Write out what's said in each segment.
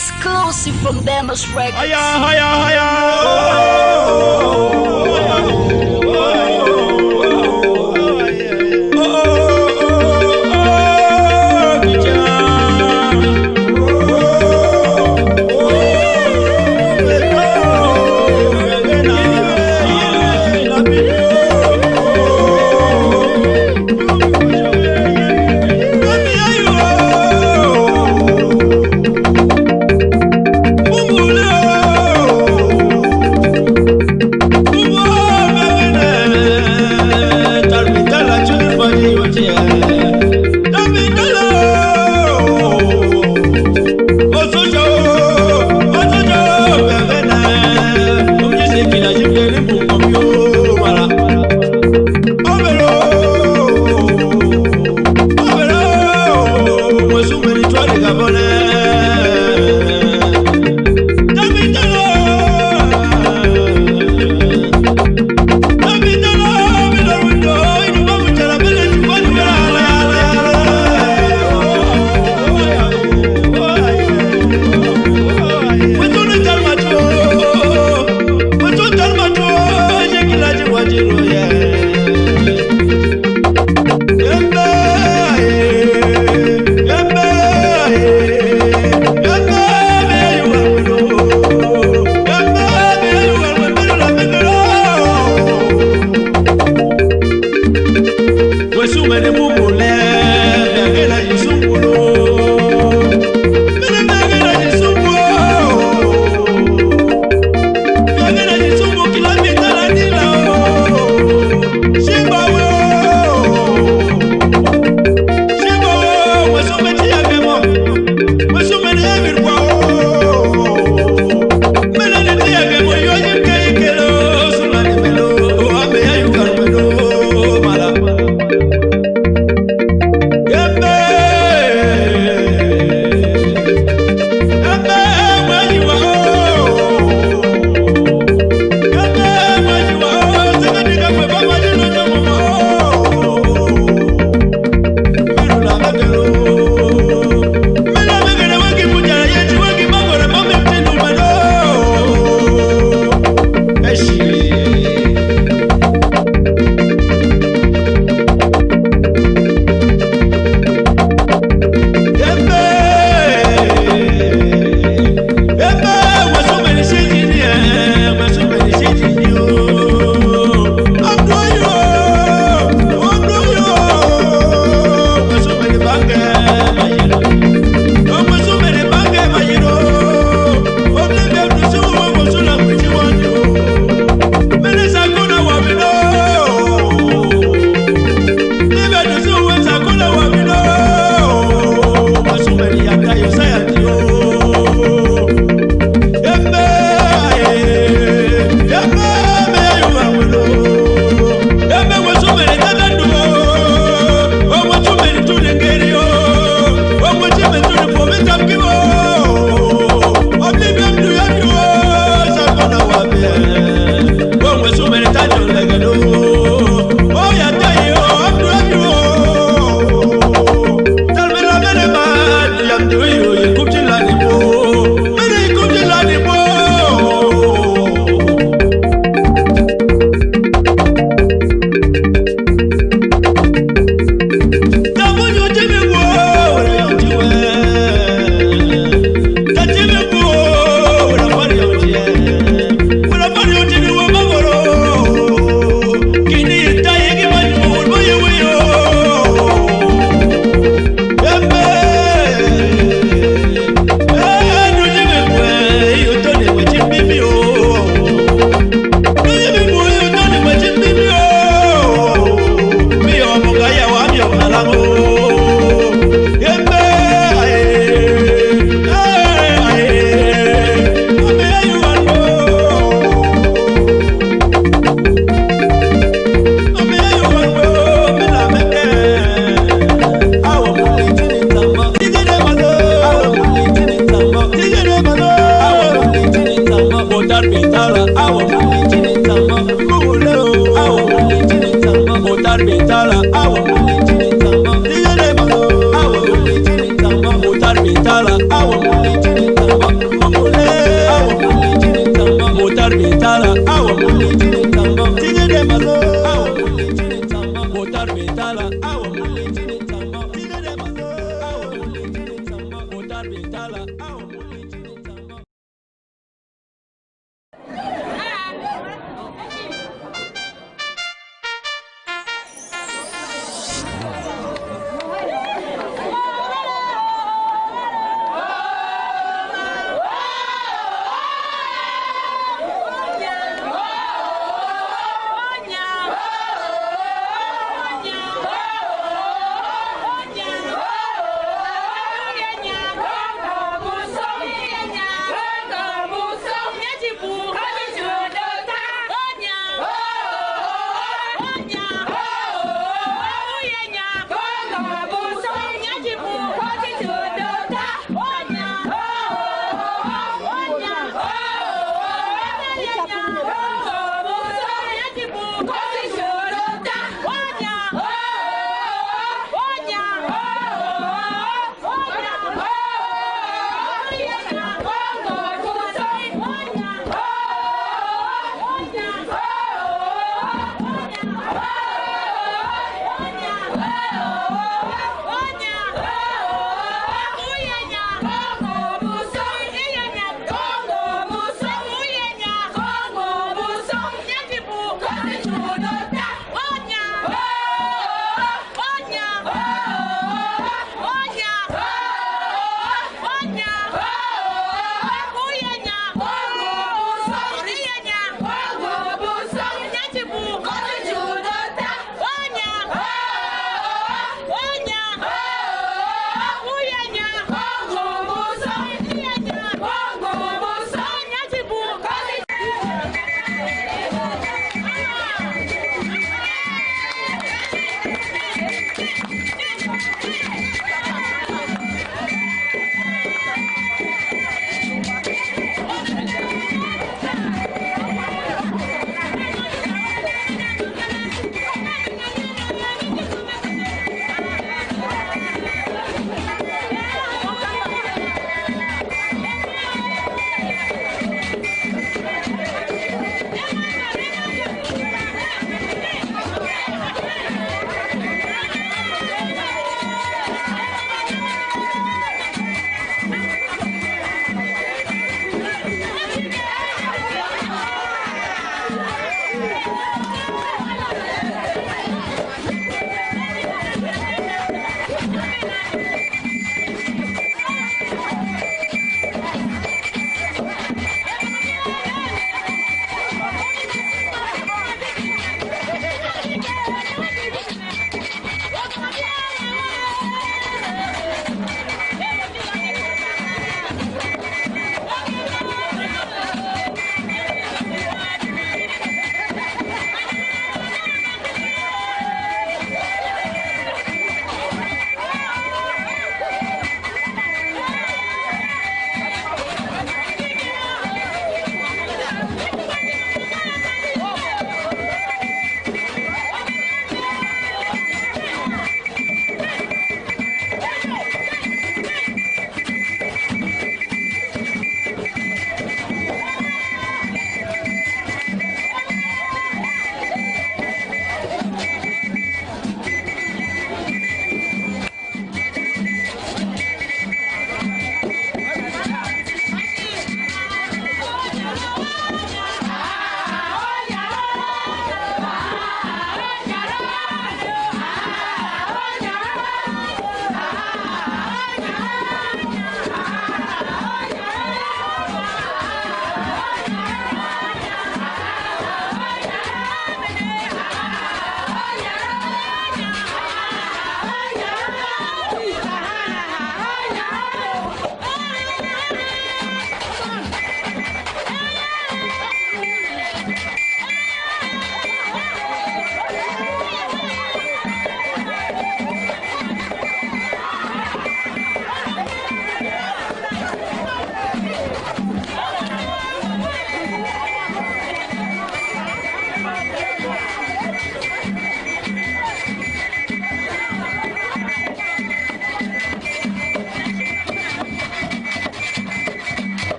Exclusive from Demos Records. Higher, higher, higher.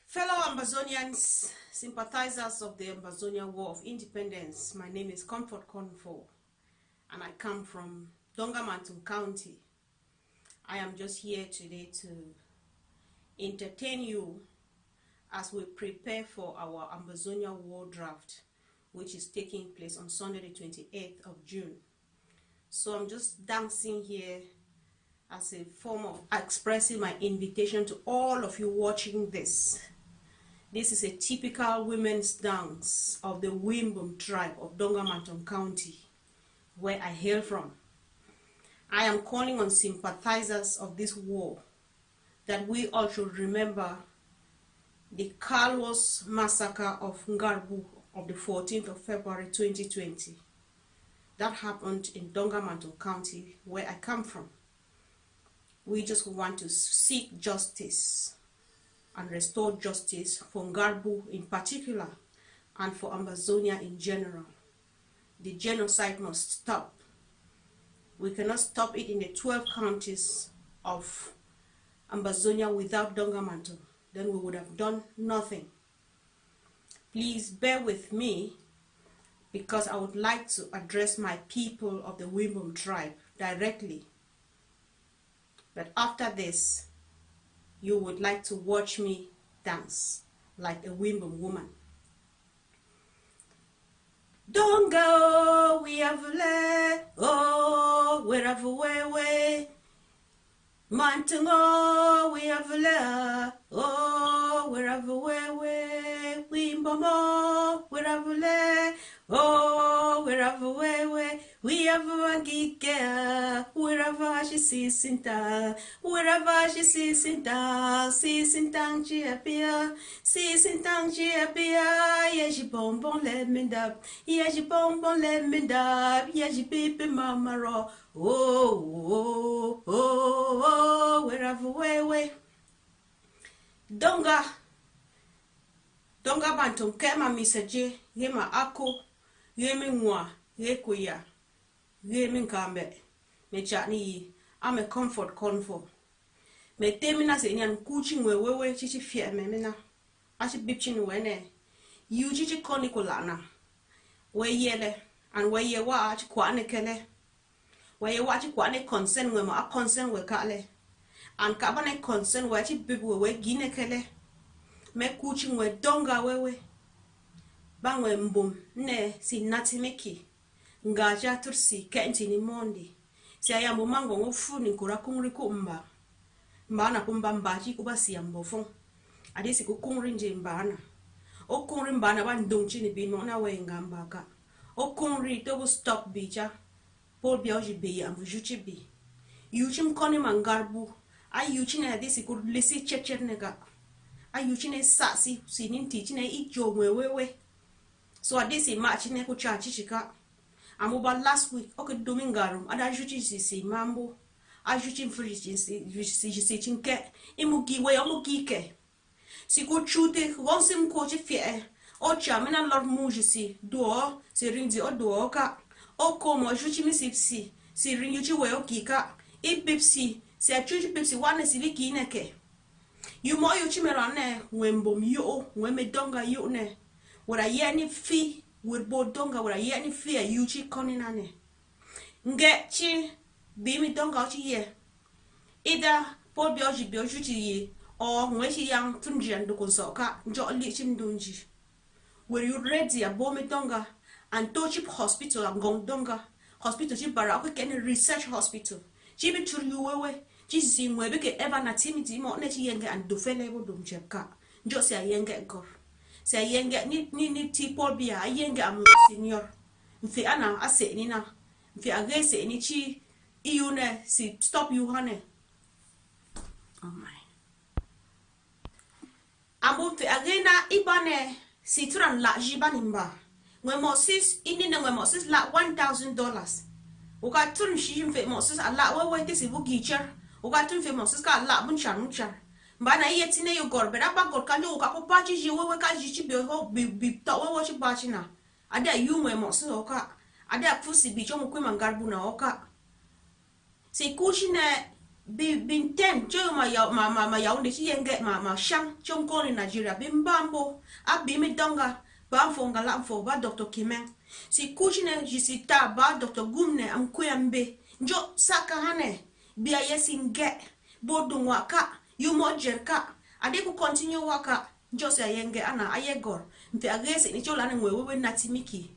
Fellow Ambazonians, sympathizers of the Ambazonian War of Independence, my name is Comfort Confor, and I come from Donga-Mantung County. I am just here today to entertain you as we prepare for our Ambazonia War Draft, which is taking place on Sunday the 28th of June. So I'm just dancing here as a form of expressing my invitation to all of you watching this. This is a typical women's dance of the Wimbum tribe of Donga-Mantung County, where I hail from. I am calling on sympathizers of this war that we all should remember the Carlos massacre of Ngarbu of the 14th of February 2020. That happened in Donga-Mantung County, where I come from. We just want to seek justice and restore justice for Ngarbu in particular and for Ambazonia in general. The genocide must stop. We cannot stop it in the 12 counties of Ambazonia without Donga-Mantung. Then we would have done nothing. Please bear with me because I would like to address my people of the Wimbum tribe directly. But after this, you would like to watch me dance like a Wimbum woman. Donga, we have let, oh, wherever we Mantung, oh, we have let, oh, wherever we Wimbum, oh, wherever let, oh, wherever we have a geek, wherever she sees in town, wherever she sees in town, sees in town, she appear, sees in town, she appear, yes, she bonbon let me up, yes, she bonbon let me up, yes, she peeping mama raw, oh, oh, oh, oh, wherever we Donga-Mantung kema misaje, yema ako, yemi mwa, yekuya, yemi nkambe, me chani, I'm a Comfort Confor. Me temina se nyan kuchi wewe chichi fie me mina, achi bipchin wene, yu chichi konikolana, we yele, and we ye wa achi kwane kele, we ye wa achi kwane consent we ma a consent we kale, and kabane consent we achi bibu we gine kele, me kuchi we donga wewe, bangwe mbum, ne si nati meki, ngaja tursi kenti ni mondi, si ayambo mango ngofu ni kura kungri kumba, mbana kumba mbachi kuba si yambo fong, adisi kukungri nje mbana, o kungri mbana bandungchi ni bino na we ngambaka, o kungri tobu stop bicha, pol biaoji bi ambu juchi bi, yuchi mkoni mangarbu, ay yuchi ne adisi kur lisi checher nega, ay yuchi ne sasi, si ninti ne ijo wewe, so adisi machi ne kuchachi chika, amuba last week, okay, domingarum, ada juchi si mambo, ajuchi mfriji si chinke, imugi we omugi ke. Si go chute, once mkochi fie, o chamina lord muji si, duo, si rinzi o duo ka, o komo ajuchi misipsi, si rinjuchi we o kika, I bipsi, si achuchi bipsi wane si viki ineke. You mo yuchi merane, wembom yo, weme donga yo ne, wara yeni fi, with bodonga wara yeni fi a yuchi koninane. Ngechi, bimi donga uchi ye. Ida, Paul bioji biojuchi ye, or mweshi yang tunji and dukonsoka, jo lichim dunji. Were you ready a bombe donga, and tochip hospital and gong donga, hospital chip baraka ken research hospital. Chibi churiuwe, chisi mwebeke eva na timiti mo nechi yenge and dufele bo dumcheka. Jo se a yenge gor. Se a yenge ni ti Paul bia a yenge am senior. Mfi ana ase nina. Mfi agese ni chi iune si stop you hane. Oh my. Ambo mfi agena ibane si turan la jibanimba. Mwe mosis inine mwe mosis la $1,000. Uka tun shi mfe mosis a la wewe tisi bugi cher. Uka tun fe mosis ka la munchar. Mbana iye tine yu gor bera ba gor kanyo uka kupachi ji wewe ka jichi bi ta wewe chi bachi na. Ade yu mwe mosis oka. Ade akusi bicho mkwe mangarbu na oka. Si kushi ne bin ten jo ma ya unde chi yenge ma shang chom ko in Nigeria bin bambo abi mi donga ba fonga la fo ba Dr. Kimeng si kujine jisita ba Dr. Gumne am kuyambe njo saka hane bia yesinge bodun waka you mo jerka ade ku continue waka njo se yenge ana ayegor mpe agese ni chola ne wewe natimiki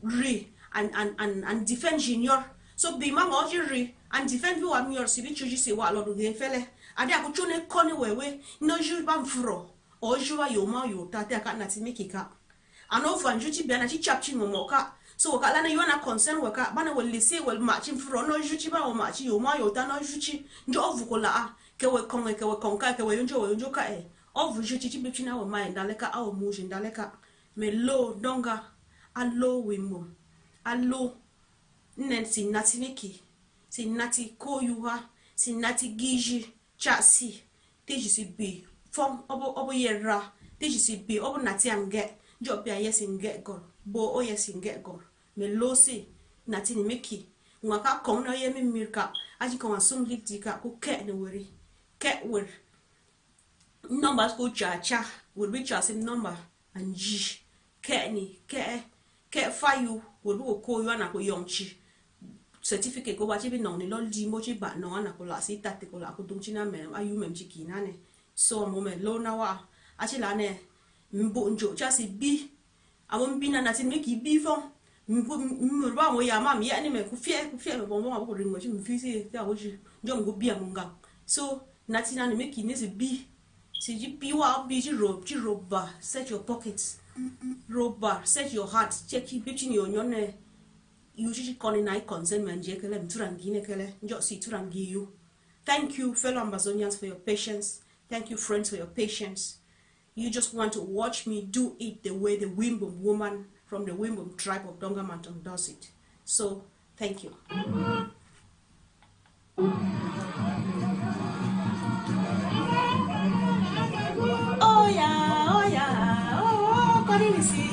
re and defend junior so be ma mo jiri and defend you am your sibi chuji se wa lo de fele ade akuchune koni wewe no ju ba mfuro o ju wa yo ma yo tate aka natimiki ka anofa njuchi bia na chi chapchi momoka so wakala na yona concern waka bana welise wel machi mfuro no juchi ba o machi yo ma yo ta no juchi njo ovukola a ke we konka ke we yonjo ka ovu juchi chi bichi na o ma ndaleka a o muji ndaleka me lo donga allo wimbo allo nen sinati niki sinati koyuha sinati giji chasi teji si bi fom obo yera teji si bi obo nati ange job ya yesinge gor bo o yesinge gor me lo si nati ni meki ngaka kon na yemi mirka aji kon asum litika ku ke ne wori ke wor numbers ko cha would be chasing number and g ke ni ke fayu would be ko yo na ko yongchi certificate ko wachi bi non ni lol di mo chi ba no ana ko la si tate ko la ko dum chi na me ayu mem chi kina ne so mo me lo na wa achi la ne mbo njo cha si bi awon bi na nati meki bi fon mbo ba mo ya ma mi ya ni me ku fie me bon ko ring mo chi mi fi si ya wo chi njo ngo bi amunga so nati na ni meki ni si bi si ji bi wa bi ji roba set your pockets roba set your heart check you bitching your nyone you should call in I concern man je kele mturangi ne kele njo si turangi you. Thank you fellow Amazonians for your patience. Thank you friends for your patience. You just want to watch me do it the way the Wimbum woman from the Wimbum tribe of Donga-Mantung does it. So thank you. Oh yeah, oh, what did you see?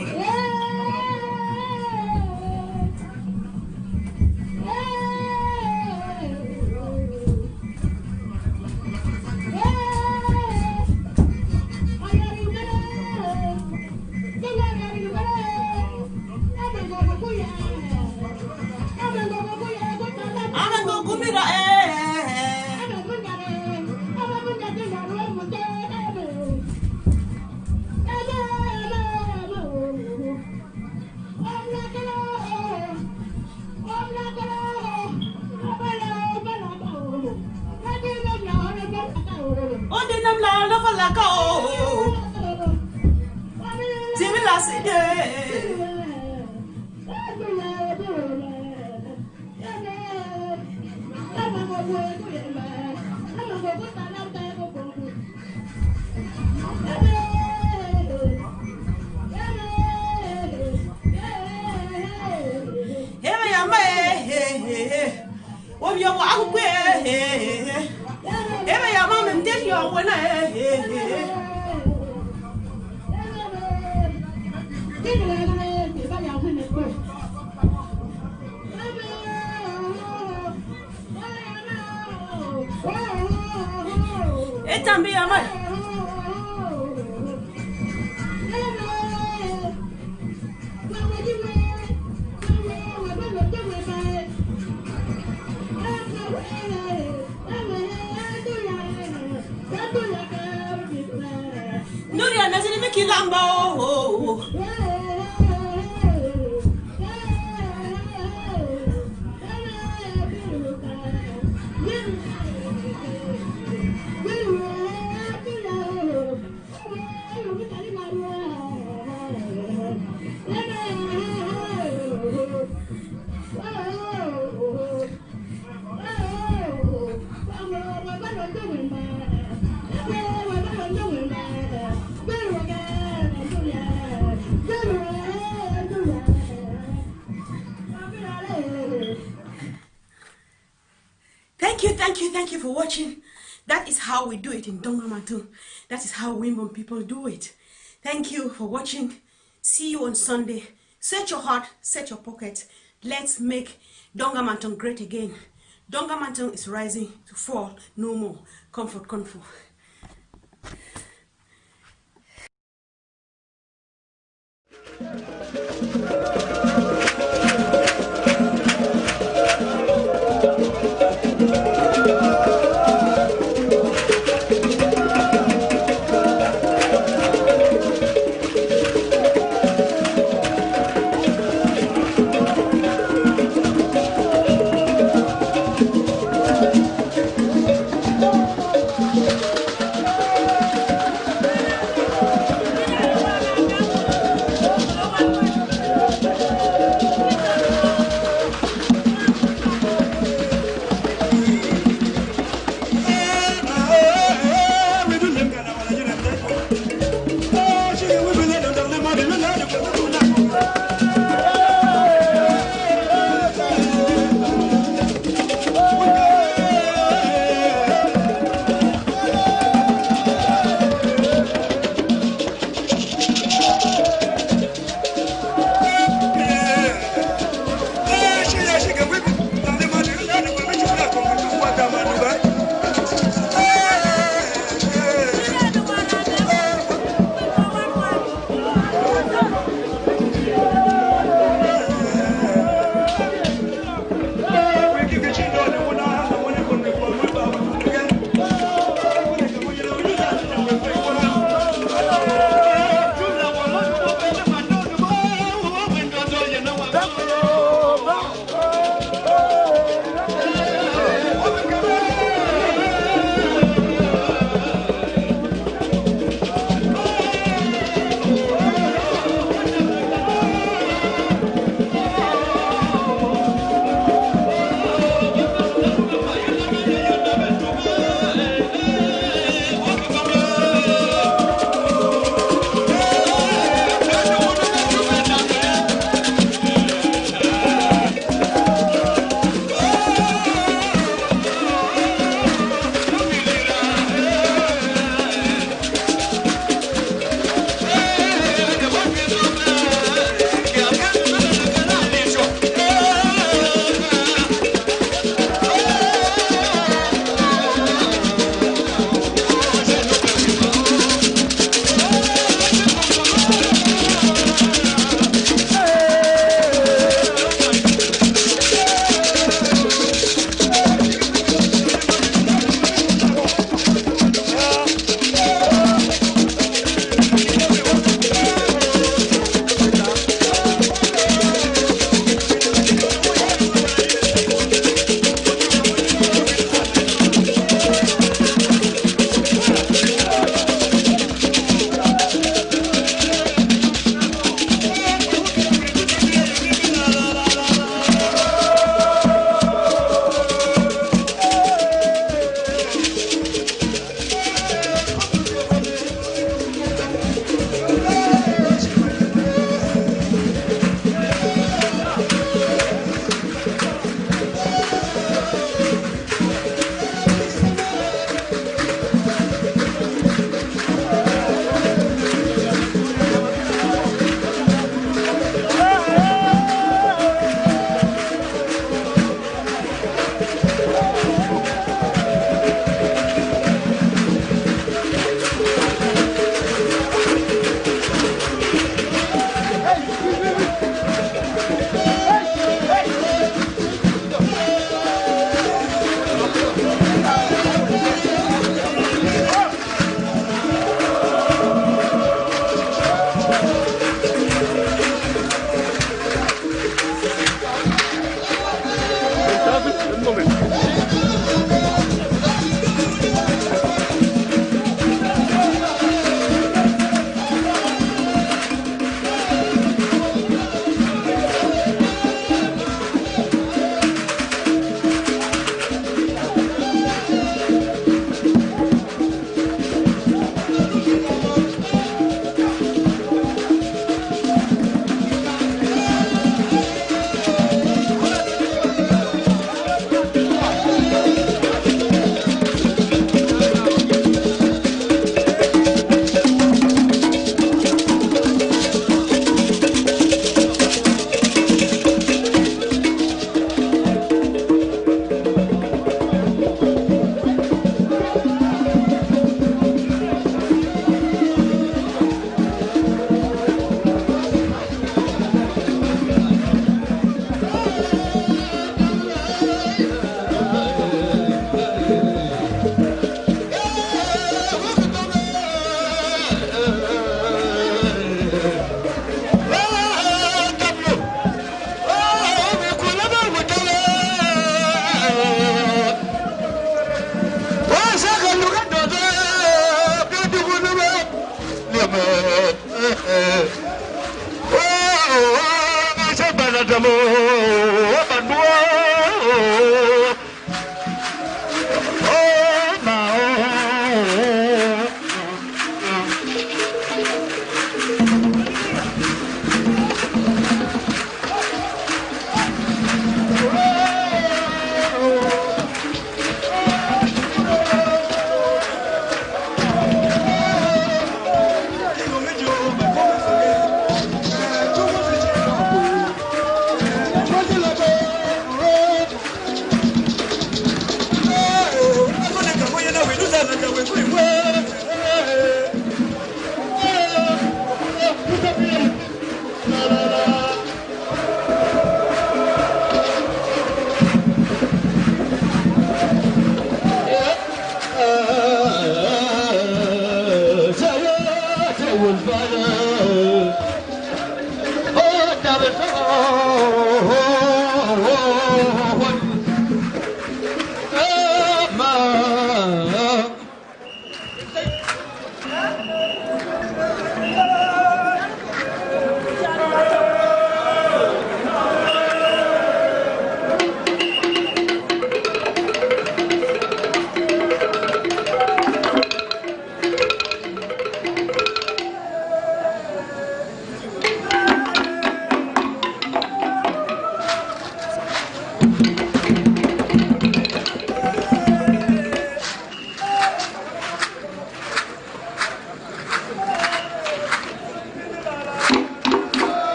Thank you for watching. That is how we do it in Donga-Mantung. That is how Wimbum people do it. Thank you for watching. See you on Sunday. Set your heart, set your pocket. Let's make Donga-Mantung great again. Donga-Mantung is rising to fall no more. Comfort, comfort.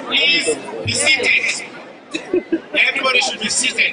Please be seated. Everybody should be seated.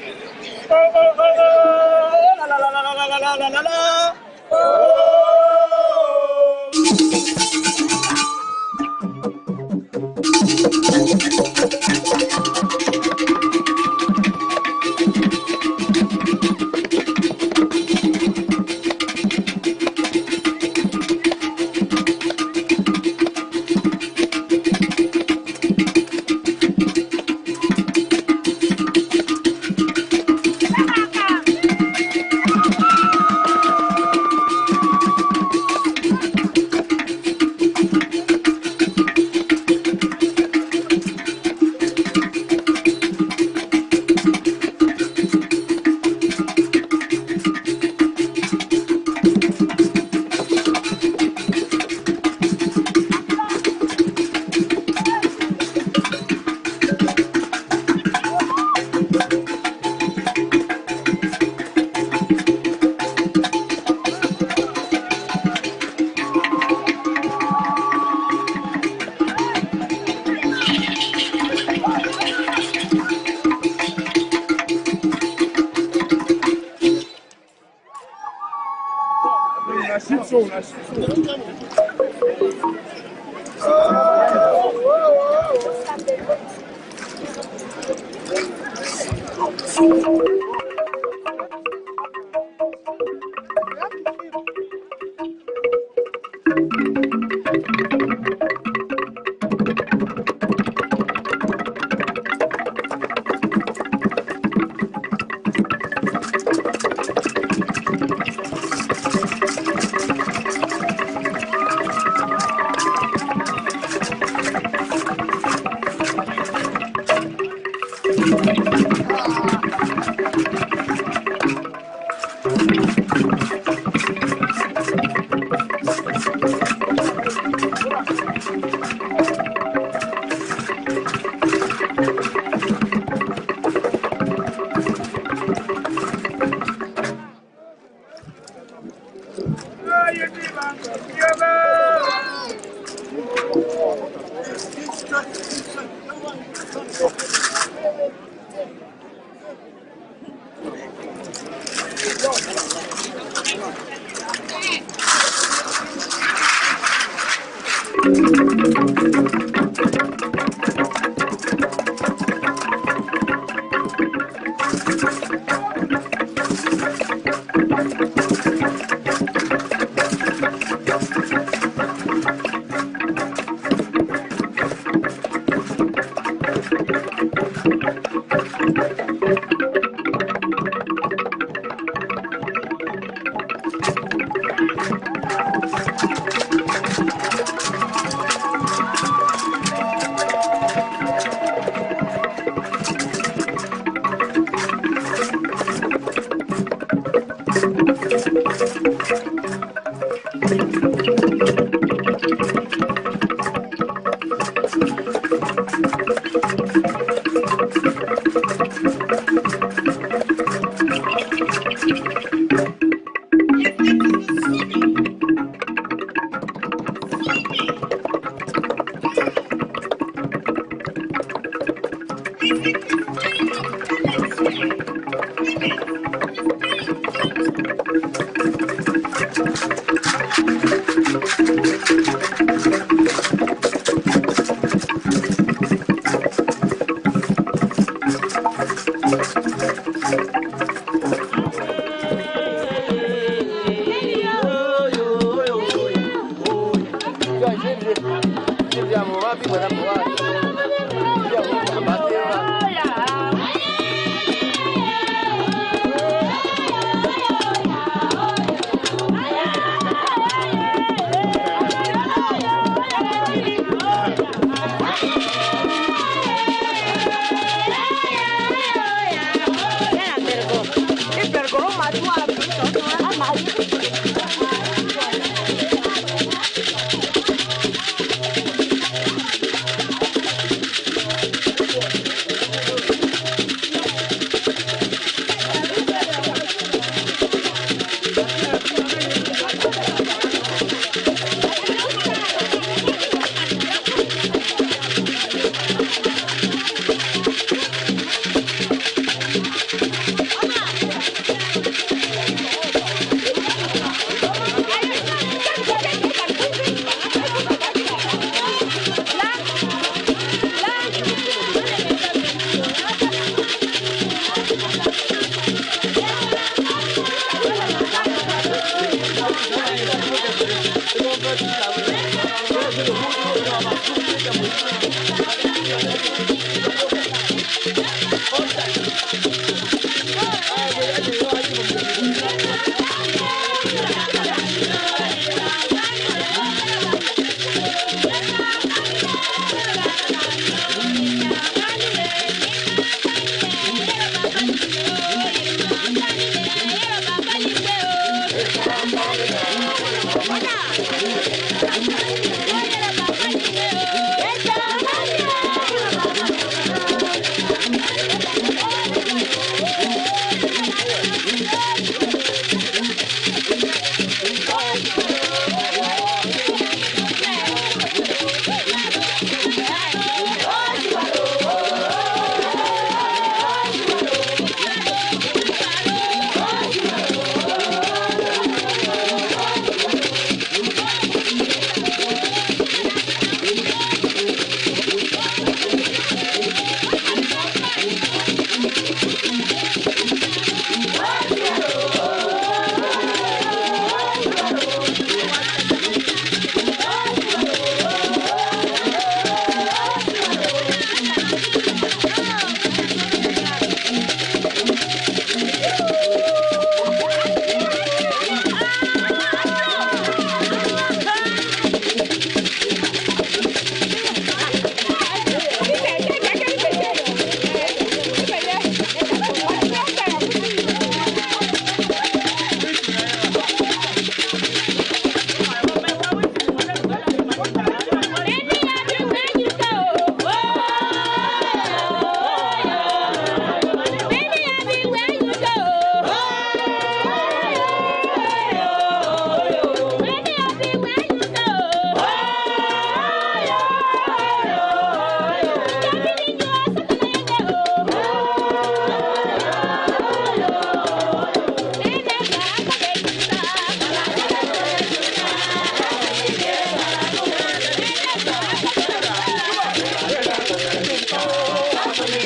Thank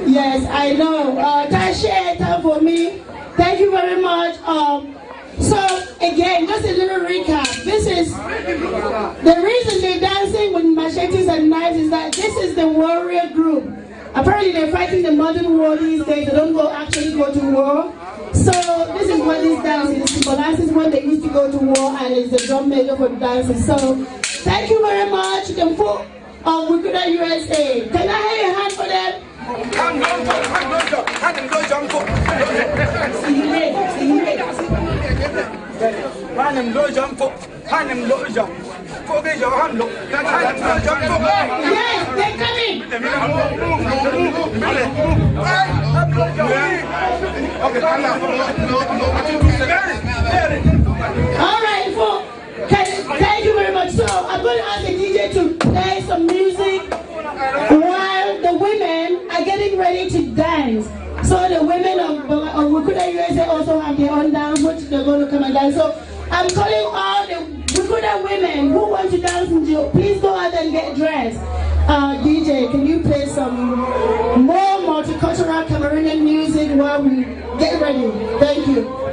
Yes, I know. Time for me. Thank you very much. So again, just a little recap. This is the reason they're dancing with machetes and knives is that this is the warrior group. Apparently they're fighting the modern war these days. They don't actually go to war. So this is what this dance is. Symbolizes when they used to go to war, and it's the drum major for the dances. So thank you very much. The folk of Wikuda USA. Can I have a hand for them? Yes, they're coming. All right, folks. Thank you very much. So I'm going to ask the DJ to play some music while the women are getting ready to dance. So the women of Wikuda USA also have their own dance, which they're going to come and dance. So I'm calling all the Wikuda women who want to dance in jail. Please go out and get dressed. DJ, can you play some? some more multicultural Cameroonian music while we get ready. Thank you.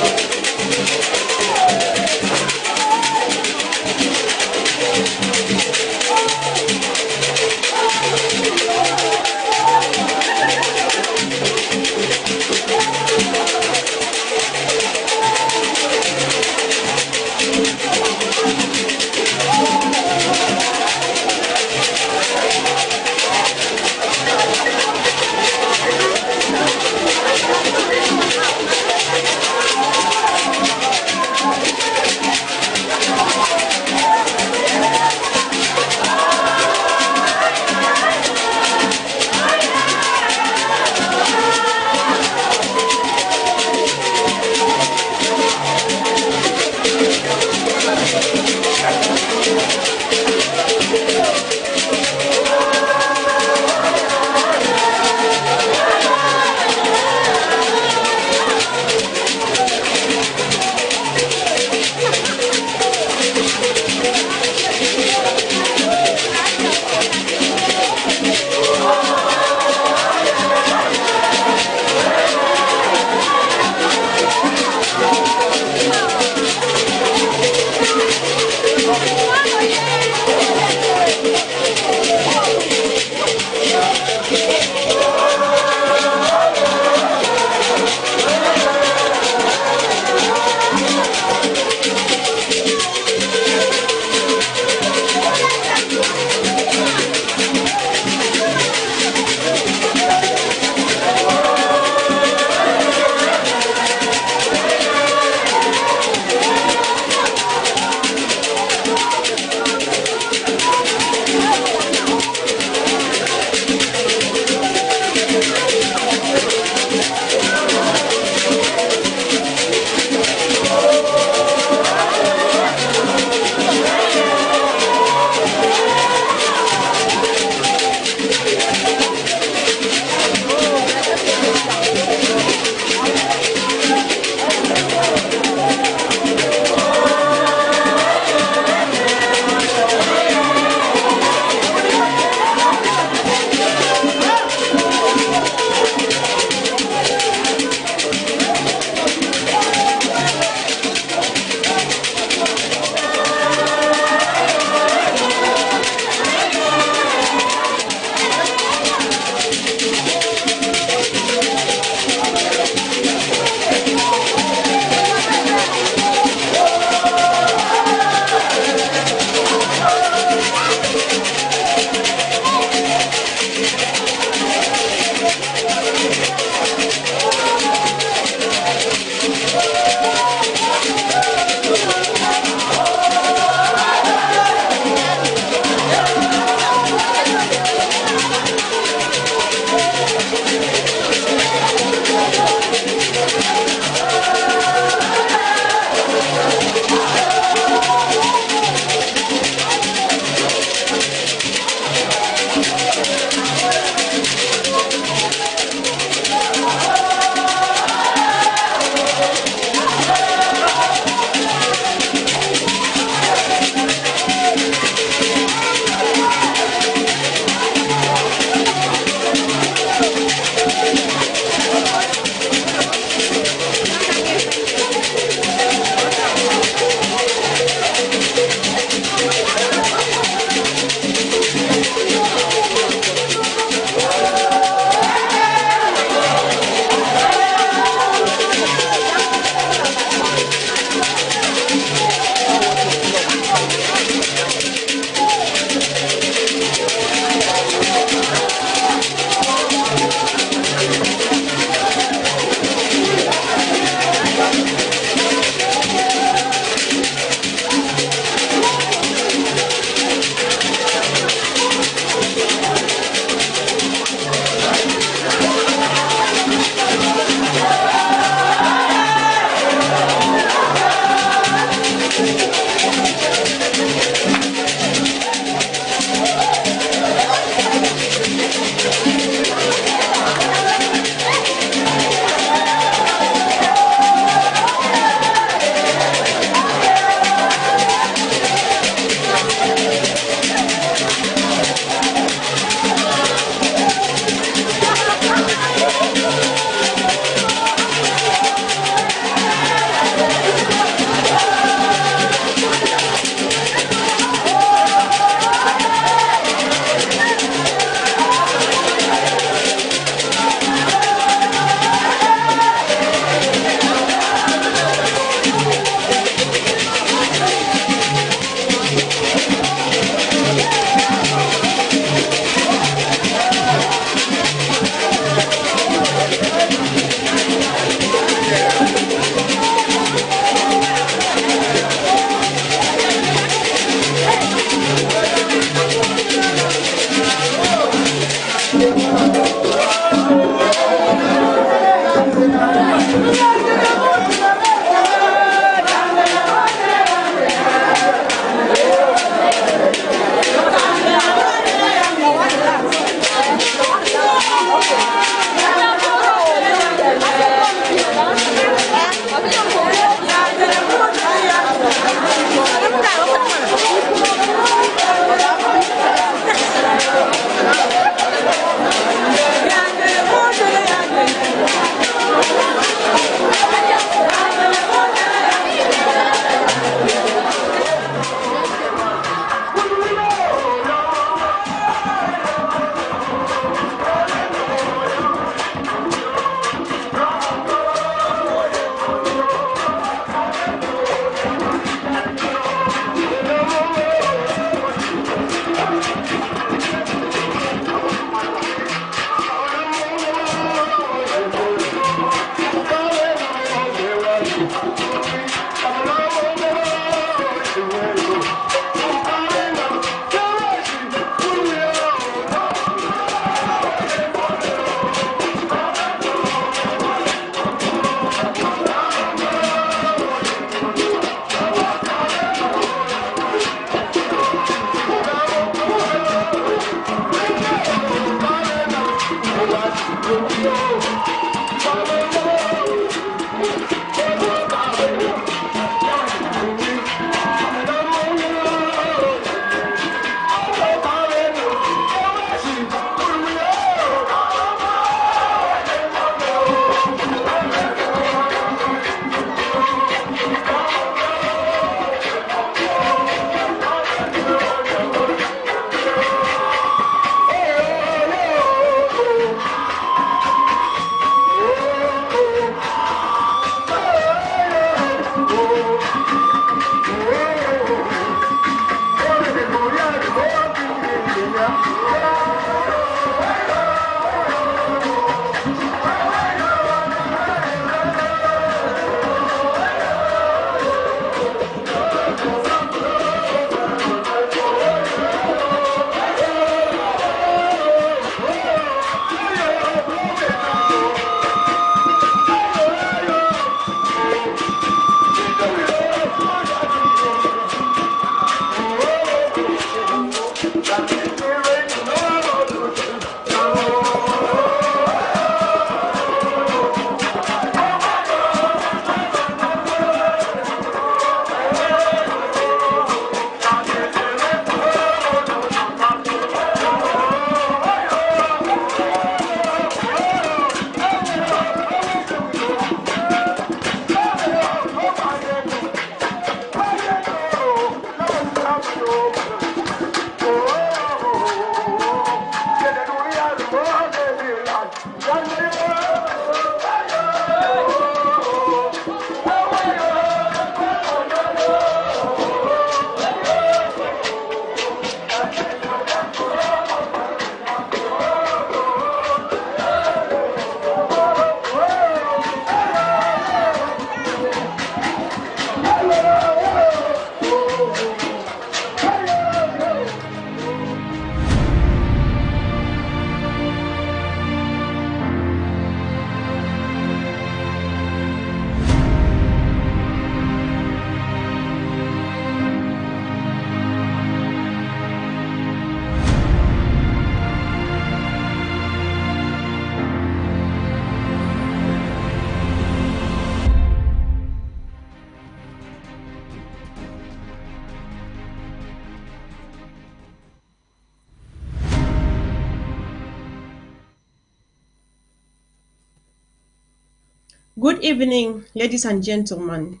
Good evening, ladies and gentlemen,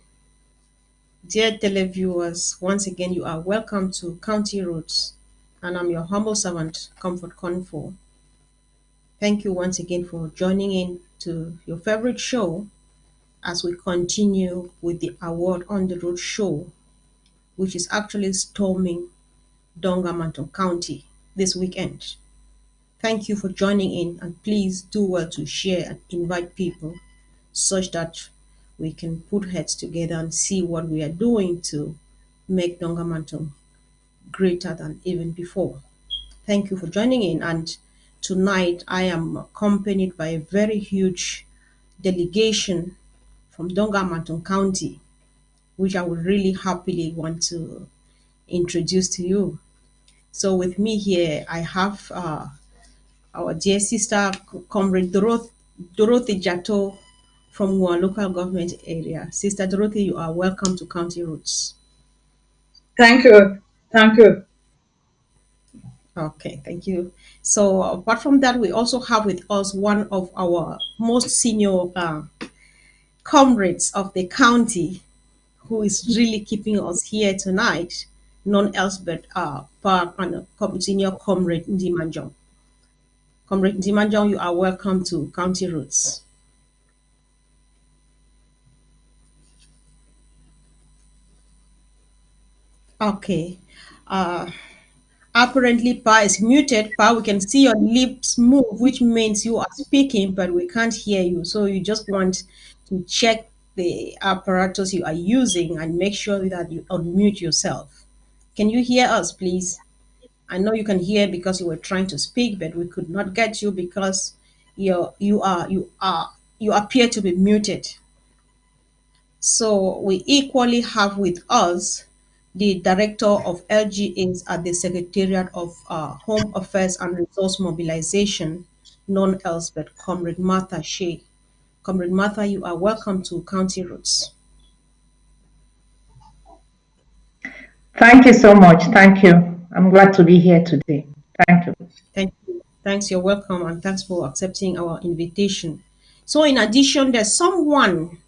dear televiewers. Once again, you are welcome to County Roads, and I'm your humble servant, Comfort Confor. Thank you once again for joining in to your favorite show as we continue with the Award on the Road show, which is actually storming Donga-Mantung County this weekend. Thank you for joining in, and please do well to share and invite people such that we can put heads together and see what we are doing to make Donga-Mantung greater than even before. Thank you for joining in. And tonight I am accompanied by a very huge delegation from Donga-Mantung County, which I would really happily want to introduce to you. So with me here, I have our dear sister, Comrade Dorothy Jato from our local government area. Sister Dorothy, you are welcome to County Roots. Thank you. Thank you. Okay, thank you. So apart from that, we also have with us one of our most senior comrades of the county, who is really keeping us here tonight, none else but senior comrade Ndimanjong. Comrade Ndimanjong, you are welcome to County Roots. Okay. Apparently, Pa is muted. Pa, we can see your lips move, which means you are speaking, but we can't hear you. So you just want to check the apparatus you are using and make sure that you unmute yourself. Can you hear us, please? I know you can hear because you were trying to speak, but we could not get you because you appear to be muted. So we equally have with us the Director of LGAs at the Secretariat of Home Affairs and Resource Mobilization, known else but Comrade Martha Shea. Comrade Martha, you are welcome to County Roots. Thank you so much. Thank you. I'm glad to be here today. Thank you. Thank you. Thanks, you're welcome, and thanks for accepting our invitation. So in addition, there's someone,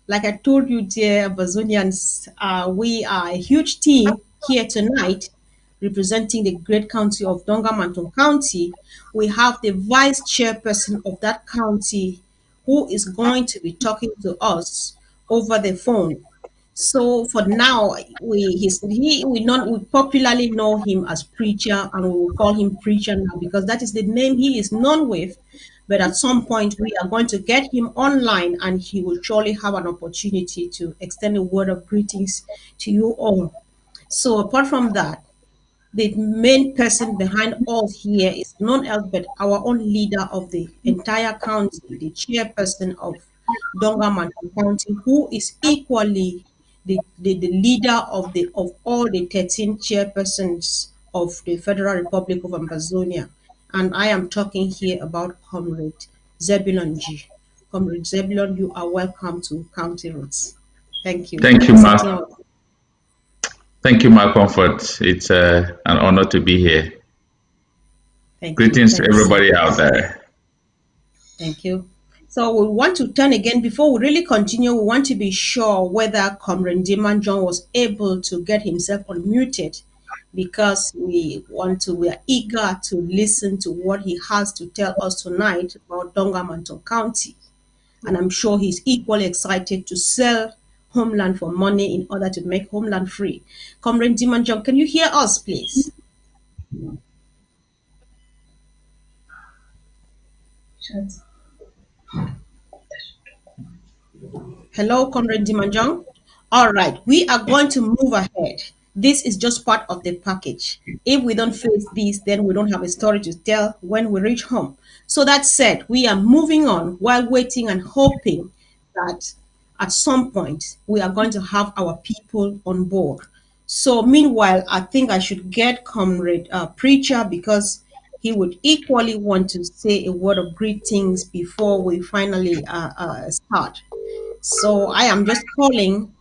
like I told you, dear Bazonians, we are a huge team here tonight representing the great county of Donga-Mantung County. We have the vice chairperson of that county who is going to be talking to us over the phone. So for now, we popularly know him as preacher, and we will call him preacher now because that is the name he is known with. But at some point, we are going to get him online, and he will surely have an opportunity to extend a word of greetings to you all. So apart from that, the main person behind all here is none else but our own leader of the entire county, the chairperson of Donga-Mantung County, who is equally the leader of all the 13 chairpersons of the Federal Republic of Ambazonia. And I am talking here about Comrade Zebulon G. Comrade Zebulon, you are welcome to County Roots. Thank you. Thank you, Accepting Mark. Thank you, Mark Comfort. It's an honor to be here. Thank Greetings you. to everybody out there. Thank you. So we want to turn again, before we really continue, we want to be sure whether Comrade Diman was able to get himself unmuted, because we are eager to listen to what he has to tell us tonight about Donga-Mantung County. And I'm sure he's equally excited to sell homeland for money in order to make homeland free. Comrade Diman, can you hear us, please? Hello, Comrade Dimanjong. All right, we are going to move ahead. This is just part of the package. If we don't face this, then we don't have a story to tell when we reach home. So that said, we are moving on while waiting and hoping that at some point we are going to have our people on board. So meanwhile, I think I should get Comrade Preacher, because he would equally want to say a word of greetings before we finally start. So I am just calling.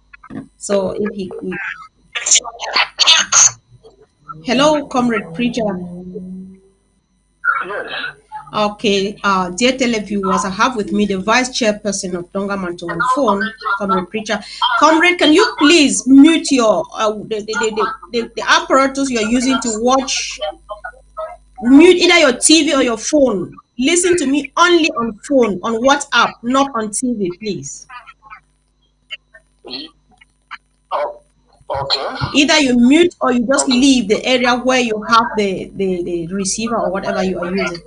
So if he could. Hello, Comrade Preacher. Yes. Okay, dear televiewers, I have with me the Vice Chairperson of Donga-Mantung on phone, Comrade Preacher. Comrade, can you please mute your the apparatus you're using to watch? Mute either your TV or your phone. Listen to me only on phone, on WhatsApp, not on TV, please. Oh, okay. Either you mute or you just leave the area where you have the receiver or whatever you are using.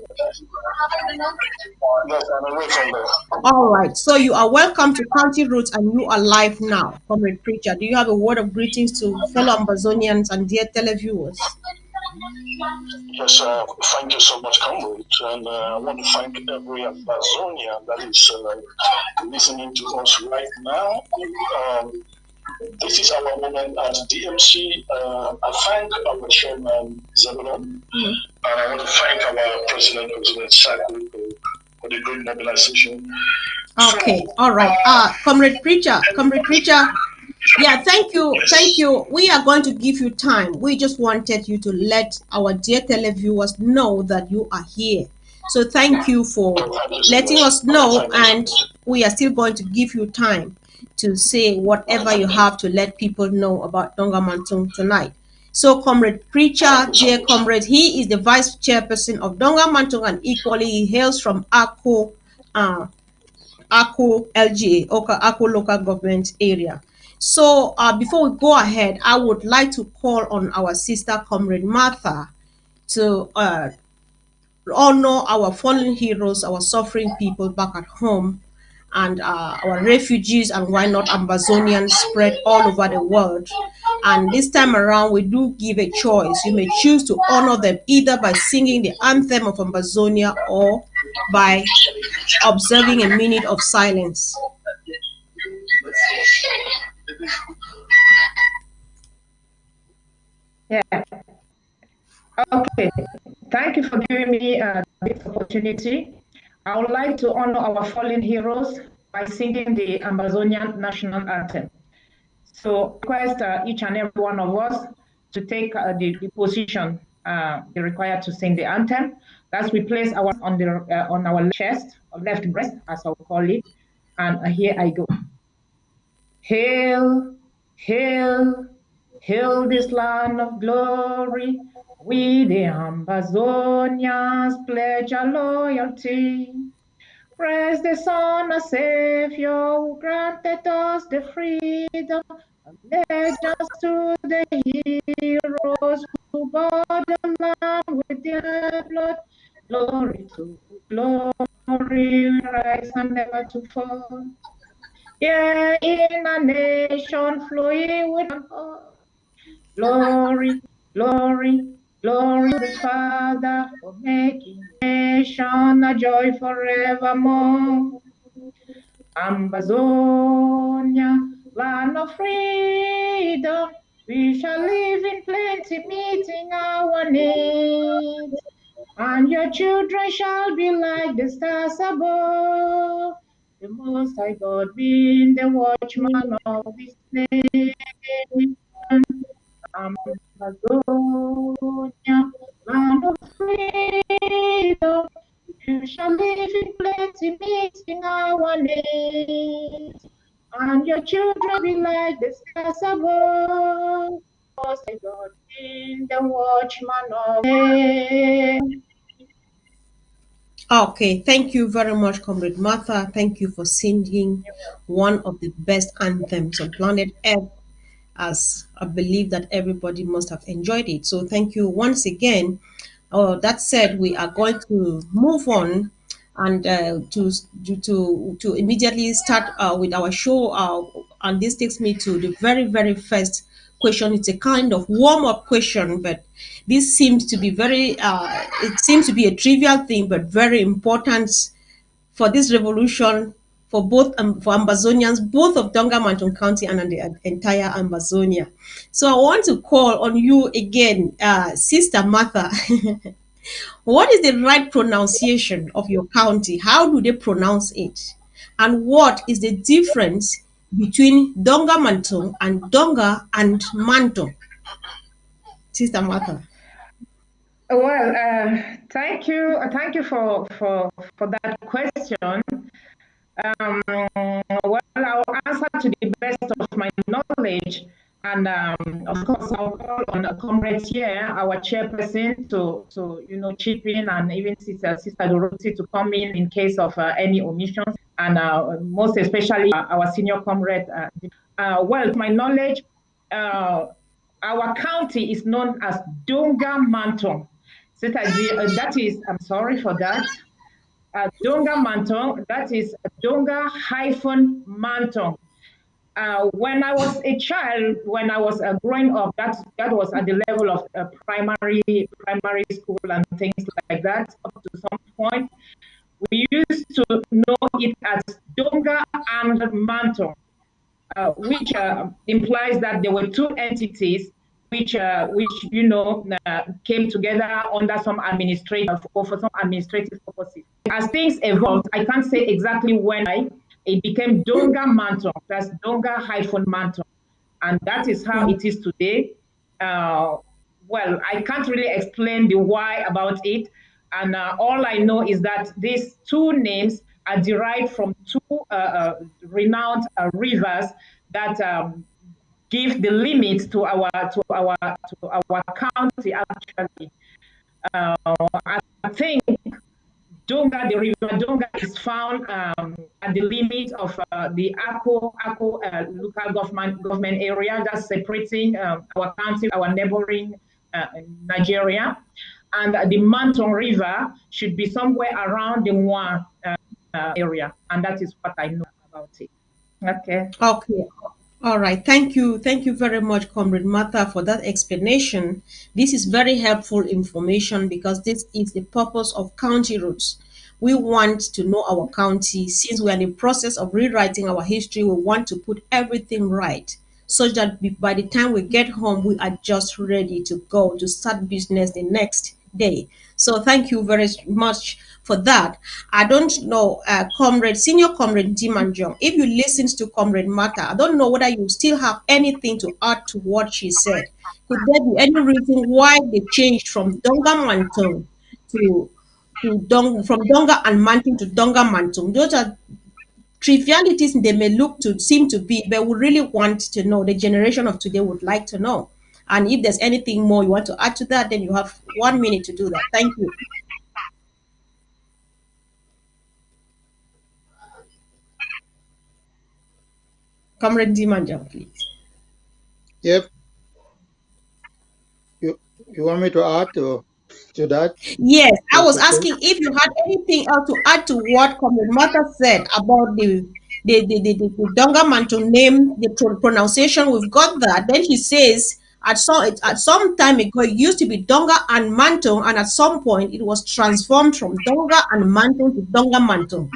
Yes, I'm away from there. All right. So you are welcome to County Roots, and you are live now, Comrade Preacher. Do you have a word of greetings to fellow Ambazonians and dear televiewers? Yes, thank you so much, comrade. And I want to thank every Amazonian that is listening to us right now. This is our moment at DMC. I thank our chairman, Zebulon, and I want to thank our president, Saku, for the great mobilization. Okay, so, all right. Comrade Preacher. Yeah, thank you. Yes. Thank you. We are going to give you time. We just wanted you to let our dear televiewers know that you are here. So thank you for letting us know, and we are still going to give you time to say whatever you have to let people know about Donga-Mantung tonight. So Comrade Preacher, dear comrade, he is the vice chairperson of Donga-Mantung, and equally he hails from Ako LGA, Ako local government area. So before we go ahead, I would like to call on our sister Comrade Martha to honor our fallen heroes, our suffering people back at home, and our refugees, and why not Ambazonians spread all over the world. And this time around, we do give a choice. You may choose to honor them either by singing the anthem of Ambazonia or by observing a minute of silence. Yeah. Okay. Thank you for giving me this opportunity. I would like to honor our fallen heroes by singing the Ambazonian national anthem. So request each and every one of us to take the position they're required to sing the anthem. That's we place our on our chest, or left breast, as I'll call it. And here I go. Hail, hail, hail this land of glory. We the Ambazonians pledge our loyalty. Praise the Son, our Savior, who granted us the freedom Allegiance to the heroes who bought the land with their blood. Glory to glory, rise and never to fall. Yeah, in a nation flowing with hope. Glory, glory, glory to the Father for making nation a joy forevermore. Ambazonia, land of freedom, we shall live in plenty, meeting our needs. And your children shall be like the stars above. The Most High God being the watchman of this nation. Amazonia, land of freedom, you shall live in plenty, meeting our needs. And your children be like the stars above. Most High God being the watchman of them. Okay, thank you very much, Comrade Martha. Thank you for singing one of the best anthems on planet Earth, as I believe that everybody must have enjoyed it. So thank you once again. That said, we are going to move on and to immediately start with our show. And this takes me to the very first question. It's a kind of warm up question, but this seems to be it seems to be a trivial thing, but very important for this revolution for both for Ambazonians, both of Donga-Mantung County and the entire Ambazonia. So I want to call on you again, Sister Martha. What is the right pronunciation of your county? How do they pronounce it? And what is the difference between Donga-Mantung and Donga and Mantung? Sister Martha. Well, thank you for that question. Well, I'll answer to the best of my knowledge, and of course, I'll call on Comrade here, our chairperson, to chip in, and even Sister Dorothy to come in case of any omissions, and most especially our senior comrade. Well, to my knowledge, our county is known as Donga-Mantung. That is, I'm sorry for that. Donga-Mantung, that is Donga-Mantung. When I was a child, when I was growing up, that was at the level of primary school and things like that. Up to some point, we used to know it as Donga and Mantung, which implies that there were two entities which came together under some administrative or for some administrative purposes. As things evolved, I can't say exactly when it became Donga-Mantung. That's Donga-Mantung, and that is how it is today. Well, I can't really explain the why about it, and all I know is that these two names are derived from two renowned rivers that give the limits to our county. Actually, I think the river Donga is found at the limit of the Ako local government area that's separating our county, our neighboring Nigeria. And the Mantung River should be somewhere around the Mwa area. And that is what I know about it. Okay. Okay. All right. Thank you. Thank you very much, Comrade Martha, for that explanation. This is very helpful information because this is the purpose of county roads. We want to know our county. Since we are in the process of rewriting our history, we want to put everything right so that by the time we get home, we are just ready to go to start business the next day. So thank you very much for that. I don't know, Senior Comrade Dimanjong, if you listen to Comrade Mata, I don't know whether you still have anything to add to what she said. Could there be any reason why they changed from Donga-Mantung from Donga and Mantung to Donga-Mantung? Those are trivialities they may seem to be, but we really want to know. The generation of today would like to know. And if there's anything more you want to add to that, then you have 1 minute to do that. Thank you. Comrade Dimanja, please. Yep. You want me to add to that? Yes, I was Okay. asking if you had anything else to add to what Comrade Martha said about the Donga-Mantung name, the pronunciation. We've got that. Then he says at some time ago it used to be Donga and Mantung, and at some point it was transformed from Donga and Mantung to Donga-Mantung.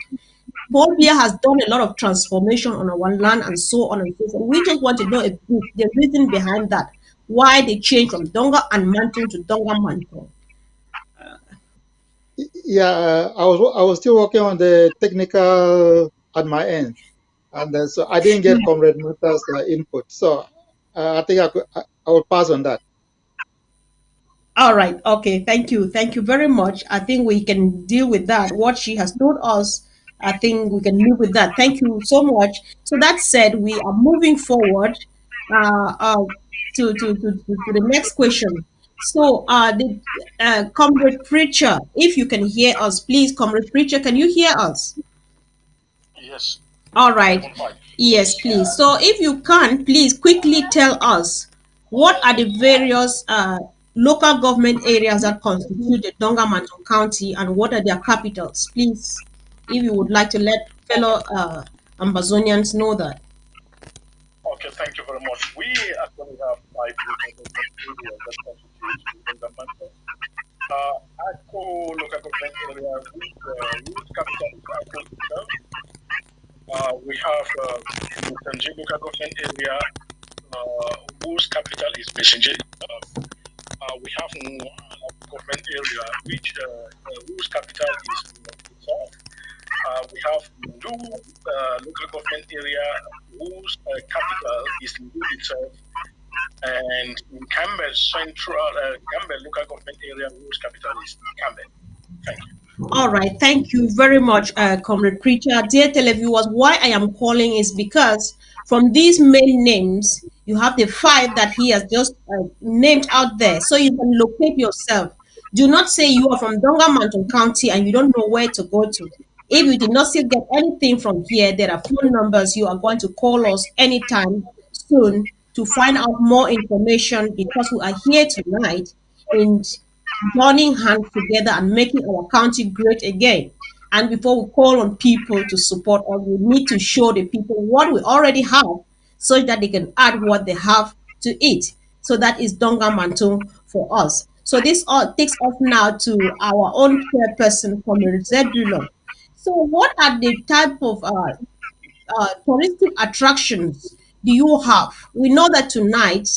Paul Biya has done a lot of transformation on our land and so on and so forth. We just want to know the reason behind that, why they changed from Donga and Mantung to Donga-Mantung. Yeah, I was still working on the technical at my end, and so I didn't get Comrade Muta's input. So I think I will pass on that. All right. Okay. Thank you. Thank you very much. I think we can deal with that. What she has told us, I think we can live with that. Thank you so much. So that said, we are moving forward uh, uh, to the next question. So, the Comrade Preacher, if you can hear us, please, Comrade Preacher, can you hear us? Yes. All right. Yes, please. So if you can, please quickly tell us what are the various local government areas that constitute the Donga-Mantung County and what are their capitals, please, if you would like to let fellow Ambazonians know that. Okay, thank you very much. We actually have 5 local government areas that constitute the Donga-Mantung. Ako local government area whose capital is Ako itself. We have Mutanji local government area whose capital is Messenger. We have government area whose capital is South. We have Ndu local government area whose capital is Ndu itself, and in Campbell Central, Campbell local government area whose capital is Campbell. Thank you. All right, thank you very much, Comrade Preacher. Dear televiewers, why I am calling is because from these main names, you have the 5 that he has just named out there, so you can locate yourself. Do not say you are from Donga-Mantung County and you don't know where to go to. If you did not still get anything from here, there are phone numbers. You are going to call us anytime soon to find out more information because we are here tonight in joining hands together and making our county great again. And before we call on people to support us, we need to show the people what we already have so that they can add what they have to eat. So that is Donga-Mantung for us. So this all takes us now to our own chairperson, Comrade Zebulon. So what are the type of touristic attractions do you have? We know that tonight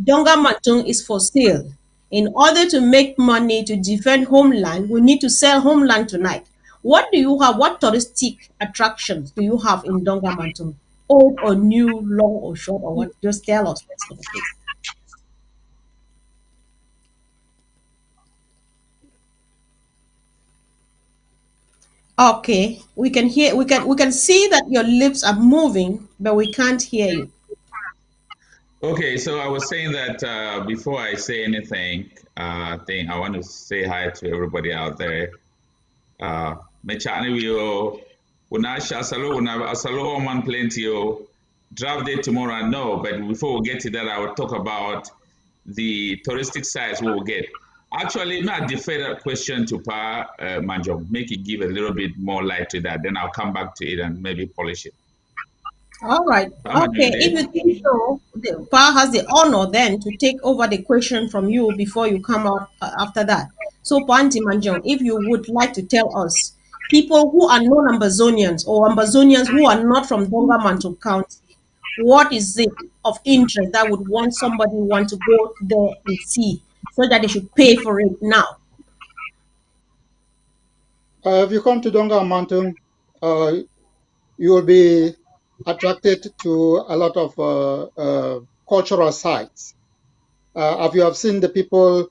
Donga-Mantung is for sale. In order to make money to defend homeland, we need to sell homeland tonight. What do you have? What touristic attractions do you have in Donga-Mantung? Old or new, long or short, or what? Just tell us. Let's know, please. Okay, we can hear. We can see that your lips are moving, but we can't hear you. Okay, so I was saying that before I say anything, I want to say hi to everybody out there. Mechani wio, una shasalo, una asalo oman plenty o. Draft day tomorrow, I know, but before we get to that, I will talk about the touristic sites we will get. Actually, not defer that question to Pa Manjong, make it give a little bit more light to that. Then I'll come back to it and maybe polish it. All right. Pa Okay. Manjong If there? you think so, the PA has the honor then to take over the question from you before you come out after that. So, Panti Manjong, if you would like to tell us, people who are non-Ambazonians or Ambazonians who are not from Donga-Mantung County, what is it of interest that would want somebody want to go there and see so that they should pay for it now? If you come to Donga-Mantung, you will be attracted to a lot of cultural sites. If you have seen the people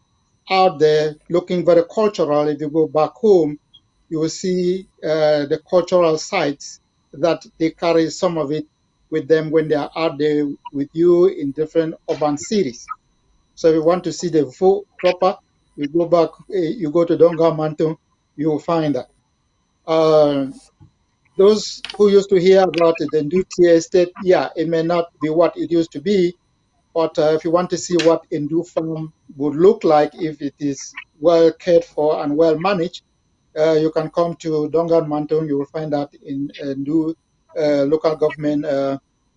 out there looking very cultural, if you go back home, you will see the cultural sites that they carry some of it with them when they are out there with you in different urban cities. So if you want to see the full proper, you go back, you go to Donga-Mantung, you will find that. Those who used to hear about the Nduti estate, yeah, it may not be what it used to be, But if you want to see what Ndu farm would look like if it is well cared for and well managed, you can come to Donga-Mantung. You will find that in Ndu local government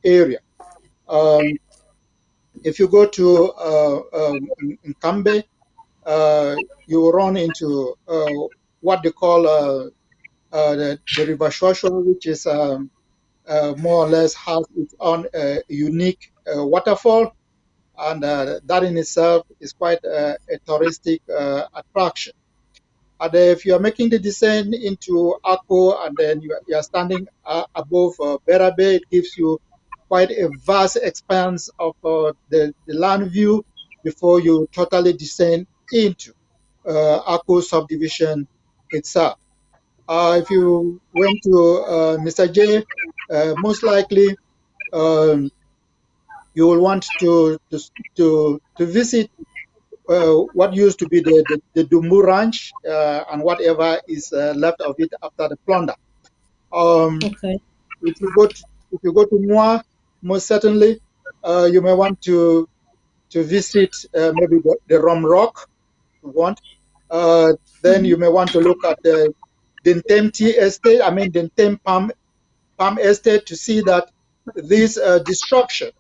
area. If you go to Nkambe, you will run into what they call the River Shosho, which is more or less has its own unique waterfall, and that in itself is quite a touristic attraction. And if you are making the descent into Akko and then you are standing above Berabe, it gives you quite a vast expanse of the land view before you totally descend into Akko subdivision itself. If you went to Mr. J, most likely um, you will want to visit what used to be the Dumbu Ranch and whatever is left of it after the plunder. Okay. If you go to Mua, most certainly you may want to visit maybe the Rum Rock. If you want, then you may want to look at the Dintem Tea Estate. I mean Dintem Palm Estate to see that this destruction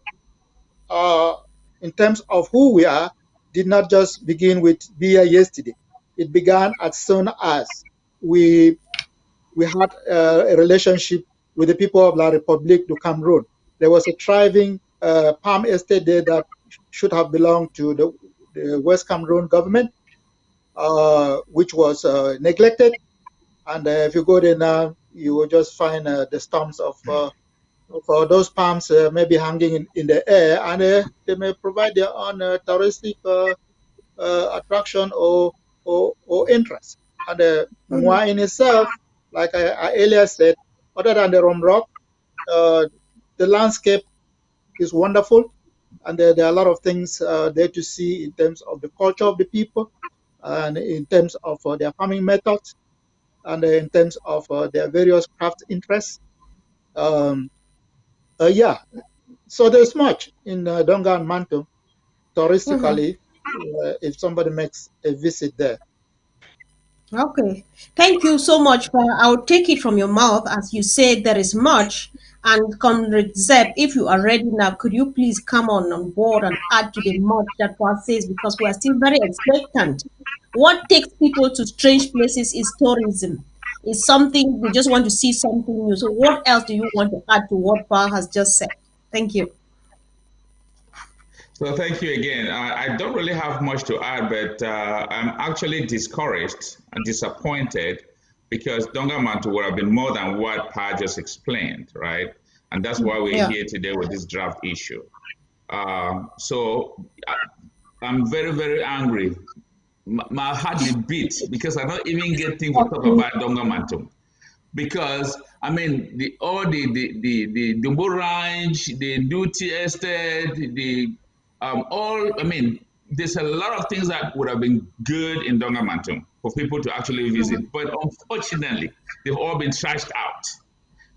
in terms of who we are, did not just begin with Bia yesterday. It began as soon as we had a relationship with the people of La République du Cameroon. There was a thriving palm estate there that should have belonged to the West Cameroon government, which was neglected. And if you go there now, you will just find the stumps of those palms maybe hanging in the air, and they may provide their own touristic attraction or interest. And Mua in itself, like I earlier said, other than the Rum Rock, the landscape is wonderful, and there are a lot of things there to see in terms of the culture of the people, and in terms of their farming methods, and in terms of their various craft interests. Yeah, so there's much in Donga-Mantung touristically if somebody makes a visit there. Okay. Thank you so much. I'll take it from your mouth as you said there is much. And Comrade Zeb, if you are ready now, could you please come on board and add to the much that Paul says because we are still very expectant. What takes people to strange places is tourism. It's something we just want to see something new. So what else do you want to add to what Paul has just said? Thank you. So thank you again. I don't really have much to add, but I'm actually discouraged and disappointed because Donga-Mantung would have been more than what Pa just explained, right? And that's why we're here today with this draft issue. So I'm very, very angry. My heart beats because I don't even get things to talk about Donga-Mantung. Because I mean, the Dumbo Ranch, the Duty Estate, I mean, there's a lot of things that would have been good in Donga-Mantung for people to actually visit, but unfortunately, they've all been trashed out.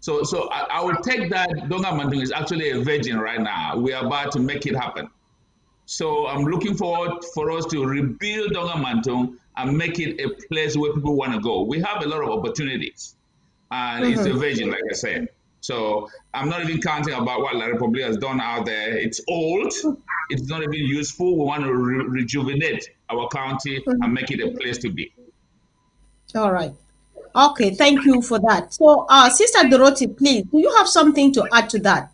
So I would take that Donga-Mantung is actually a virgin right now. We are about to make it happen. So I'm looking forward for us to rebuild Donga-Mantung and make it a place where people want to go. We have a lot of opportunities, and it's a virgin, like I said. So I'm not even counting about what La République has done out there. It's old. It's not even useful. We want to rejuvenate our county and make it a place to be. All right. Okay, thank you for that. So, Sister Dorothy, please, do you have something to add to that?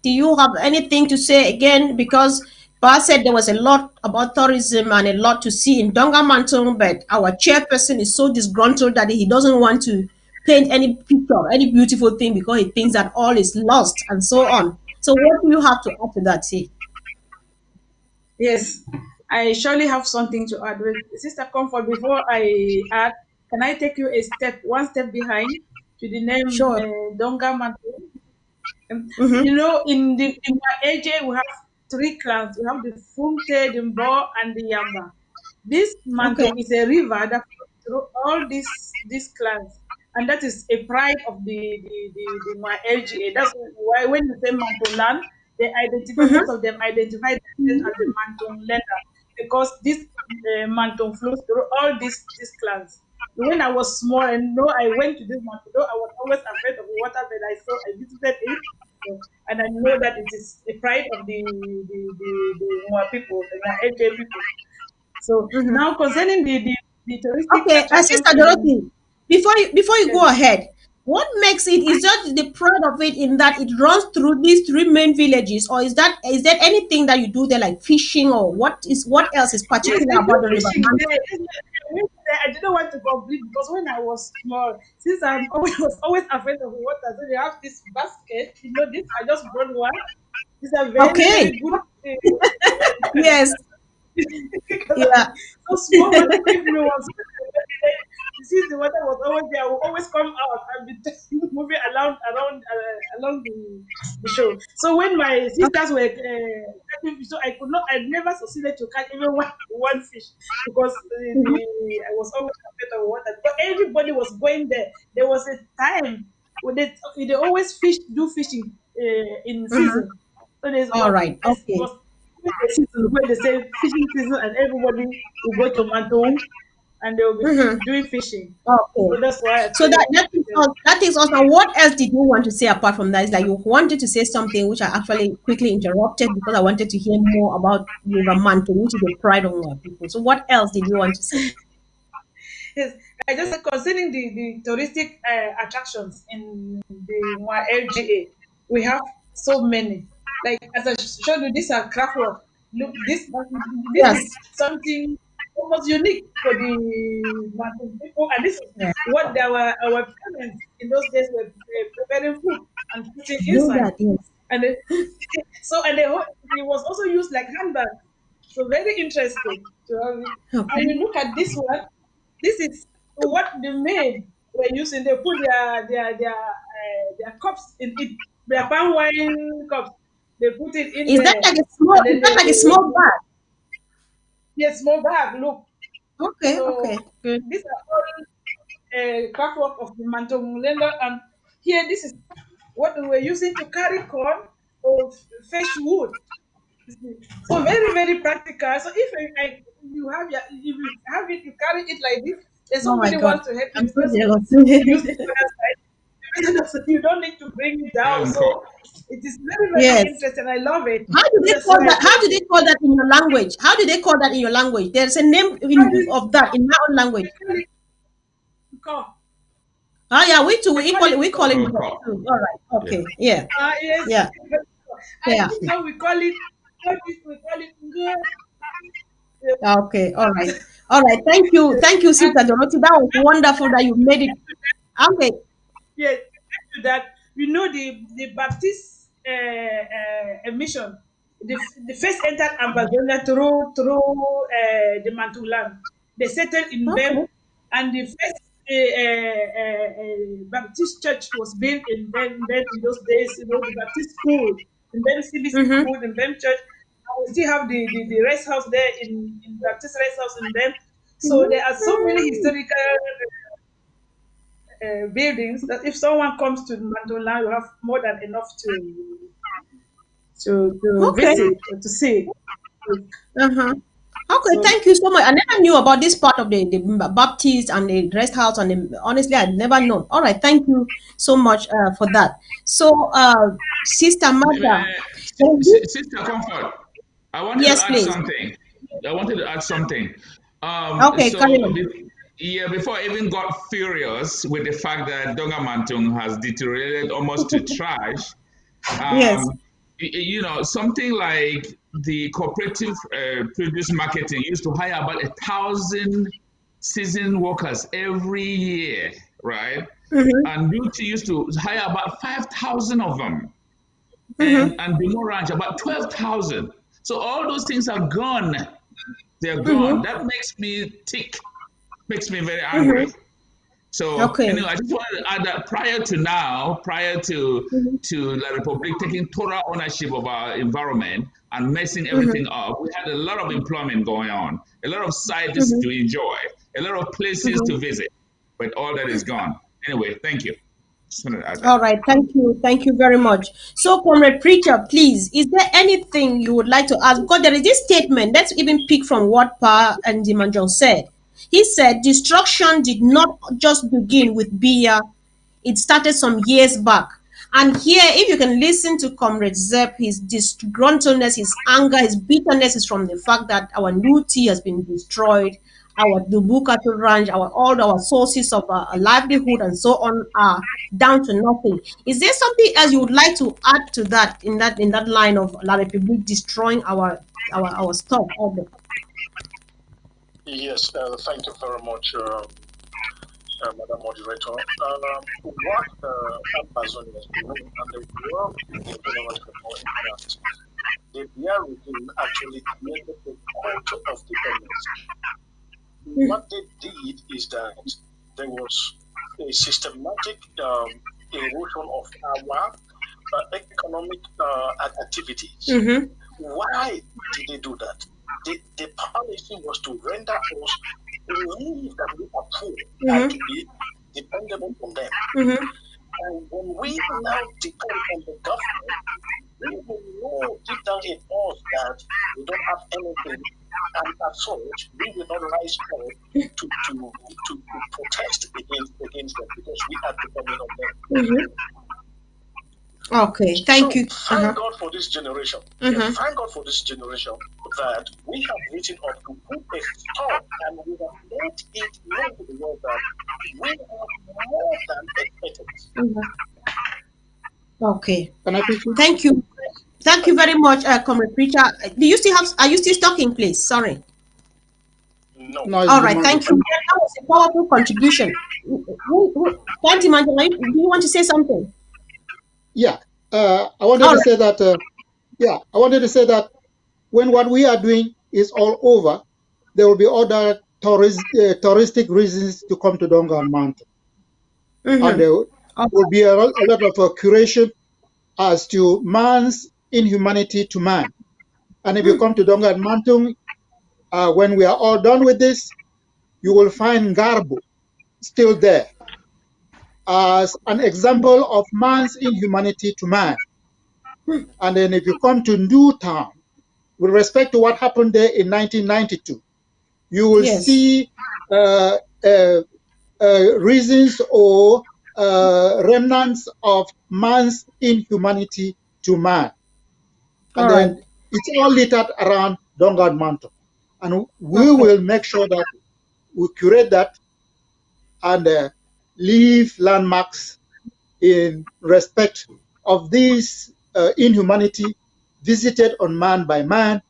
Do you have anything to say again? Because Pa said there was a lot about tourism and a lot to see in Donga-Mantung, but our chairperson is so disgruntled that he doesn't want to paint any picture, any beautiful thing because he thinks that all is lost and so on. So, what do you have to add to that, see? Yes, I surely have something to add. Sister Comfort, before I add, can I take you one step behind to the name Sure. Donga-Mantung? You know, in my AJ, we have three clans. We have the Fumte, the Mbo, and the Yamba. This Okay. Mantung is a river that flows through all these clans, and that is a pride of the my LGA. That's why when you say Mantung land, they identify, most of them identify themselves as the Mantung lender because this Mantung flows through all these clans. When I was small and I went to this Mantung, though I was always afraid of water, but I visited it. And I know that it is a pride of the Nwa people, the Nwa AJ people. So now concerning the touristic Okay, attractions Sister in Dorothy, before you yes, go ahead, what makes it is just the pride of it in that it runs through these three main villages, or is there anything that you do there like fishing, or what else is yes, particular they do about the river? fishing there. I didn't want to complete because when I was small, since was always afraid of water, so they have this basket. This I just brought one. These are very Okay. very good. Yes. Because I'm Yeah. so small one to give me one. So since the water was always there, I would always come out and be moving along the shore. So when my sisters were catching fish, so I never succeeded to catch even one fish because I was always afraid of water. But everybody was going there. There was a time when they always do fishing in season. So All right. it Okay. was the season where they say fishing season and everybody will go to Mantung and they will be doing fishing. So Okay. that's why I So say that is also what else did you want to say apart from that? It's like you wanted to say something which I actually quickly interrupted because I wanted to hear more about River Mantle, which is the pride of our people. So what else did you want to say? yes. I just said concerning the touristic attractions in the LGA, we have so many. Like as I showed you, these are craft work. Look, this Yes. is something almost unique for the mountain people, and this is Yeah. what our parents in those days were preparing food and putting Do inside. that, yes. And it was also used like handbag. So very interesting to have it. And Okay. you look at this one. This is what the men were using. They put their cups in it, their palm wine cups. They put it in Is that there, like a small and is then that like a small bag? yes, small bag. Look, Okay, so okay. Good. these are all craft work of the Mantongulenda, and here this is what we were using to carry corn or fetch wood. So very, very practical. So if if you have it, you carry it like this. Then Oh my somebody God. wants to help you I'm so because jealous. you use the other side. So you don't need to bring it down. So it is very, very Yes. interesting. I love it. How do So they that's call why I that? How say do they call that in your language? How do they call that in your language? There's a name of that in my own language. we call it nko. Oh yeah, we too. We We call call it. it We call nko. it Oh, that God. too. All right. Yeah. Okay. Yeah. Yes. Yeah. And Yeah. this one we call it nko. Okay. All right. All right. Thank you. Thank you, And Sister Dorothy. That was wonderful that you made it. Okay. yes, to that we know the Baptist mission. The first entered Amazonia the Mantulan. They settled in Bem, Okay. and the first Baptist church was built in Bem in those days. The Baptist school in Bem, CBC Mm-hmm. school in Bem church. And we still have the rest house there in Baptist rest house in Bem. So there are so many historical buildings that if someone comes to Mandola, you have more than enough to Okay. visit or to see. Uh-huh. Okay, So thank you so much. I never knew about this part of the Baptist and the rest house, and honestly, I'd never known. All right, thank you so much for that. So, Sister Mother, Sister Comfort, I wanted to yes, add please. something. I wanted to add something. Okay, carry So, on. yeah, before I even got furious with the fact that Donga-Mantung has deteriorated almost to trash, Yes. something like the cooperative produce marketing used to hire about 1,000 seasoned workers every year, right? Mm-hmm. And Beauty used to hire about 5,000 of them, Mm-hmm. and Bimo Ranch about 12,000. So all those things are gone. They're gone. Mm-hmm. That makes me tick, makes me very angry. Mm-hmm. So Okay. anyway, I just wanted to add that prior to La Republic taking total ownership of our environment and messing Mm-hmm. everything up, we had a lot of employment going on, a lot of sites Mm-hmm. to enjoy, a lot of places to Mm-hmm. visit, but all that is gone. Anyway, thank you. All right, thank you very much. So, Comrade Preacher, please, is there anything you would like to ask? Because there is this statement, let's even pick from what Pa and Dimanjon said. He said, destruction did not just begin with Bia, it started some years back. And here, if you can listen to Comrade Zep, his disgruntledness, his anger, his bitterness is from the fact that our new tea has been destroyed, our Dubu cattle ranch, all our sources of livelihood and so on are down to nothing. Is there something else you would like to add to that in that line of La République destroying our stuff? Yes, thank you very much, Madam Moderator. What Amazon has been doing, and the world is ignorant about that, the Bia regime actually created a culture of dependency. What they did is that there was a systematic erosion of our economic activities. Why did they do that? The policy was to render us believe that we are poor and to be dependable on them. And when we now depend on the government, we will know deep down in us that we don't have anything, and as such, we will not rise up to protest against them because we are dependent on them. Okay, thank you. Thank God for this generation. Thank God for this generation that we have written up to put a stop, and we have made it known to the world that we have more than a Okay. Thank you. Thank you very much, Comrade Preacher. Are you still talking, please? Sorry. No. All right, thank you. That was a powerful contribution. Auntie Mandela, do you want to say something? Yeah, I wanted to say that. I wanted to say that when what we are doing is all over, there will be other touristic reasons to come to Donga-Mantung, and there will be a lot of curation as to man's inhumanity to man. And if you come to Donga-Mantung, when we are all done with this, you will find Garbo still there as an example of man's inhumanity to man. And then if you come to Newtown, with respect to what happened there in 1992, you will see reasons or remnants of man's inhumanity to man. And then it's all littered around Donga-Mantung. And we will make sure that we curate that and leave landmarks in respect of this inhumanity visited on man by man,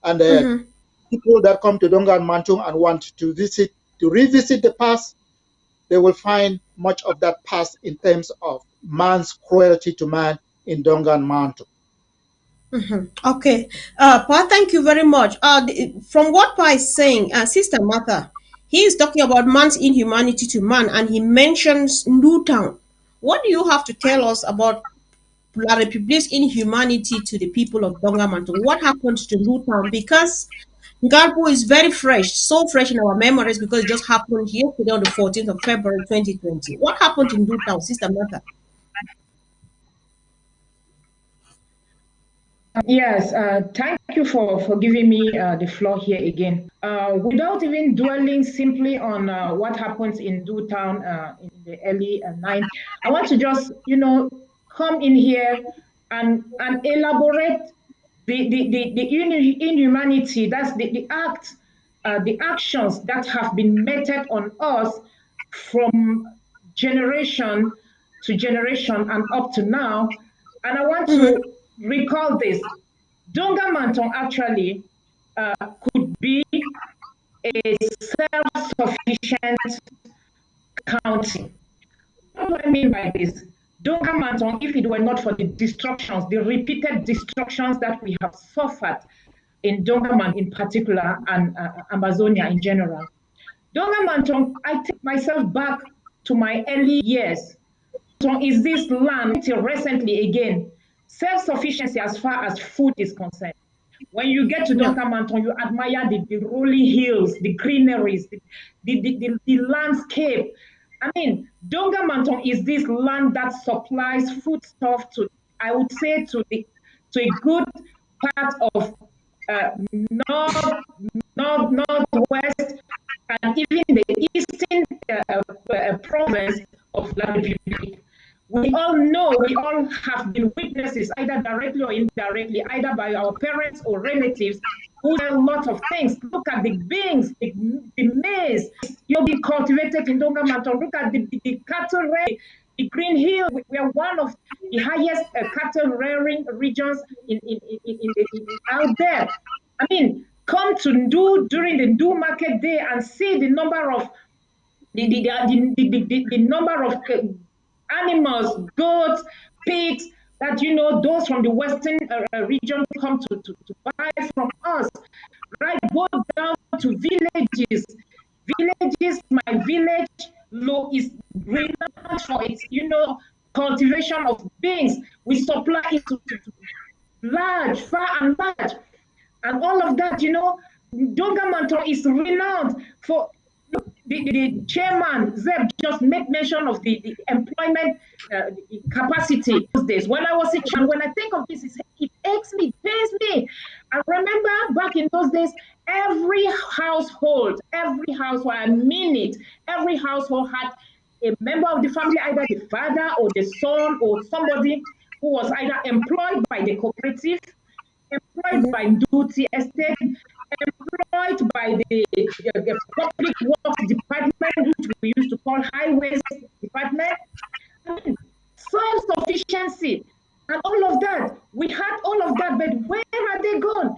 and people that come to Donga-Mantung and want to revisit the past, they will find much of that past in terms of man's cruelty to man in Donga-Mantung. Okay, Pa, thank you very much. From what Pa is saying, Sister Martha, he is talking about man's inhumanity to man, and he mentions Newtown. What do you have to tell us about La République's inhumanity to the people of Donga-Mantung? What happened to Newtown? Because Garbo is very fresh, so fresh in our memories because it just happened yesterday on the 14th of February 2020. What happened in Newtown, Sister Martha? Yes, thank you for giving me the floor here again. Without even dwelling simply on what happens in Newtown in the early 90s, I want to just, come in here and elaborate the inhumanity, that's the actions that have been meted on us from generation to generation and up to now. And I want to recall this. Donga-Mantung actually could be a self-sufficient county. What do I mean by this? Donga-Mantung, if it were not for the destructions, the repeated destructions that we have suffered in Donga-Mantung in particular and Amazonia in general. Donga-Mantung, I take myself back to my early years. So is this land until recently again, self-sufficiency as far as food is concerned. When you get to Donga-Mantung, you admire the rolling hills, the greeneries, the landscape. I mean, Donga-Mantung is this land that supplies foodstuff to, I would say, to a good part of northwest, and even the eastern province of La République. We all know, we all have been witnesses, either directly or indirectly, either by our parents or relatives, who do a lot of things. Look at the beans, the maize, being cultivated in Donga-Mantung. Look at the cattle rearing, the Green Hill. We are one of the highest cattle rearing regions out there. I mean, come to Ndu during the Ndu market day and see the number of the number of animals, goats, pigs that those from the western region come to buy from us. Right, go down to villages. My village is renowned for its cultivation of beans. We supply it to large, far and large. And all of that, Donga-Mantung is renowned for the chairman, Zeb, just made mention of the employment capacity those days. When I was a child, when I think of this, it aches me, it pains me. I remember back in those days, every household, I mean it, every household had a member of the family, either the father or the son or somebody who was either employed by the cooperative, employed by duty estate, employed by the public works department, which we used to call highways department. I mean, soil sufficiency and all of that. We had all of that, but where are they gone?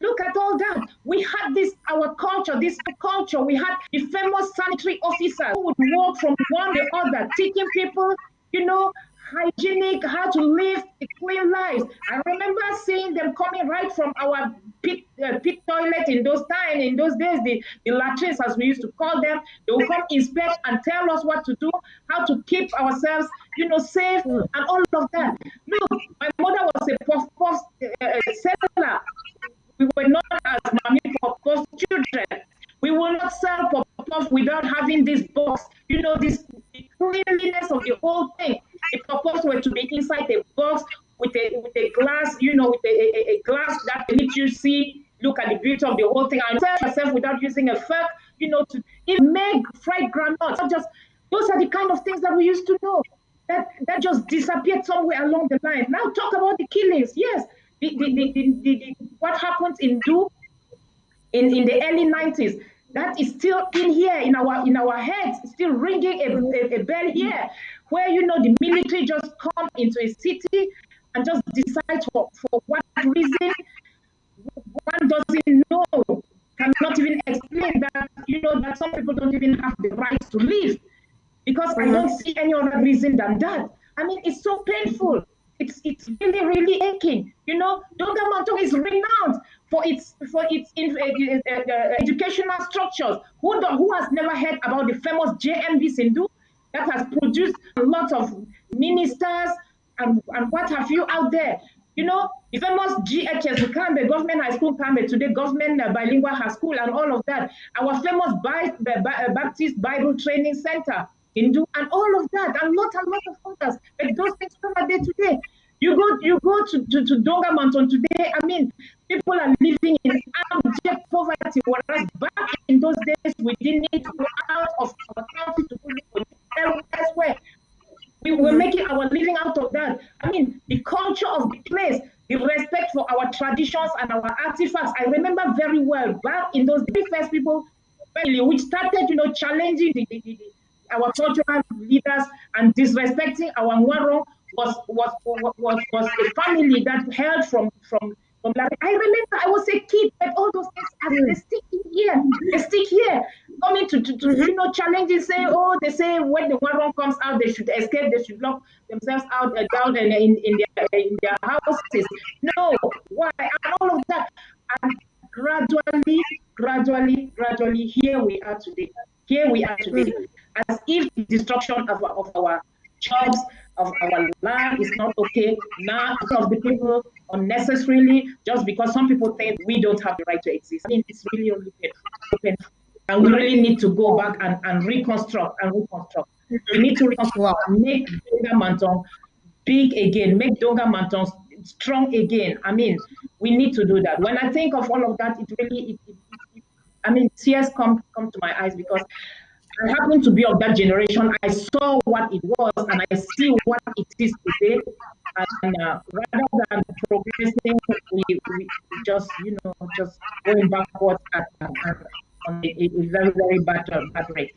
Look at all that. We had our culture, we had the famous sanitary officer who would walk from one to the other, teaching people, hygienic, how to live a clean lives. I remember seeing them coming right from our pit toilet in those days, the latrines, as we used to call them. They will come inspect and tell us what to do, how to keep ourselves, safe, and all of that. Look, my mother was a puff seller. We were not as mommy puff children. We will not sell puff without having this box, this cleanliness of the whole thing. The puffs were to be inside a box with a glass, with a glass that lets you see, look at the beauty of the whole thing, and sell yourself without using a fork, to even make fried groundnuts. Those are the kind of things that we used to know that just disappeared somewhere along the line. Now talk about the killings. Yes, what happened in the early 90s. That is still in here, in our heads, still ringing a bell here, where the military just come into a city and just decide for what reason one doesn't know, cannot even explain that, that some people don't even have the right to live, because I don't see any other reason than that. I mean, it's so painful. It's really, really aching. Donga-Mantung is renowned for its educational structures. Who has never heard about the famous JMB Sindhu that has produced a lot of ministers and what have you out there? The famous GHS, Kambe, Government High School Kambe, today Government Bilingual High School, and all of that. Our famous Baptist Bible Training Center, Hindu, and all of that, and lot of others. But those things are there today. You go to Donga-Mantung today. I mean, people are living in abject poverty, whereas back in those days we didn't need to go out of our country to look elsewhere. We were making our living out of that. I mean, the culture of the place, the respect for our traditions and our artifacts. I remember very well back in those days, first people which started, challenging our cultural leaders and disrespecting our Nwaro was a family that held from I remember I was a kid, but all those things they stick here. Coming to challenging, they say when the Nwaro comes out, they should escape, they should lock themselves out down in their houses. No, why? And all of that. And gradually, here we are today. As if the destruction of our jobs, of our land is not okay. Now, of the people unnecessarily, just because some people think we don't have the right to exist. I mean, it's really only painful. And we really need to go back and reconstruct and reconstruct. We need to reconstruct Wow. and make Donga-Mantung big again, make Donga-Mantung strong again. I mean, we need to do that. When I think of all of that, it really, I mean, tears come to my eyes because I happen to be of that generation. I saw what it was and I see what it is today. And rather than progressing, we just, just going backwards on a very, very bad rate.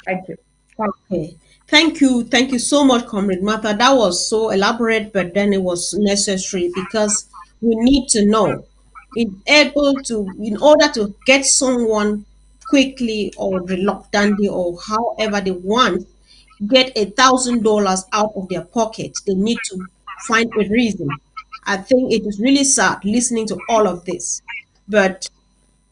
Thank you. Okay. Thank you. Thank you so much, Comrade Martha. That was so elaborate, but then it was necessary because we need to know in order to get someone quickly or reluctantly or however they want, get $1,000 out of their pocket, they need to find a reason. I think it is really sad listening to all of this, but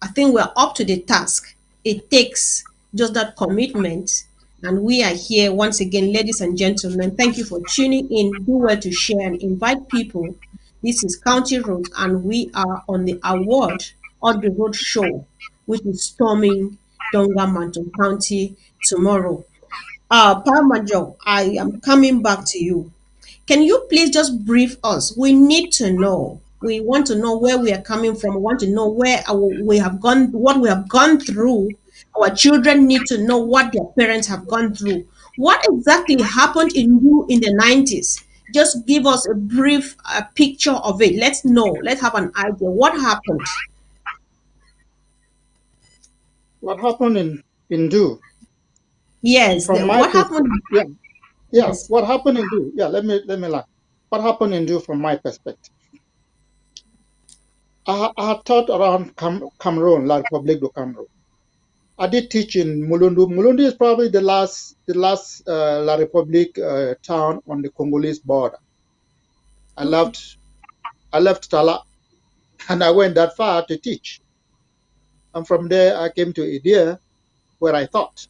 I think we're up to the task. It takes just that commitment. And we are here once again, ladies and gentlemen. Thank you for tuning in. Do well to share and invite people. This is County Road, and we are on the award on the road show, which is storming Donga-Mantung County tomorrow. Paramajo, I am coming back to you. Can you please just brief us? We need to know. We want to know where we are coming from. We want to know we have gone, what we have gone through. Our children need to know what their parents have gone through. What exactly happened in you in the 90s? Just give us a brief picture of it. Let's know. Let's have an idea. What happened? What happened in Do? Yes. From my What happened? yes. What happened in Do? Yeah, let me lie. What happened in Do from my perspective? I taught around Cameroon, La Republique du Cameroon. I did teach in Mulundu. Mulundu is probably the last La Republique town on the Congolese border. I left Tala and I went that far to teach. And from there I came to Idia, where I taught.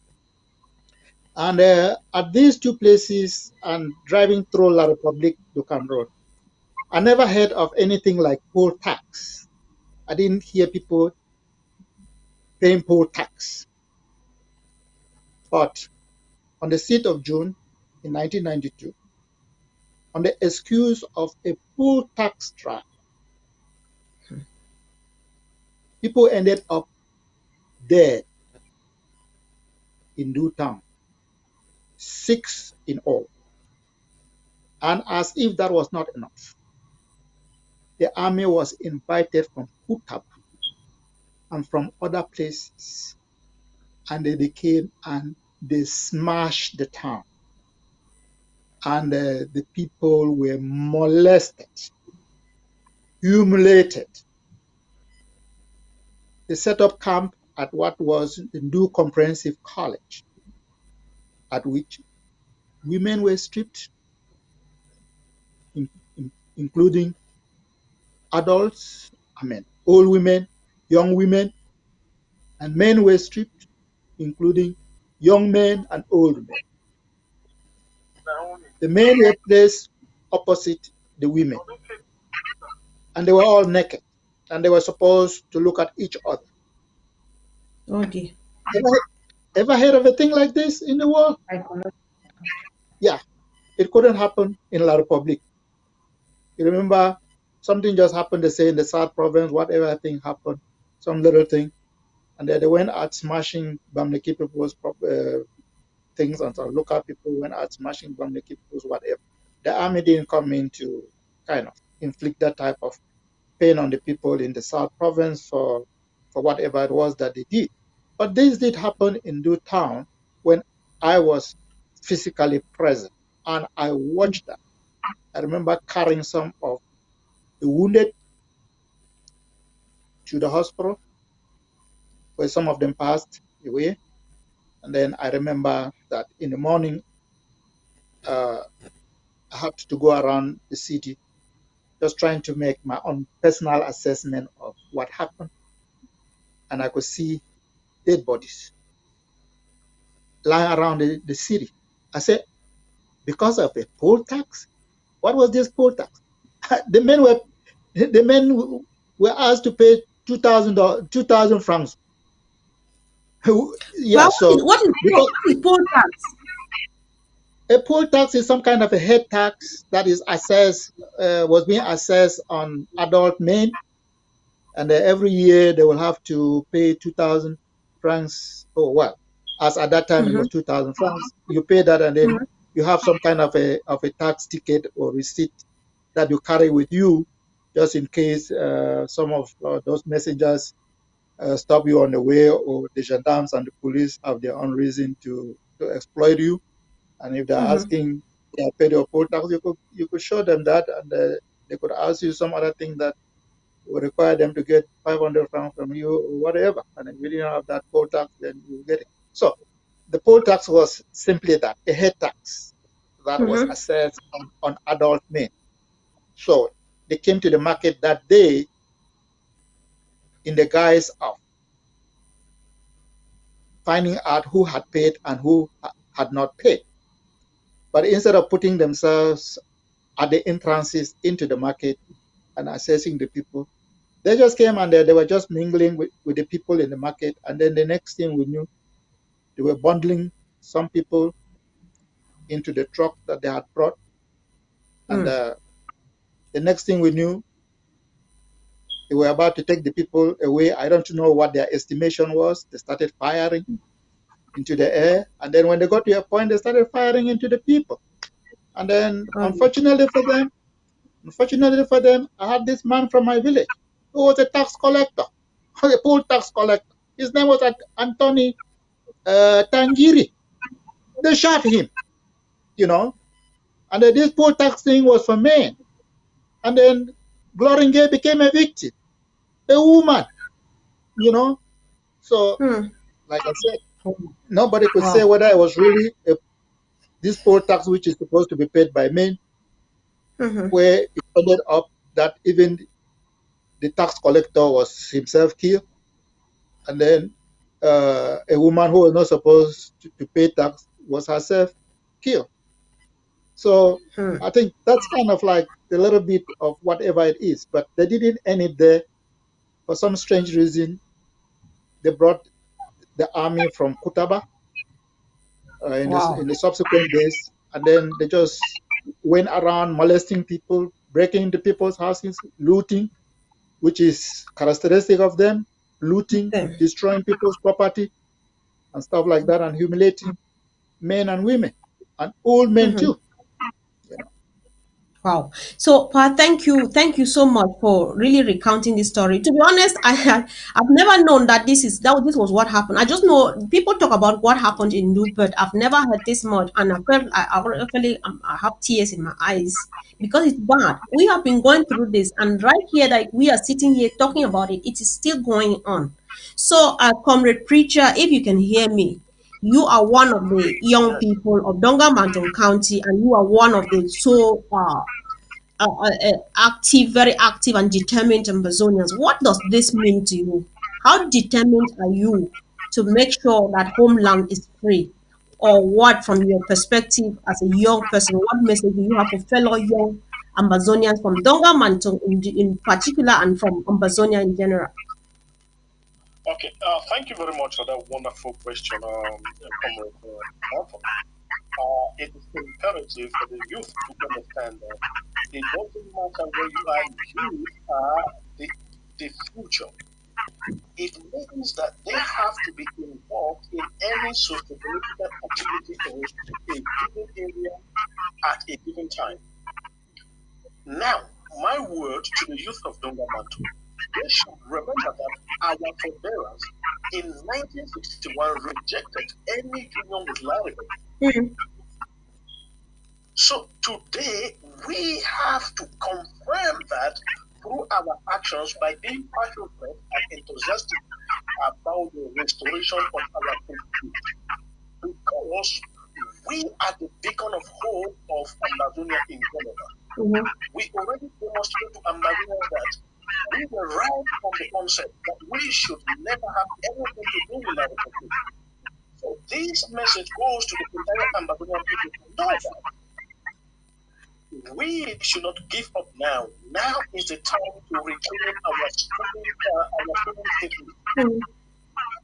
And at these two places and driving through La Republique du Cameroon, I never heard of anything like poll tax. I didn't hear people paying poll tax. But on the 6th of June in 1992, on the excuse of a poll tax drive, people ended up dead in due town, 6 in all. And as if that was not enough, the army was invited from Kutabu and from other places, and they came and they smashed the town. And the people were molested, humiliated. They set up camp at what was the Ndu Comprehensive College, at which women were stripped, including adults, old women, young women, and men were stripped, including young men and old men. The men were placed opposite the women, and they were all naked, and they were supposed to look at each other. Okay. Ever heard of a thing like this in the world? Yeah, it couldn't happen in La Republique. You remember something just happened, they say in the South Province, whatever thing happened, some little thing, and then they went out smashing Bamleki people's things, and some local people went out smashing Bamleki people's whatever. The army didn't come in to kind of inflict that type of pain on the people in the South Province for whatever it was that they did. But this did happen in due town when I was physically present and I watched that. I remember carrying some of the wounded to the hospital where some of them passed away. And then I remember that in the morning, I had to go around the city just trying to make my own personal assessment of what happened. And I could see dead bodies lying around the city. I said, because of a poll tax? What was this poll tax? The men were asked to pay 2,000 francs Yeah, so what because is poll tax? a poll tax is some kind of a head tax that is assessed, was being assessed on adult men, and every year they will have to pay 2,000 francs. Oh well, as at that time it was 2,000 francs. You pay that, and then you have some kind of a tax ticket or receipt that you carry with you, just in case some of those messengers stop you on the way, or the gendarmes and the police have their own reason to exploit you. And if they're asking, yeah, pay your poll tax, you could show them that, and they could ask you some other thing that would require them to get 500 francs from you or whatever. And if you didn't have that poll tax, then you get it. So the poll tax was simply that, a head tax that was assessed on adult men. So they came to the market that day in the guise of finding out who had paid and who had not paid. But instead of putting themselves at the entrances into the market and assessing the people, they just came and they were just mingling with the people in the market. And then the next thing we knew, they were bundling some people into the truck that they had brought. And the next thing we knew, they were about to take the people away. I don't know what their estimation was. They started firing into the air. And then when they got to a point, they started firing into the people. And then unfortunately for them, I had this man from my village who was a tax collector, a poll tax collector. His name was Anthony Tangiri. They shot him, and then this poll tax thing was for men. And then Gloringe became a victim, a woman, So, like I said, nobody could say whether it was really this poll tax, which is supposed to be paid by men, where it ended up that even the tax collector was himself killed, and then a woman who was not supposed to pay tax was herself killed. So I think that's kind of like a little bit of whatever it is, but they didn't end it there. For some strange reason, they brought the army from Kutaba in the subsequent days, and then they just went around molesting people, breaking into people's houses, looting, which is characteristic of them, looting, destroying people's property and stuff like that, and humiliating men and women and old men too. Wow. So, Pa, thank you so much for really recounting this story. To be honest, I've never known that this was what happened. I just know people talk about what happened in Nupe, but I've never heard this much, and I have tears in my eyes because it's bad. We have been going through this, and right here, like we are sitting here talking about it, it is still going on. So, comrade preacher, if you can hear me, you are one of the young people of Donga-Mantung County, and you are one of the active, very active and determined Amazonians. What does this mean to you? How determined are you to make sure that homeland is free? Or what, from your perspective as a young person, what message do you have for fellow young Amazonians from Donga-Mantung in particular and from Amazonia in general? Okay, thank you very much for that wonderful question, Comrade Arthur. It is imperative for the youth to understand that it doesn't matter where you are, you are the future. It means that they have to be involved in any socio-political activity in a given area at a given time. Now, my word to the youth of Donga-Mantung, they should remember that our forebears in 1961 rejected any union with livelihood. So today we have to confirm that through our actions by being passionate and enthusiastic about the restoration of our country. Because we are the beacon of hope of Amazonia in general. We already demonstrated to Amazonia that we were right from the onset that we should never have anything to do with our country. So this message goes to the entire Amazonian people to know that we should not give up now. Now is the time to reclaim our student statement.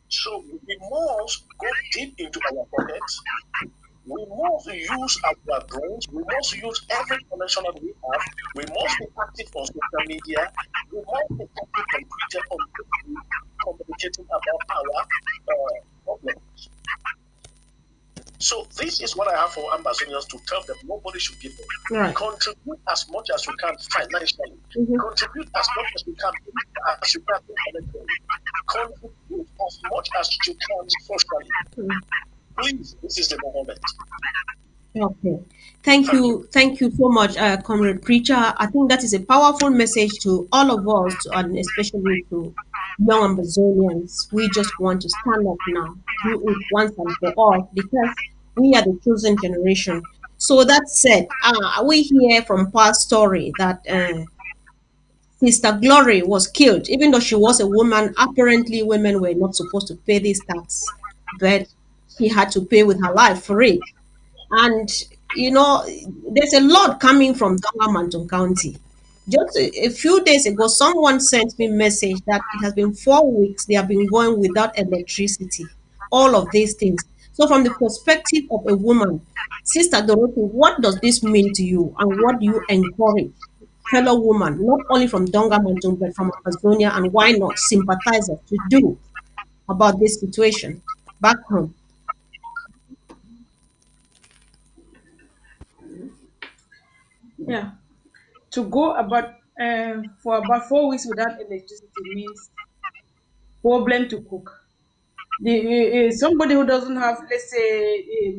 So we must go deep into our pockets. We must use our brains. We must use every connection that we have. We must be active on social media. We must be active on Twitter, on Facebook, communicating about our problems. So this is what I have for Ambazonians to tell them. Nobody should give up. Right. Contribute as much as you can financially. Contribute as much as you can intellectually. Contribute as much as you can socially. Please, this is the moment. Okay. Thank you so much, Comrade Preacher. I think that is a powerful message to all of us, and especially to young Amazonians. We just want to stand up now, do it once and for all, because we are the chosen generation. So that said, we hear from past story that Sister Glory was killed, even though she was a woman. Apparently, women were not supposed to pay this tax, but she had to pay with her life for it. And there's a lot coming from Donga-Mantung County. Just a few days ago, someone sent me a message that it has been 4 weeks they have been going without electricity. All of these things. So, from the perspective of a woman, Sister Dorothy, what does this mean to you, and what do you encourage fellow women, not only from Donga-Mantung but from Amazonia, and why not sympathizers, to do about this situation back home? Yeah. To go about for about 4 weeks without electricity means problem to cook. Somebody who doesn't have, let's say,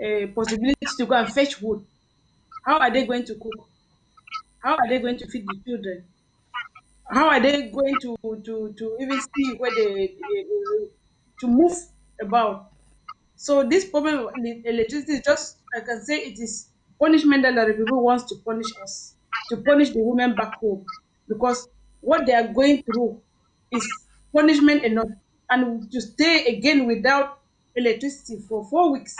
a possibility to go and fetch wood, how are they going to cook? How are they going to feed the children? How are they going to even see where to move about? So this problem of electricity is just, I can say, it is punishment that a lot of people wants to punish us, to punish the women back home, because what they are going through is punishment enough, and to stay again without electricity for 4 weeks.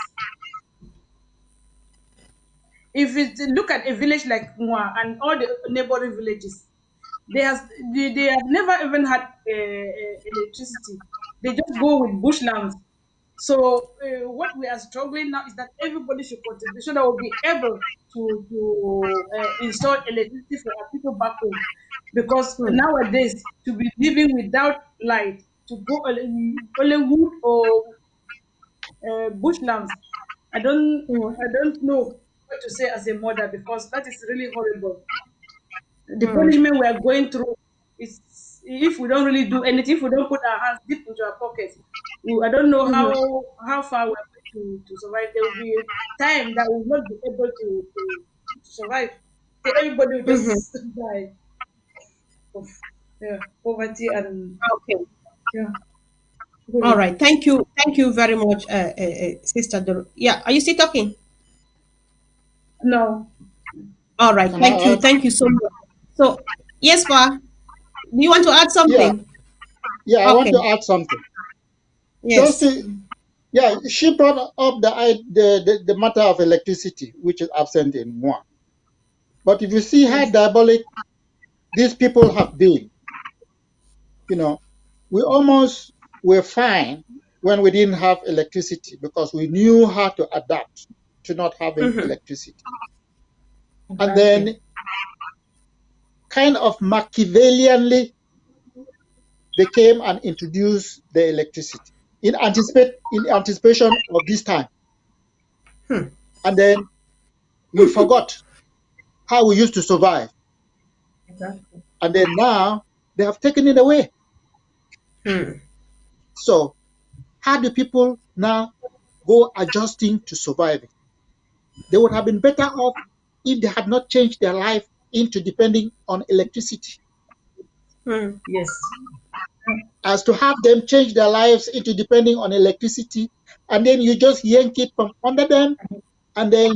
If you look at a village like Mwa and all the neighboring villages, they have never even had electricity. They just go with bushlands. So what we are struggling now is that everybody should contribute so that we'll be able to install electricity for our people back home. Because nowadays, to be living without light, to go only wood or bushlands, I don't know what to say as a mother, because that is really horrible. The punishment we are going through is, if we don't really do anything, if we don't put our hands deep into our pockets, I don't know how far we're going to survive. There will be a time that we will not be able to survive. So everybody will just die of poverty and Okay. yeah. All right. Thank you very much, Sister Doro. Yeah. Are you still talking? No. All right. Can I add? Thank you so much. So, yes, Pa. Do you want to add Yeah, something? yeah, I want Okay. to add something. Just Yes. yeah, she brought up the matter of electricity, which is absent in one. But if you see how diabolic these people have been, we almost were fine when we didn't have electricity, because we knew how to adapt to not having electricity. And then, kind of Machiavellianly, they came and introduced the electricity in anticipation of this time. And then we forgot how we used to survive. Exactly. And then now they have taken it away. So how do people now go adjusting to surviving? They would have been better off if they had not changed their life into depending on electricity, Yes. as to have them change their lives into depending on electricity, and then you just yank it from under them, and then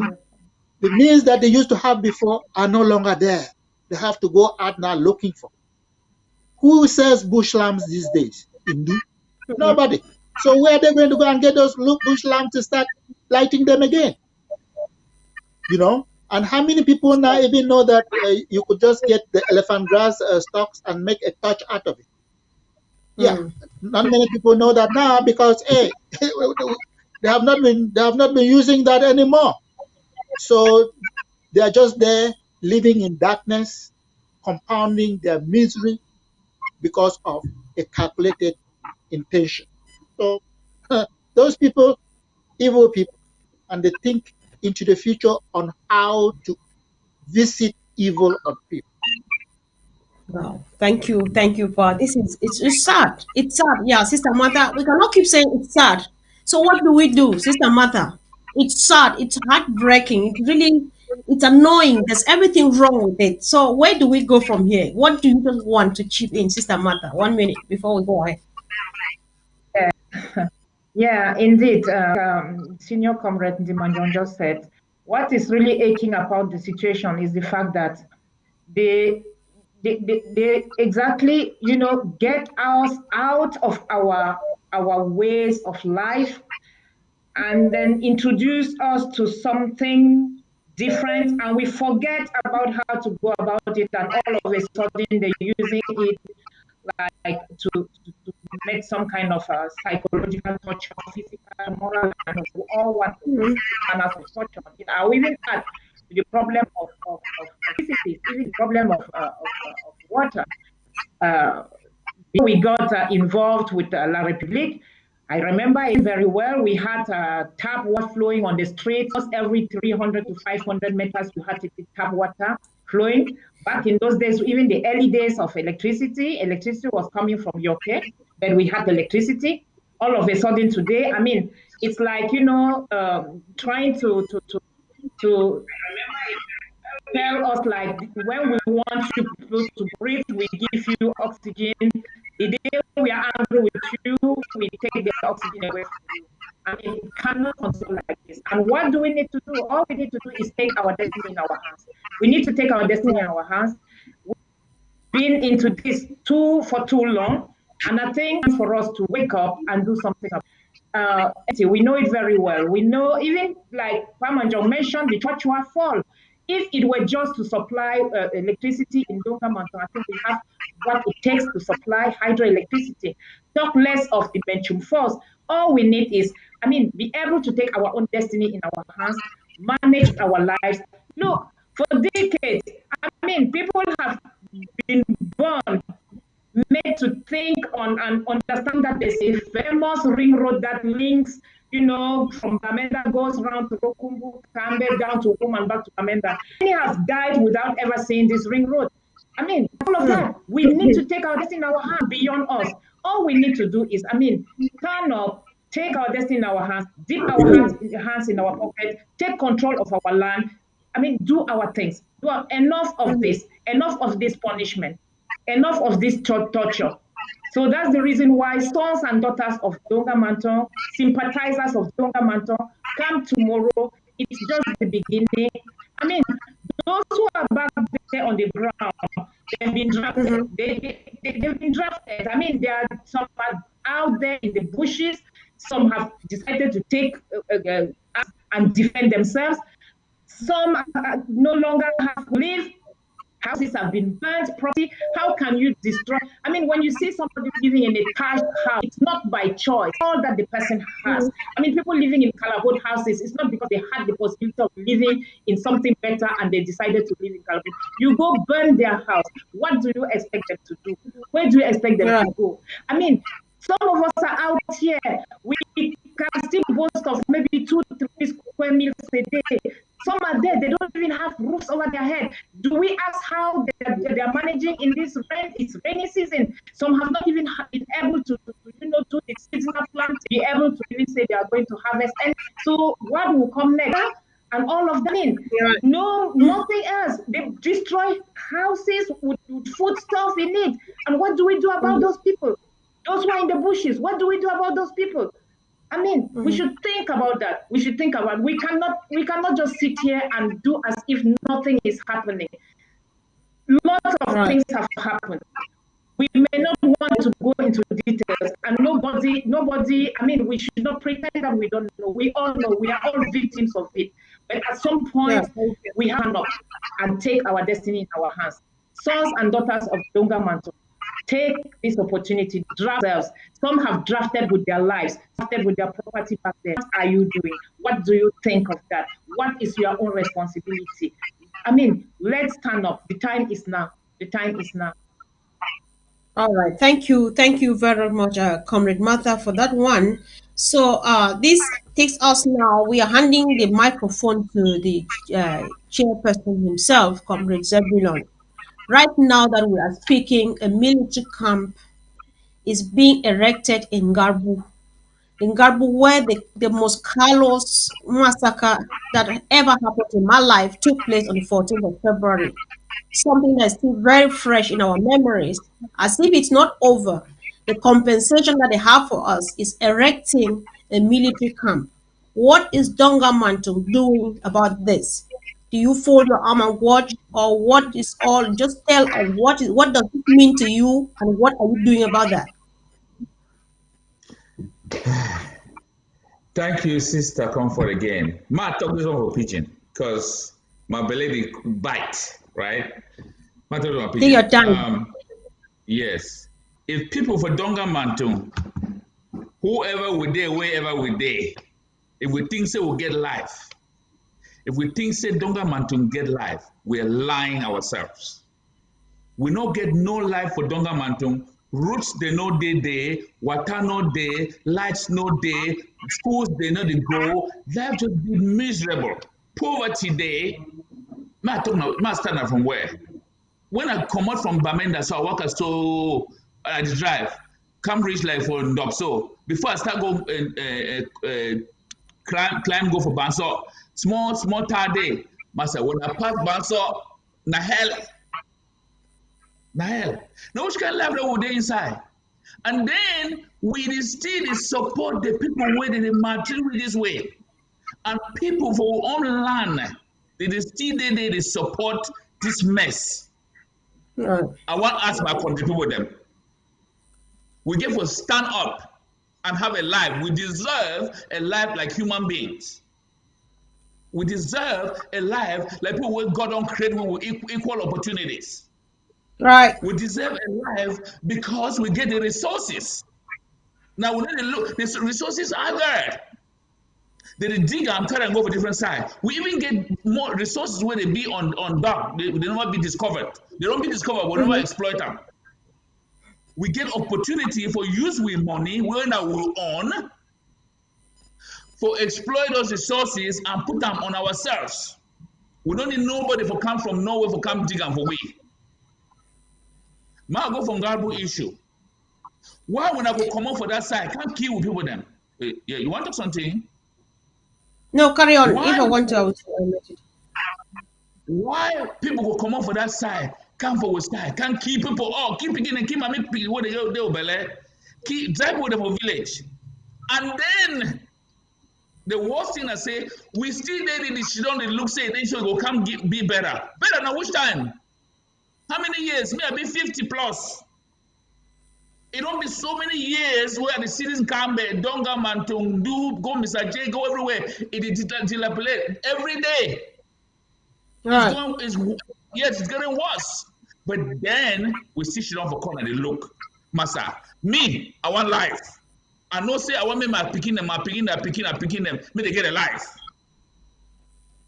the means that they used to have before are no longer there. They have to go out now looking for. Who sells bush lamps these days? Indu? Nobody. So where are they going to go and get those bush lamps to start lighting them again? And how many people now even know that you could just get the elephant grass stalks and make a torch out of it? Yeah, not many people know that now because hey, they have not been using that anymore. So they are just there living in darkness, compounding their misery because of a calculated intention. So those people, evil people, and they think into the future on how to visit evil on people. Wow. Thank you for this. It's sad. It's sad. Yeah, Sister Martha, we cannot keep saying it's sad. So what do we do, Sister Martha? It's sad. It's heartbreaking. It really, it's annoying. There's everything wrong with it. So where do we go from here? What do you just want to chip in, Sister Martha? 1 minute before we go ahead. Yeah, indeed. Senior Comrade Ndimanjon just said, what is really aching about the situation is the fact that they exactly, get us out of our ways of life and then introduce us to something different, and we forget about how to go about it, and all of a sudden they're using it like to make some kind of psychological torture, physical, moral, and we all want to do manners of torture. I will even add to the problem of electricity, even the problem of water. We got involved with La République. I remember it very well. We had tap water flowing on the streets. Every 300 to 500 meters, you had to keep tap water flowing. Back in those days, even the early days of electricity was coming from UK, then we had electricity. All of a sudden today, I mean, it's like, trying to tell us like when we want you to breathe, we give you oxygen. The day we are angry with you, we take the oxygen away from you. I mean, it cannot continue like this. And what do we need to do? All we need to do is take our destiny in our hands. We need to take our destiny in our hands. We've been into this for too long. And I think for us to wake up and do something about it. We know it very well. We know, even like Pamanjo mentioned, the church will fall. If it were just to supply electricity in Donga-Mantung, I think we have what it takes to supply hydroelectricity. Talk less of the Benchum Falls. All we need is, be able to take our own destiny in our hands, manage our lives. Look, for decades, people have been born, made to think on and understand that there's a famous ring road that links, from Bamenda, goes around to Rokumbu, Kambe, down to Kum and back to Bamenda. Many have died without ever seeing this ring road. All of that, we need to take our destiny in our hands beyond us. All we need to do is, turn up, take our destiny in our hands, dip our hands in our pocket, take control of our land. Do our things. Enough of this punishment, enough of this torture. So that's the reason why sons and daughters of Donga-Mantung, sympathizers of Donga-Mantung, come tomorrow. It's just the beginning. Those who are back there on the ground, they've been drafted. They've been drafted. There are some out there in the bushes. Some have decided to take and defend themselves. Some no longer have to live. Houses have been burnt, property. How can you destroy? When you see somebody living in a thatched house, it's not by choice. All that the person has. People living in Calabot houses, it's not because they had the possibility of living in something better and they decided to live in Calabot. You go burn their house. What do you expect them to do? Where do you expect them to go? Some of us are out here. We can still boast of maybe 2-3 square meals a day. Some are there, they don't even have roofs over their head. Do we ask how they are managing in this rain? It's rainy season. Some have not even been able to do the seasonal plant, be able to even say they are going to harvest. And so what will come next? And all of that nothing else. They destroy houses with food stuff in it. And what do we do about those people? Those who are in the bushes, what do we do about those people? We should think about that. We cannot just sit here and do as if nothing is happening. Lots of things have happened. We may not want to go into details, and nobody, we should not pretend that we don't know. We all know, we are all victims of it. But at some point, we have enough and take our destiny in our hands. Sons and daughters of Donga-Mantung, take this opportunity, draft themselves. Some have drafted with their lives, drafted with their property back there. What are you doing? What do you think of that? What is your own responsibility? I mean, let's stand up. The time is now. The time is now. All right. Thank you very much, Comrade Martha, for that one. So this takes us now. We are handing the microphone to the chairperson himself, Comrade Zebulon. Right now that we are speaking, a military camp is being erected in Garbu, where the most callous massacre that ever happened in my life took place on the 14th of February. Something that's still very fresh in our memories, as if it's not over. The compensation that they have for us is erecting a military camp. What is Donga-Mantung doing about this? Do you fold your arm and watch, or what is all? Just tell us what does it mean to you, and what are you doing about that? Thank you, Sister Comfort again. Ma talk this one for pigeon, because my belly bite, right? Ma talk this one for Take your pigeon. time. Yes. If people for Donga-Mantung, whoever we there, wherever we there, if we think say we'll get life, if we think say Donga-Mantung get life, we're lying ourselves. We not get no life for Donga-Mantung. Roots they no day, water no day, lights no day, schools they no they go. Life just be miserable. Poverty day. Ma stand up from where? When I come out from Bamenda, so I walk so I drive, come reach like for Ndop. So before I start go climb go for Banso, small tar day. Master, when I pass Banso, na hell. Now which kind of life that would inside? And then we still support the people where they marching with this way. And people for our own land, they still they support this mess. Right. I want to ask my country people them. We get to stand up and have a life. We deserve a life like human beings. We deserve a life like people where God don't create with equal opportunities. Right. We deserve a life because we get the resources. Now we need to look, the resources are there. They dig and carry and go for different side. We even get more resources where they be on dark. They never be discovered. They don't be discovered, we never exploit them. We get opportunity for use with money when we own, for exploit those resources and put them on ourselves. We don't need nobody for come from nowhere for come dig and for we. Now go from Garbu issue. Why when I go come out for that side, I can't kill people then? Yeah, you want to talk something? No, carry on. Why, If I want to, I will let you. why people go come out for that side, come for which side, can't keep people, keep again and keep my people where they belly, keep drive with them for village. And then the worst thing I say, we still there in the shidon, they look say then she go come be better. Better now which time? How many years? Me I be 50 plus. It don't be so many years where the cities come back, Donga-Mantung, do go Mr. J, go everywhere. It is dilapidate every day. Right. It's getting worse. But then we see shit off a corner, they look. Master, me, I want life. I know say I want me my picking them, me they get a life.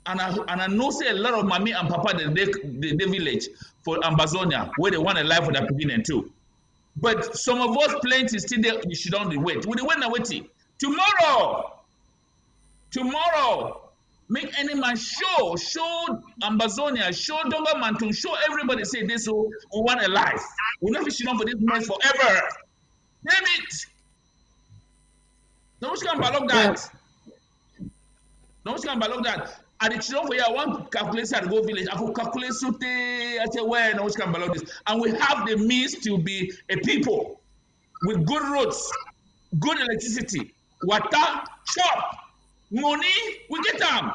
And I know say a lot of mommy and papa the village for Ambazonia where they want a life for their beginning too. But some of us plenty still there, you should only wait. We wait and waiting. Tomorrow, make any man show Ambazonia, show Donga-Mantung, show everybody say this, so we want a life. We're not fishing on for this mess forever. Damn it! No one can balog that. No one can balog that. And it's not for you, I want to calculate how to go village. I could calculate sute, I say, where no one can balog this. And we have the means to be a people with good roads, good electricity, water, shop, money, we get them.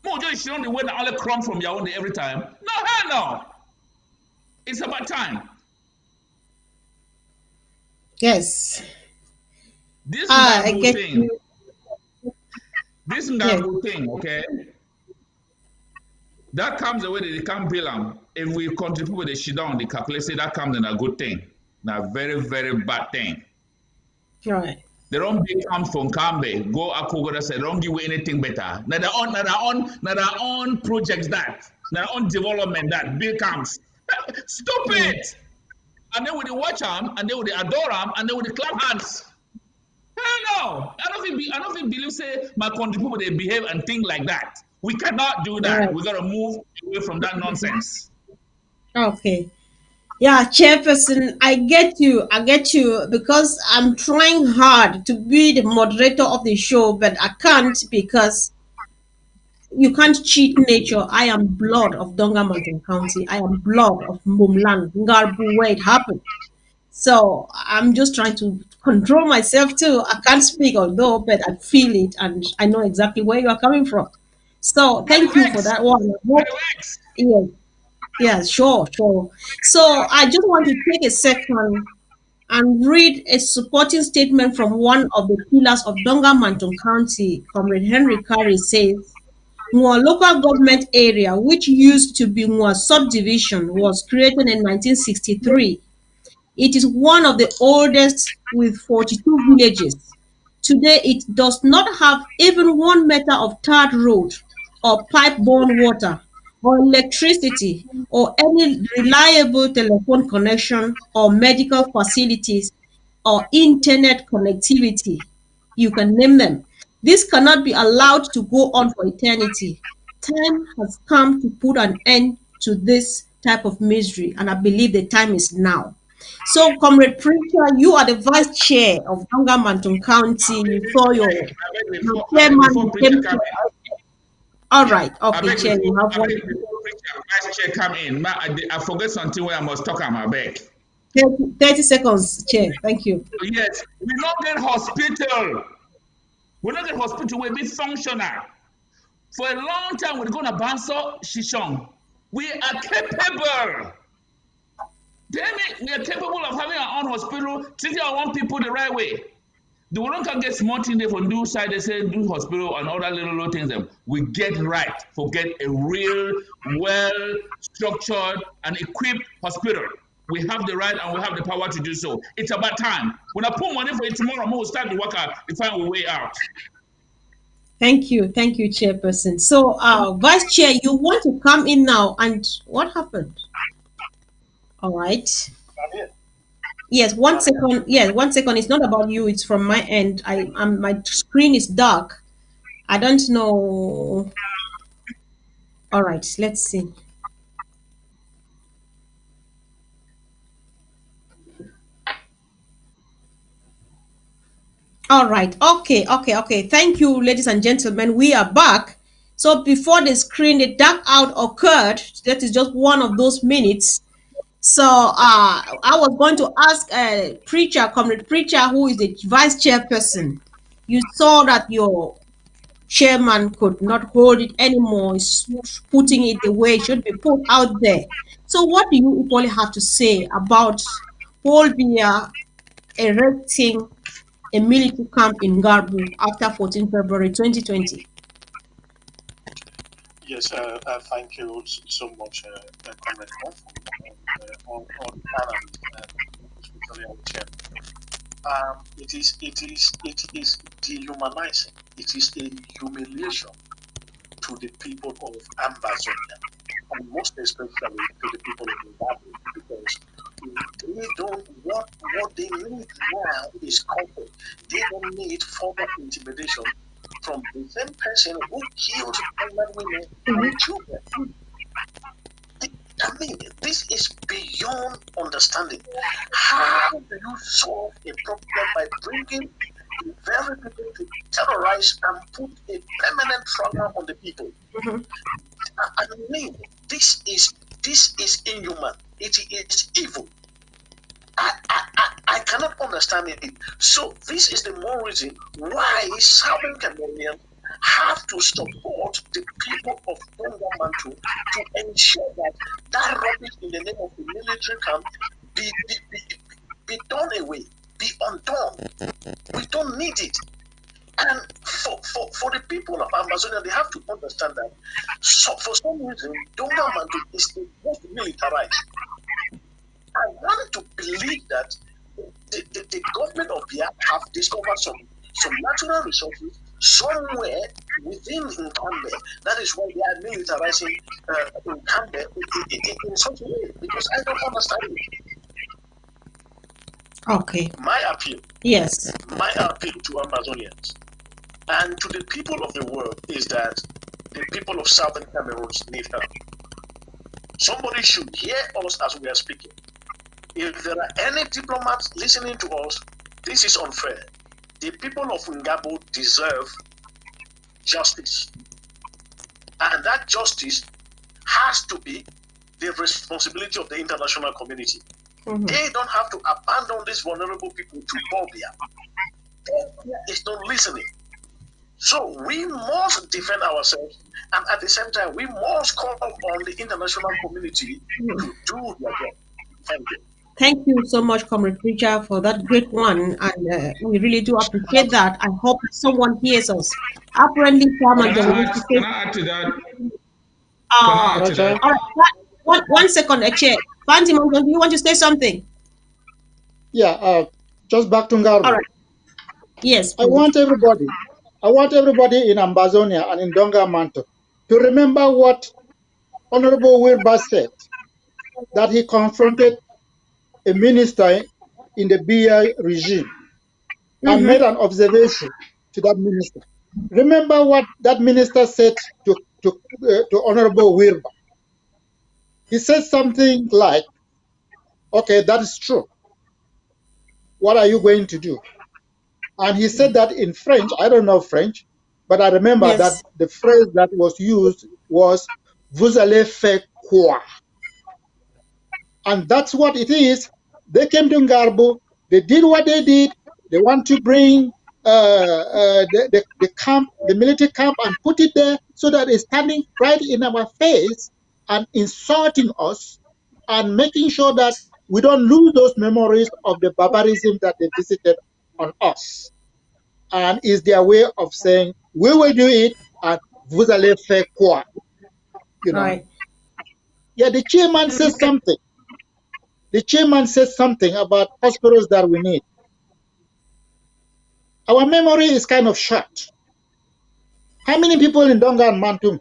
More just showing the way that only crumb from your own every time. No, hell no. It's about time. Yes. This I get thing. you. This Ngabu thing, okay? That comes the way they can't bill them. If we contribute with the shit down, the calculation that comes in a good thing. Now very, very bad thing. Right. They don't big come from Kambe, go Akogoda say, don't give anything better. Now their own projects that, their own development that big comes. Stupid! And then with the watch them, and then with the adore them, and then with the clap hands. Hell no! I don't think believe say my country people they behave and think like that. We cannot do that. Right. We gotta move away from that nonsense. Okay. Yeah, chairperson, I get you. I get you because I'm trying hard to be the moderator of the show, but I can't because you can't cheat nature. I am blood of Donga-Mantung County. I am blood of Mumlan, Ngarbu, where it happened. So I'm just trying to control myself too. I can't speak although, but I feel it and I know exactly where you are coming from. So thank you for that one. Yes, yeah, sure, sure. So I just want to take a second and read a supporting statement from one of the pillars of Donga-Mantung County. Comrade Henry Carey says, Ngwa local government area, which used to be Ngwa subdivision, was created in 1963. It is one of the oldest with 42 villages. Today, it does not have even 1 meter of tarred road or pipe-borne water or electricity or any reliable telephone connection or medical facilities or internet connectivity. You can name them. This cannot be allowed to go on for eternity. Time has come to put an end to this type of misery, and I believe the time is now. So, Comrade Preacher, you are the vice chair of Donga-Mantung County. You saw your chairman Preacher came come to. in. All right, I okay, beg chair, you have one. before preacher vice chair come in. I forget something where I must talk on my back. 30 seconds, chair. Thank you. Yes, we not get hospital. We not get hospital. We be functional. For a long time, we're going to Banso Shishong. We are capable. Damn it, we are capable of having our own hospital, treating our own people the right way. The one can get small thing they from do side, they say do hospital and other little things. We get right for get a real, well structured and equipped hospital. We have the right and we have the power to do so. It's about time. When I put money for it tomorrow, we'll start the work out to find a way out. Thank you, chairperson. So, vice chair, you want to come in now, and what happened? All right. Yes, 1 second. Yes, 1 second. It's not about you. It's from my end. My screen is dark. I don't know. All right. Let's see. All right. Okay. Thank you, ladies and gentlemen. We are back. So before the screen, the dark out occurred. That is just one of those minutes. So I was going to ask Preacher, Comrade Preacher, who is the vice chairperson. You saw that your chairman could not hold it anymore, is putting it the way it should be put out there. So what do you equally have to say about Holbia erecting a military camp in Garbu after 14 February 2020? Yes, thank you so much, Comrade Comfort, on panel, especially on chair. It is dehumanizing. It is a humiliation to the people of Ambazonia, and most especially to the people of Zimbabwe, because they don't what they need now is comfort. They don't need further intimidation from the same person who killed pregnant women and children. I mean, this is beyond understanding. How do you solve a problem by bringing the very people to terrorize and put a permanent trauma on the people? I mean, this is inhuman. It is evil. I cannot understand it. So this is the more reason why Southern Cameroonians have to support the people of Donga-Mantung to ensure that rubbish in the name of the military camp be done away, be undone. We don't need it. And for the people of Amazonia, they have to understand that for some reason, Donga-Mantung is the most militarized. I want to believe that the government of Biafra have discovered some natural resources somewhere within Nkambe. That is why they are militarizing Nkambe in such a way, because I don't understand it. Okay. My appeal. Yes. My appeal to Amazonians and to the people of the world is that the people of Southern Cameroon need help. Somebody should hear us as we are speaking. If there are any diplomats listening to us, this is unfair. The people of Ngabo deserve justice. And that justice has to be the responsibility of the international community. Mm-hmm. They don't have to abandon these vulnerable people to Bobia. Bobia is not listening. So we must defend ourselves, and at the same time, we must call on the international community to do their job. Thank you. Thank you so much, Comrade Preacher, for that great one, and we really do appreciate that. I hope someone hears us. Apparently, Can I add to that? All right, one second, Chair. Fanti, do you want to say something? Yeah, just back to Ngarbo. All right. Yes. I want everybody in Ambazonia and in Donga-Mantung to remember what Honorable Wilbur said, that he confronted a minister in the BI regime and made an observation to that minister. Remember what that minister said to Honorable Wilbur. He said something like, okay, that is true. What are you going to do? And he said that in French. I don't know French, but I remember that the phrase that was used was, vous allez faire quoi? And that's what it is. They came to Ngarbo. They did what they did. They want to bring the camp, the military camp, and put it there so that it's standing right in our face and insulting us and making sure that we don't lose those memories of the barbarism that they visited on us. And is their way of saying, we will do it, and vous allez faire quoi? You know? Right. Yeah, the chairman says something. The chairman says something about hospitals that we need. Our memory is kind of short. How many people in Donga-Mantung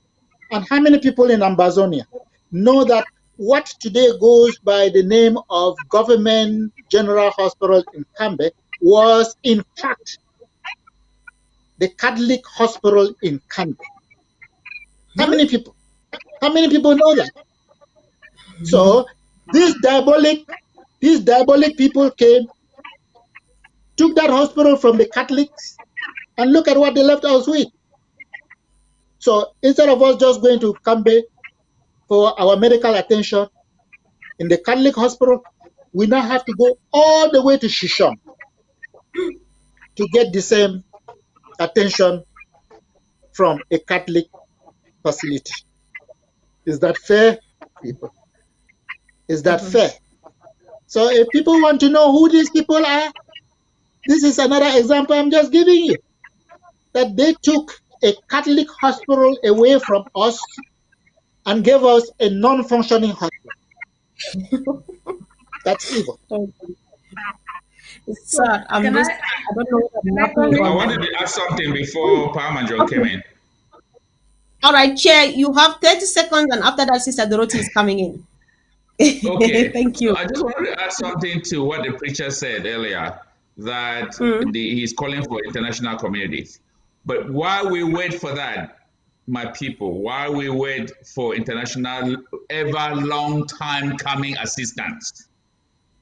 and how many people in Ambazonia know that what today goes by the name of Government General Hospital in Kambe was in fact the Catholic Hospital in Kambe? How many people? How many people know that? So these diabolic people came, took that hospital from the Catholics, and look at what they left us with. So instead of us just going to Kambe for our medical attention in the Catholic hospital, we now have to go all the way to Shisham to get the same attention from a Catholic facility. Is that fair, people? Is that fair? So if people want to know who these people are, this is another example I'm just giving you. That they took a Catholic hospital away from us and gave us a non-functioning hospital. That's evil. It's sad. I don't know what I wanted to add something before Parmanjo came in. All right, Chair, you have 30 seconds, and after that, Sister Dorothy is coming in. Okay. Thank you. I just wanted to add something to what the preacher said earlier, that he's calling for international communities. But while we wait for that, my people, while we wait for international, ever long time coming assistance,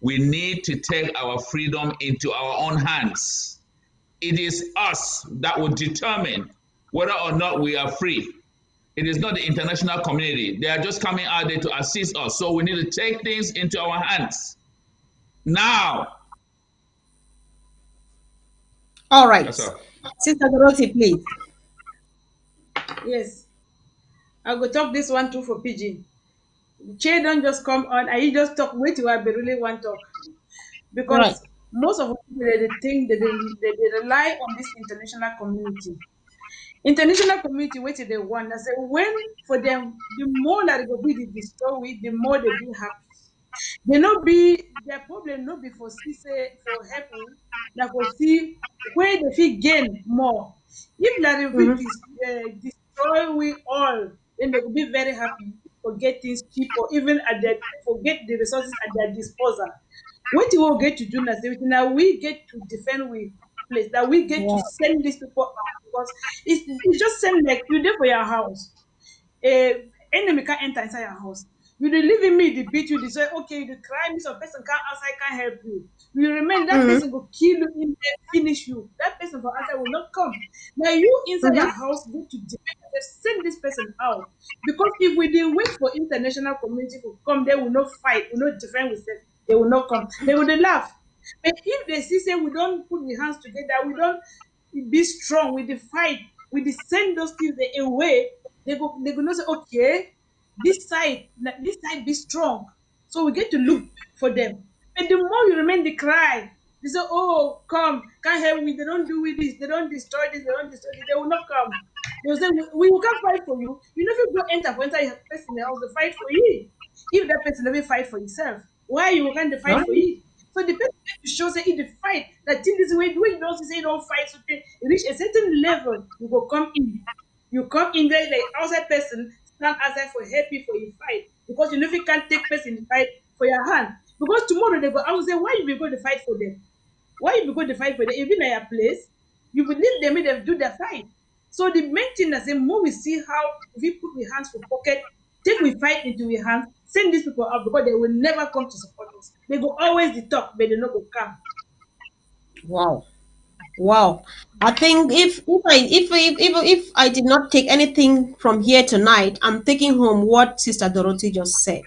we need to take our freedom into our own hands. It is us that will determine whether or not we are free. It is not the international community. They are just coming out there to assist us. So we need to take things into our hands now. All right. Sister Dorothy, please. Yes. I will talk this one too for PG. Chair don't just come on and you just talk. Wait till I really want to talk. Because most of the people, they think that they rely on this international community. International community waited they want. I say when for them, the more that it will be the destroy, the more they be happy. They not be their problem not be for see say for help we, na for see where they fit gain more. If na they fit destroy we all, then they will be very happy for get things cheap or even at their for get the resources at their disposal. What you will get to do now we get to defend we place that we get to Wow. send these people out because it's just send like you there for your house enemy can't enter inside your house. You dey live in me, they beat you, they say, okay, you cry me, some person come outside, can't help you. You remain, that Mm-hmm. person will kill you in there, finish you. That person from outside will not come. Now you inside Mm-hmm. your house go to defend yourself, send this person out. Because if we did wait for international community to come, they will not fight, will not defend with them, they will not come. They will dey laugh. But if they see say we don't put the hands together, we don't be strong with the fight, with the send those things away, they go know say okay, this side be strong. So we get to look for them. And the more you remain the cry, they say, oh, come, can't help me, they don't do with this, they don't destroy this, they don't destroy this, they will not come. They will say, we will come fight for you. You never go enter your person in the house to fight for you. If that person never fight for himself, why you can't fight for you? So the person get to show say in the fight that thing this way, when you don't say you don't fight something, reach a certain level, you go come in. You come in there like outside person, stand outside for help you for your fight. Because you know if you can't take person to fight for your hand. Because tomorrow they go, I will say, why you be going to fight for them? Why you be going to fight for them? If in your place, you will leave them, make them do their fight. So the main thing is the more we see how we put our hands for pocket, take we fight into our hands, send these people out because they will never come to support us. They go always the talk, but they not go come. Wow. Wow. I think if I did not take anything from here tonight, I'm taking home what Sister Dorothy just said.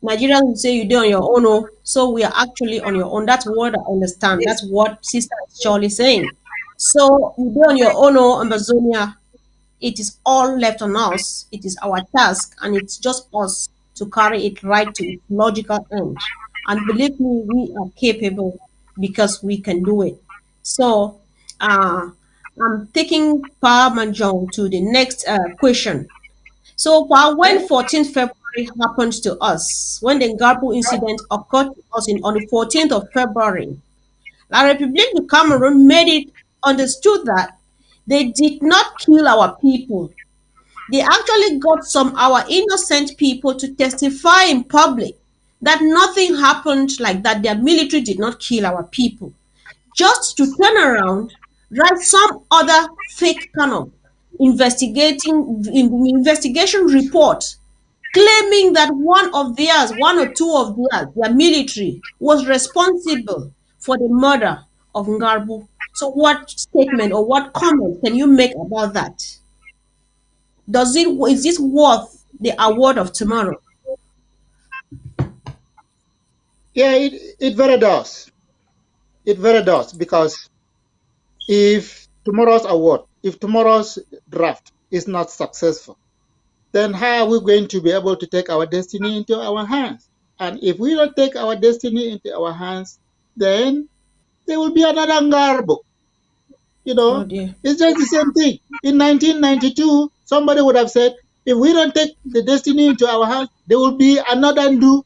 Nigerians will say you do on your own, oh, so we are actually on your own. That's what I understand. That's what Sister is surely saying. So you do on your own, oh, Amazonia. It is all left on us. It is our task, and it's just us to carry it right to its logical end. And believe me, we are capable because we can do it. So, uh, I'm taking Pa Manjong to the next question. So, Pa, when 14th February happened to us, when the Ngabu incident occurred to us on the 14th of February, La République du Cameroon made it understood that they did not kill our people. They actually got some our innocent people to testify in public that nothing happened like that. Their military did not kill our people. Just to turn around, write some other fake kind of investigation report claiming that one or two of theirs, their military, was responsible for the murder of Ngarbu. So what statement or what comment can you make about that? Is this worth the award of tomorrow? Yeah, it very does. It very does, because if tomorrow's award, if tomorrow's draft is not successful, then how are we going to be able to take our destiny into our hands? And if we don't take our destiny into our hands, then there will be another Ngarbo. You Oh know, dear. it's just the same thing. In 1992, somebody would have said, if we don't take the destiny into our hands, there will be another Ndu.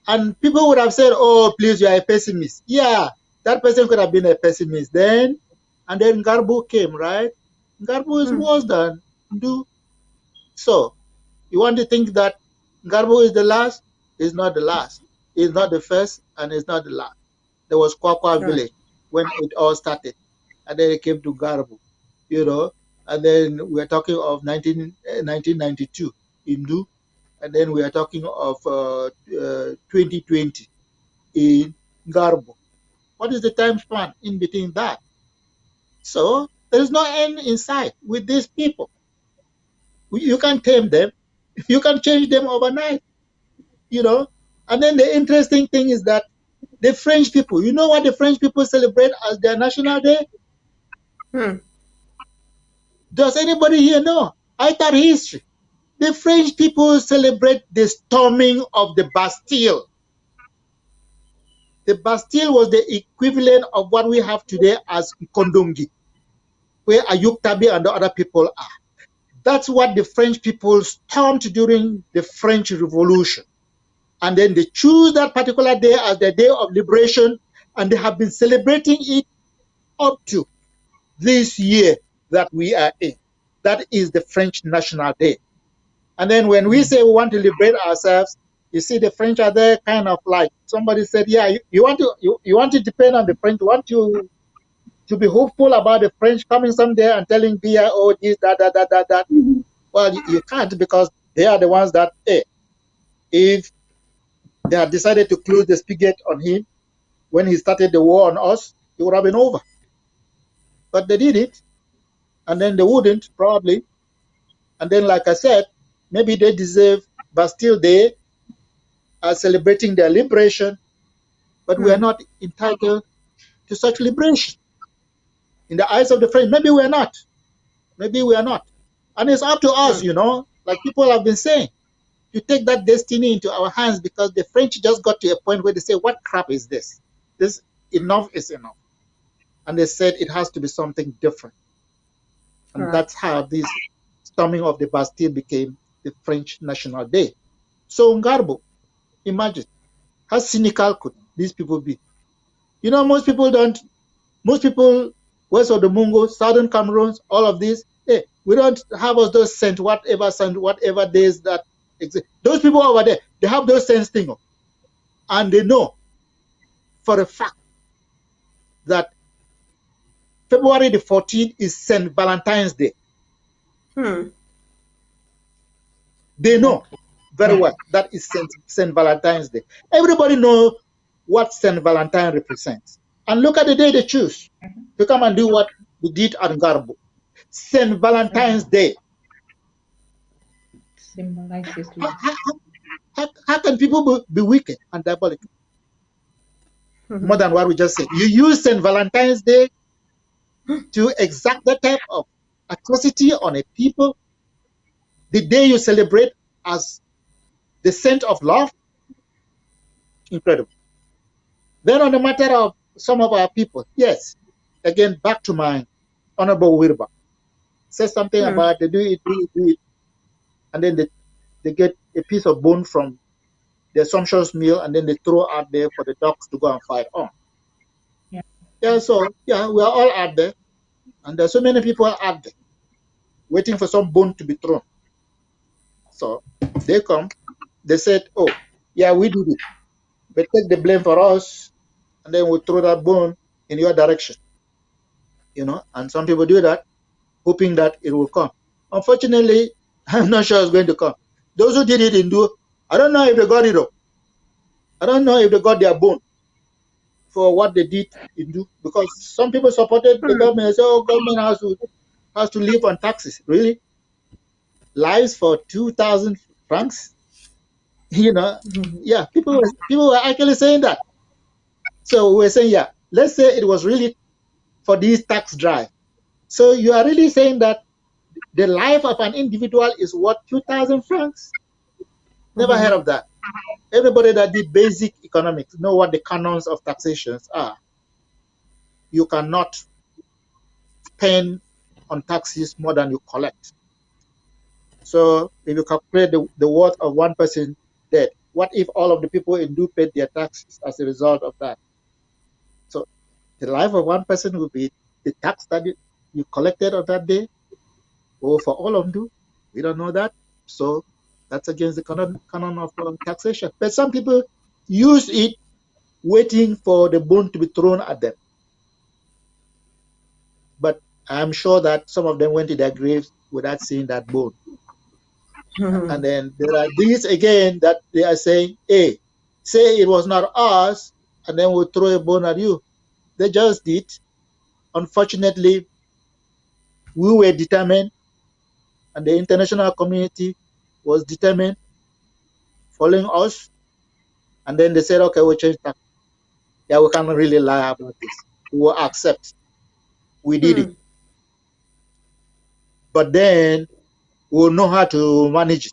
And people would have said, oh, please, you are a pessimist. Yeah, that person could have been a pessimist then. And then Ngarbo came, right? Ngarbo is worse than Ndu. So you want to think that Ngarbo is the last? It's not the last. It's not the first, and it's not the last. There was Kwakwa Right. village when it all started. And then it came to Garbo, you know. And then we're talking of 1992 Indu. And then we are talking of 2020 in Garbo. What is the time span in between that? So there is no end in sight with these people. You can't tame them. You can change them overnight, you know. And then the interesting thing is that the French people, you know what the French people celebrate as their national day? Hmm. Does anybody here know? I thought history. The French people celebrate the storming of the Bastille. The Bastille was the equivalent of what we have today as Kondongi. where Ayuk Tabi and the other people are. That's what the French people stormed during the French Revolution. And then they choose that particular day as the day of liberation, and they have been celebrating it up to this year that we are in. That is the French National Day. And then when we say we want to liberate ourselves, you see the French are there kind of like somebody said, yeah, you want to depend on the French, you want to be hopeful about the French coming someday and telling Biya, oh, this, that. Well, you can't, because they are the ones that, hey, if they had decided to close the spigot on him when he started the war on us, it would have been over. But they did it, and then they wouldn't, probably. And then, like I said, maybe they deserve, but still they are celebrating their liberation, but we are not entitled to such liberation. In the eyes of the French, maybe we are not. Maybe we are not. And it's up to us, you know, like people have been saying, to take that destiny into our hands, because the French just got to a point where they say, what crap is this? This enough is enough. And they said it has to be something different. And that's how this storming of the Bastille became the French National Day. So Ngarbo, imagine, how cynical could these people be? You know, most people, west of the Mungo, southern Cameroons, all of this, hey, we don't have us those scent, whatever days that exist. Those people over there, they have those sense thing. And they know for a fact that February the 14th is St. Valentine's Day. They know very well that is St. Valentine's Day. Everybody knows what St. Valentine represents. And look at the day they choose to come and do what we did at Ngarbo. St. Valentine's Day. How can people be wicked and diabolical? More than what we just said. You use St. Valentine's Day to exact that type of atrocity on a people. The day you celebrate as the saint of love. Incredible. Then on the matter of some of our people, yes, again, back to my Honorable Wirba. Says something about they do it, and then they get a piece of bone from the sumptuous meal, and then they throw out there for the dogs to go and fight on. So we are all out there, and there's so many people out there waiting for some bone to be thrown. So they come, they said, oh, yeah, we did it, but take the blame for us, and then we'll throw that bone in your direction. You know, and some people do that, hoping that it will come. Unfortunately, I'm not sure it's going to come. Those who did it in Do, I don't know if they got it up. I don't know if they got their bone for what they did in Do, because some people supported the government and said, oh, government has to live on taxes. Really? Lives for 2,000 francs? You know, yeah, people were actually saying that. So we're saying, yeah, let's say it was really for this tax drive. So you are really saying that the life of an individual is worth 2,000 francs? Never heard of that. Everybody that did basic economics know what the canons of taxation are. You cannot spend on taxes more than you collect. So if you calculate the worth of one person dead, what if all of the people in Do paid their taxes as a result of that? So the life of one person will be the tax that you collected on that day, or for all of them. We don't know that. So that's against the canon of taxation. But some people use it waiting for the bone to be thrown at them. But I'm sure that some of them went to their graves without seeing that bone. And then there are these again that they are saying, hey, say it was not us, and then we'll throw a bone at you. They just did. Unfortunately, we were determined, and the international community was determined, following us. And then they said, okay, we'll change that. Yeah, we can't really lie about this. We will accept. We did it. But then we'll know how to manage it.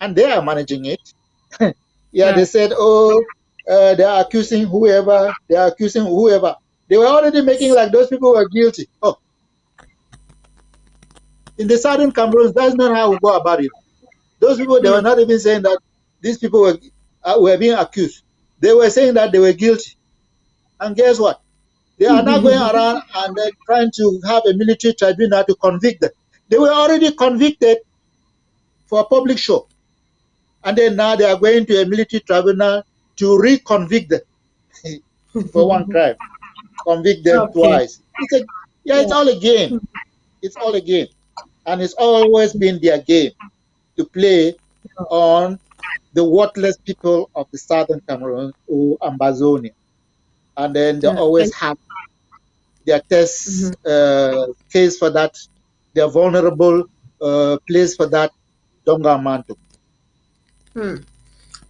And they are managing it. They said, oh, they are accusing whoever. They are accusing whoever. They were already making like those people were guilty. Oh, In the southern Cameroon, that's not how we go about it. Those people, they were not even saying that these people were being accused. They were saying that they were guilty. And guess what? They are now going around and they're trying to have a military tribunal to convict them. They were already convicted for a public show. And then now they are going to a military tribunal to reconvict them for one crime. Convict them twice. It's all a game. It's all a game. And it's always been their game to play on the worthless people of the southern Cameroon or Ambazonia. And then they always have their test case for that, their vulnerable place for that, Donga-Mantung.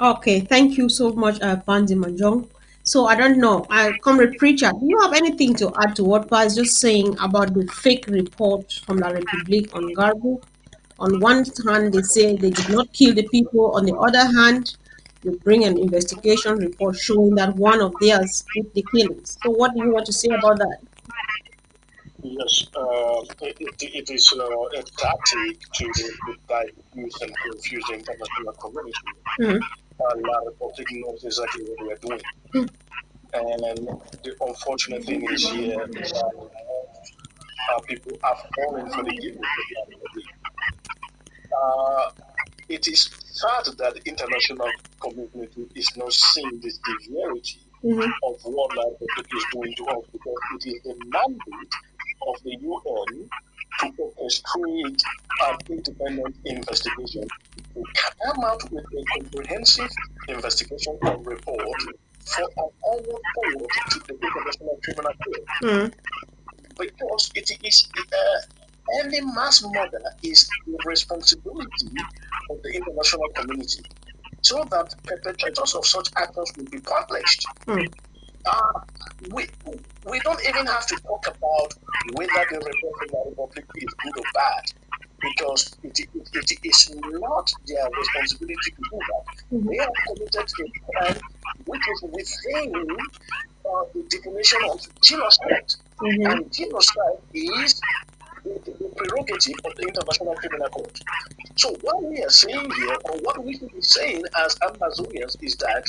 Okay, thank you so much, Pandi Manjong. So I don't know, Comrade Preacher, do you have anything to add to what Pa is just saying about the fake report from La République on Garbu? On one hand, they say they did not kill the people. On the other hand, you bring an investigation report showing that one of theirs did the killings. So what do you want to say about that? Yes, it is a tactic to diffuse and confuse the international community. La Republic knows exactly what we are doing. And the unfortunate thing is here people are falling for the game of La Republic. It is sad that the international community is not seeing the severity of what La Republic is doing to us, because it is the mandate of the UN to orchestrate an independent investigation, to come out with a comprehensive investigation and report for an onward forward to the International Criminal Court. Because it is any mass murder is the responsibility of the international community, so that perpetrators of such actions will be punished. We don't even have to talk about whether the report of the Republic is good or bad, because it is not their responsibility to do that. They have committed a crime which is within the definition of genocide. And genocide is the prerogative of the International Criminal Court. So what we are saying here, or what we should be saying as Amazonians, is that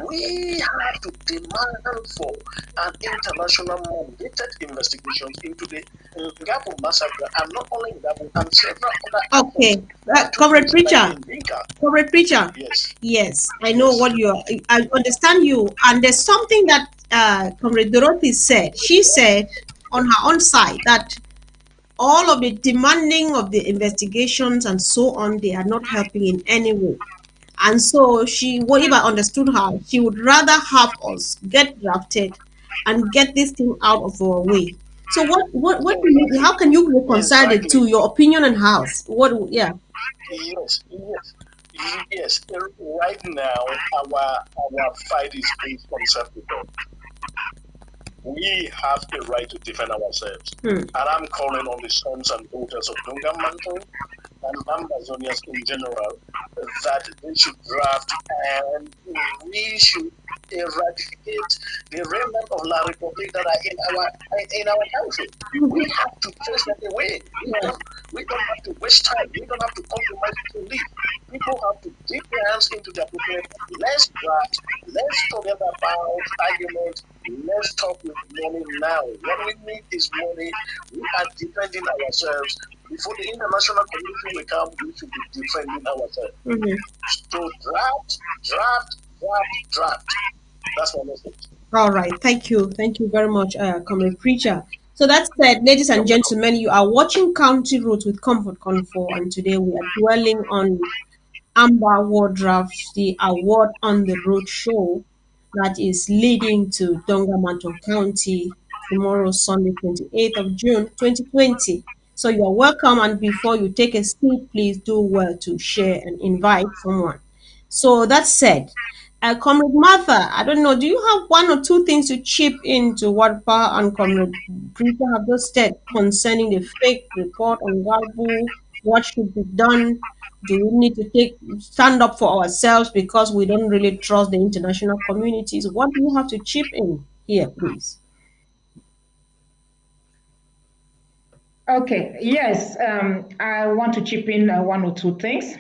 we have to demand for an international mandated investigation into the Ngabo massacre, and not only Ngabo, and several other. Okay, Comrade Preacher. Yes, I know what I understand you, and there's something that Comrade Dorothy said. She said on her own side that all of the demanding of the investigations and so on, they are not helping in any way. And so if I understood her, she would rather have us get drafted and get this thing out of our way. So how can you reconcile the two, your opinion and house? Yes. Right now, our fight is based on self-defense. We have the right to defend ourselves. And I'm calling on the sons and daughters of Donga-Mantung and Ambazonians in general that they should draft and we should eradicate the remnant of La Republic that are in our country. We have to chase them away. We don't have to waste time. We don't have to compromise to leave. People have to dip their hands into their pocket. Let's draft. Let's forget about arguments. Let's talk with money now. What we need is money. We are defending ourselves. Before the international community will come, we should be defending ourselves. So draft. That's my message. All right. Thank you. Thank you very much, Comrade Preacher. So that said, ladies and gentlemen, you are watching County Roads with Comfort Confor, and today we are dwelling on Amber Award Draft, the award on the road show that is leading to Donga-Mantung County tomorrow, Sunday, 28th of June, 2020. So you are welcome, and before you take a seat, please do well to share and invite someone. So that said, Comrade Martha, I don't know, do you have one or two things to chip into what Pa and Comrade Preacher have just said concerning the fake report on Garbu? What should be done? Do we need to stand up for ourselves because we don't really trust the international communities? What do you have to chip in here, please? Okay, yes, I want to chip in one or two things.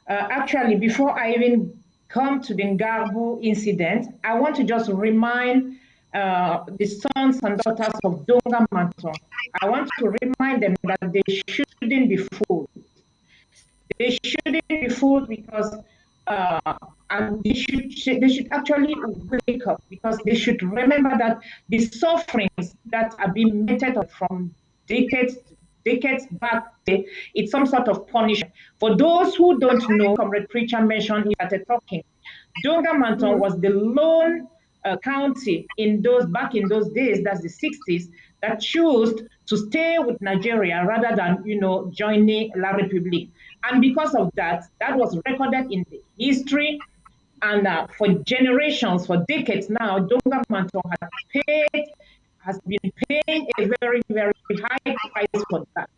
Actually, before I even come to the Ngarbu incident, I want to just remind the sons and daughters of Donga-Mantung. I want to remind them that they shouldn't be fooled. They shouldn't be fooled because and they should actually wake up, because they should remember that the sufferings that are being meted from decades back, it's some sort of punishment. For those who don't know, Comrade Preacher mentioned he started talking. Donga-Mantung was the lone county back in those days, that's the 60s, that chose to stay with Nigeria rather than joining La République. And because of that, that was recorded in the history. And for generations, for decades now, Donga-Mantung has been paying a very, very high price for that.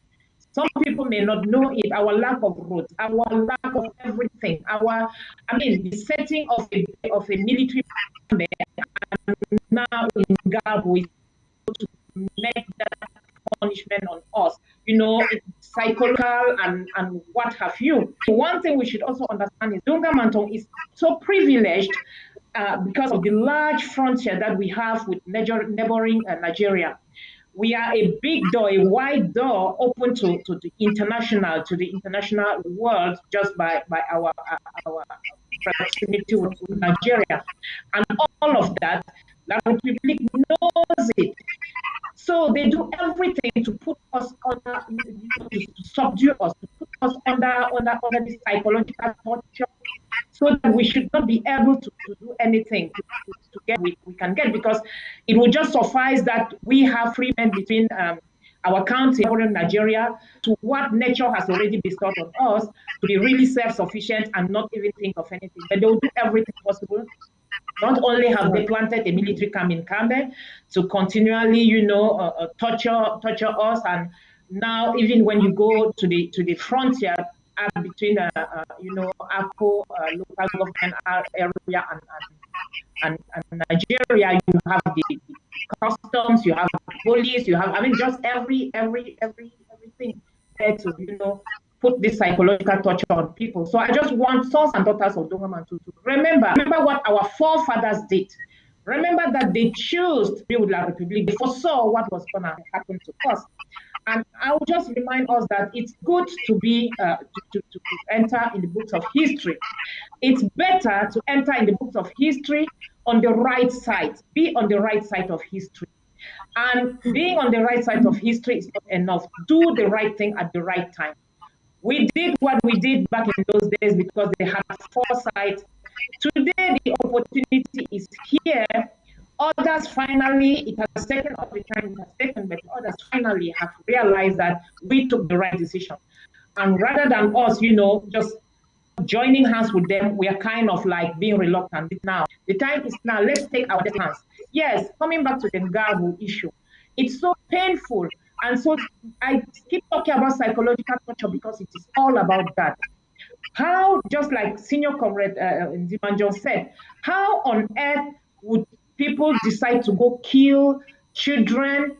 Some people may not know it. Our lack of roads, our lack of everything, the setting of a military army, and now in Gabo is to make that punishment on us, psychological and what have you. One thing we should also understand is Donga-Mantung is so privileged because of the large frontier that we have with neighboring Nigeria. We are a big door, a wide door open to the international world just by our proximity with Nigeria. And all of that, La République knows it. So they do everything to put us under, to subdue us, to put us under this psychological torture, so that we should not be able to do anything to get we can get, because it will just suffice that we have free men between our county, Nigeria, to what nature has already bestowed on us, to be really self-sufficient and not even think of anything. But they will do everything possible. Not only have they planted a military camp in Kambe to continually, torture us, and now even when you go to the frontier between, Akko local government area and Nigeria, you have the customs, you have police, you have, just everything there to, put this psychological torture on people. So I just want sons and daughters of Donga-Mantung to remember what our forefathers did. Remember that they chose to be with La République. They foresaw what was going to happen to us. And I'll just remind us that it's good to be to enter in the books of history. It's better to enter in the books of history on the right side. Be on the right side of history. And being on the right side of history is not enough. Do the right thing at the right time. We did what we did back in those days because they had foresight. Today, the opportunity is here. Others finally, it has taken all the time it has taken, but others finally have realized that we took the right decision. And rather than us, just joining hands with them, we are kind of like being reluctant now. The time is now, let's take our hands. Yes, coming back to the Ngarbu issue, it's so painful. And so I keep talking about psychological torture because it is all about that. How, just like Senior Comrade Ndimanjon said, how on earth would people decide to go kill children,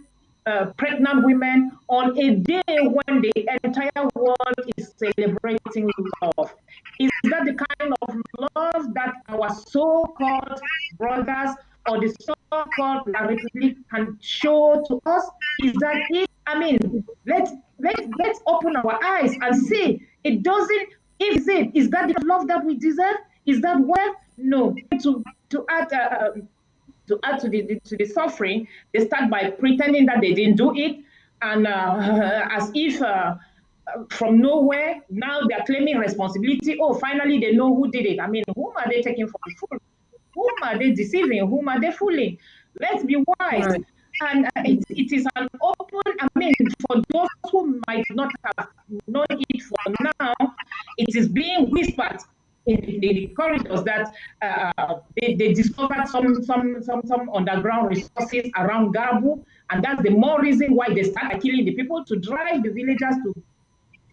pregnant women on a day when the entire world is celebrating love? Is that the kind of love that our so-called brothers or the so-called La République can show to us? Is that it? Let's open our eyes and see. It doesn't. Is that the love that we deserve? Is that what? No. To add to the suffering, they start by pretending that they didn't do it, and as if from nowhere now they are claiming responsibility. Oh, finally they know who did it. Whom are they taking for the fool? Whom are they deceiving? Whom are they fooling? Let's be wise. Right. And it is an open, for those who might not have known it for now, it is being whispered in the corridors that they discovered some underground resources around Gabu, and that's the more reason why they started killing the people, to drive the villagers to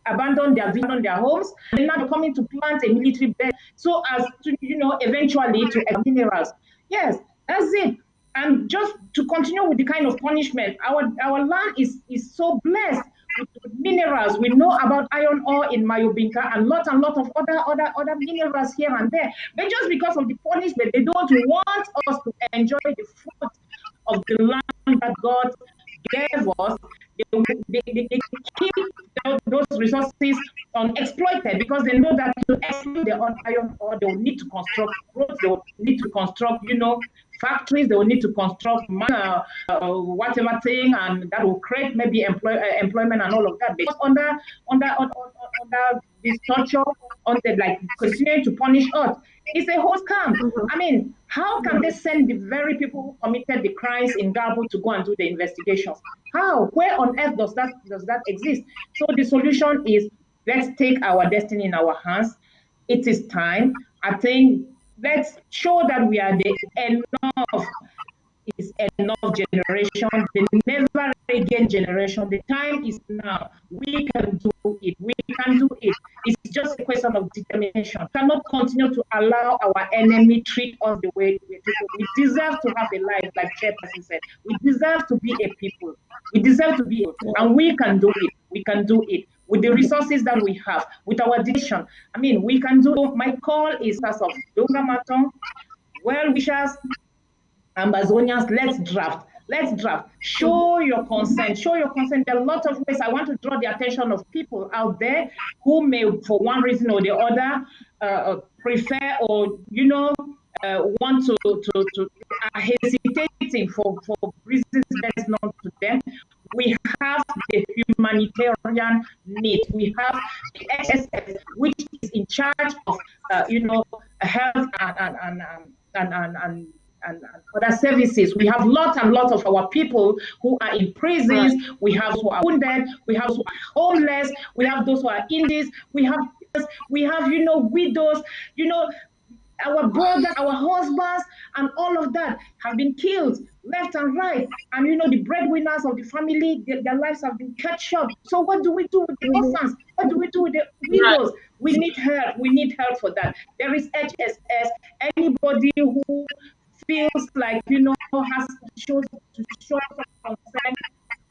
abandon their homes, and now they're coming to plant a military base so as to, eventually to minerals. Yes, that's it. And just to continue with the kind of punishment, our land is so blessed with minerals. We know about iron ore in Mayobinka and lot of other minerals here and there. But just because of the punishment, they don't want us to enjoy the fruit of the land that God gave us. They keep those resources unexploited because they know that to exploit the iron ore, they will need to construct roads, they will need to construct, factories, they will need to construct whatever thing, and that will create maybe employment and all of that. Because under this torture, like continuing to punish us, it's a whole scam. I mean, how can they send the very people who committed the crimes in Gabo to go and do the investigations? How? Where on earth does that exist? So the solution is, let's take our destiny in our hands. It is time. I think let's show that we are the enough generation, the never again generation. The time is now. We can do it. We can do it. It's just a question of determination. We cannot continue to allow our enemy treat us the way we treat us. We deserve to have a life, like Chairperson said. We deserve to be a people. We deserve to be, and we can do it. We can do it with the resources that we have, with our decision. I mean, we can do. My call is as of Donga-Mantung, well-wishers, Ambazonians, let's draft. Let's draft. Show your consent. Show your consent. There are a lot of ways. I want to draw the attention of people out there who may, for one reason or the other, prefer or want to hesitating for reasons best known to them. We have the humanitarian need. We have the SSS, which is in charge of health and other services. We have lots and lots of our people who are in prisons. Right. We have those who are wounded. We have those who are homeless. We have those who are indies. We have widows. Our brothers, our husbands, and all of that have been killed left and right. And the breadwinners of the family, their lives have been cut short. So what do we do with the orphans? What do we do with the widows? Right. We need help. We need help for that. There is HSS. Anybody who feels like has to show some concern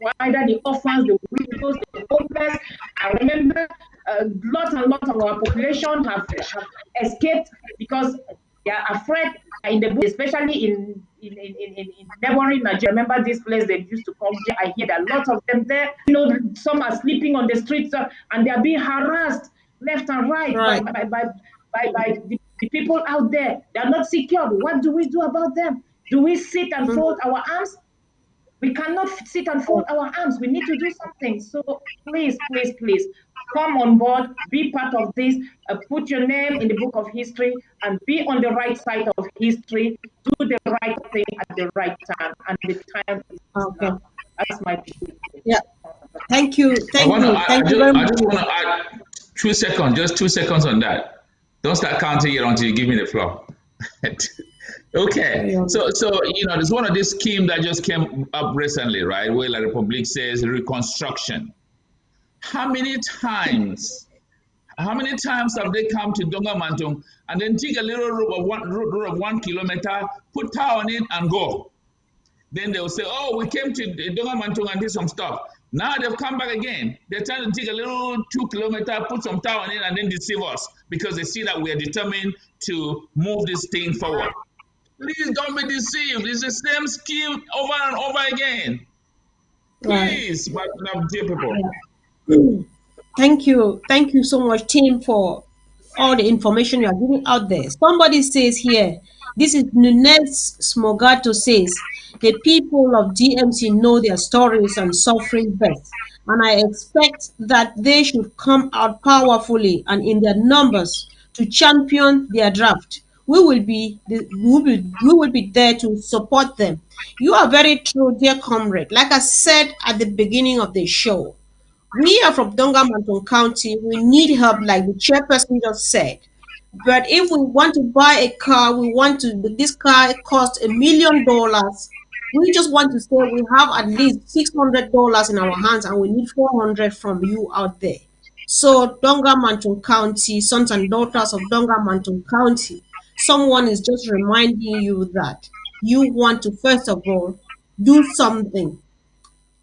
for either the orphans, the widows, the homeless. I remember lots and lots of our population have escaped because they are afraid in the bush, especially in neighboring Nigeria. Remember this place they used to come there? I hear that lots of them there. Some are sleeping on the streets and they are being harassed left and right. By the people out there. They are not secured. What do we do about them? Do we sit and fold our arms? We cannot sit and fold our arms. We need to do something. So please, please, please, come on board, be part of this, put your name in the book of history, and be on the right side of history. Do the right thing at the right time, and the time is now. That's my point. Yeah. Thank you. Thank you very much. I just want to add 2 seconds, just 2 seconds on that. Don't start counting it until you give me the floor. Okay, so there's one of this scheme that just came up recently, right? Where La Republique says reconstruction. How many times have they come to Donga-Mantung and then take a little road of 1 kilometer, put tar on it, and go? Then they'll say, "Oh, we came to Donga-Mantung and did some stuff." Now they've come back again. They're trying to take a little 2 kilometer, put some tar on it, and then deceive us because they see that we are determined to move this thing forward. Please don't be deceived. It's the same scheme over and over again. Please, my dear people. Thank you so much, team, for all the information you are giving out there. Somebody says here, this is Nunez Smogato says, the people of DMC know their stories and suffering best, and I expect that they should come out powerfully and in their numbers to champion their draft. We will be there to support them. You are very true, dear comrade. Like I said at the beginning of the show, we are from Donga-Mantung County. We need help, like the chairperson just said. But if we want to buy a car, this car costs $1 million. We just want to say we have at least $600 in our hands and we need 400 from you out there. So Donga-Mantung County, sons and daughters of Donga-Mantung County, someone is just reminding you that you want to, first of all, do something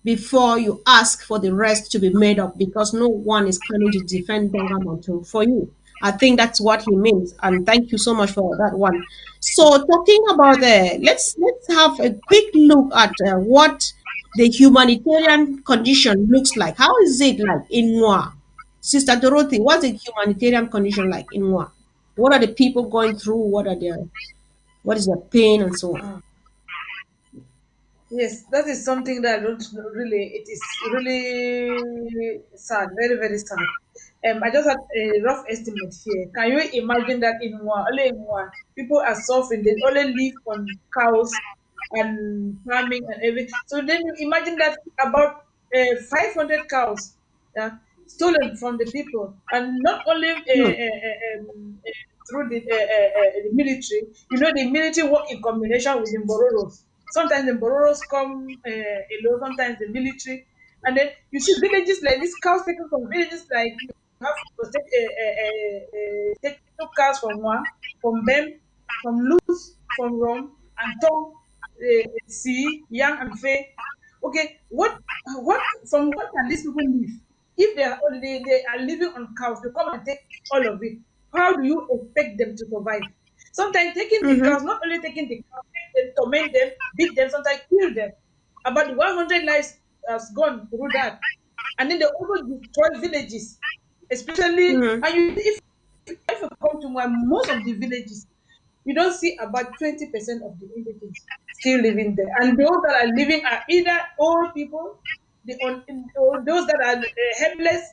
before you ask for the rest to be made up, because no one is coming to defend Donga-Mantung for you. I think that's what he means, and thank you so much for that one. So, talking about let's have a quick look at what the humanitarian condition looks like. How is it like in Nwa? Sister Dorothy, what's the humanitarian condition like in Nwa? What are the people going through? What is their pain and so on? Yes, that is something that I don't know really. It is really sad, very, very sad. I just had a rough estimate here. Can you imagine that only in one, people are suffering. They only live on cows and farming and everything. So then you imagine that about 500 cows, yeah, stolen from the people, and not only Hmm. through the military. You know, the military work in combination with the Bororos. Sometimes the Bororos come alone, sometimes the military. And then you see villages like this, cows taken from villages like you have to take two cows from one, from them, from Luz, from Rom, and Tom, Si, Yang, and Faye. Okay, from what can these people live? If they are living on cows, they come and take all of it. How do you expect them to survive? Sometimes taking the Mm-hmm. cows, not only taking the cows, take them, torment them, beat them, sometimes kill them. About 100 lives has gone through that. And then they also destroy villages, especially, Mm-hmm. and if you come to most of the villages, you don't see about 20% of the indigents still living there. And those that are living are either old people, or those that are helpless,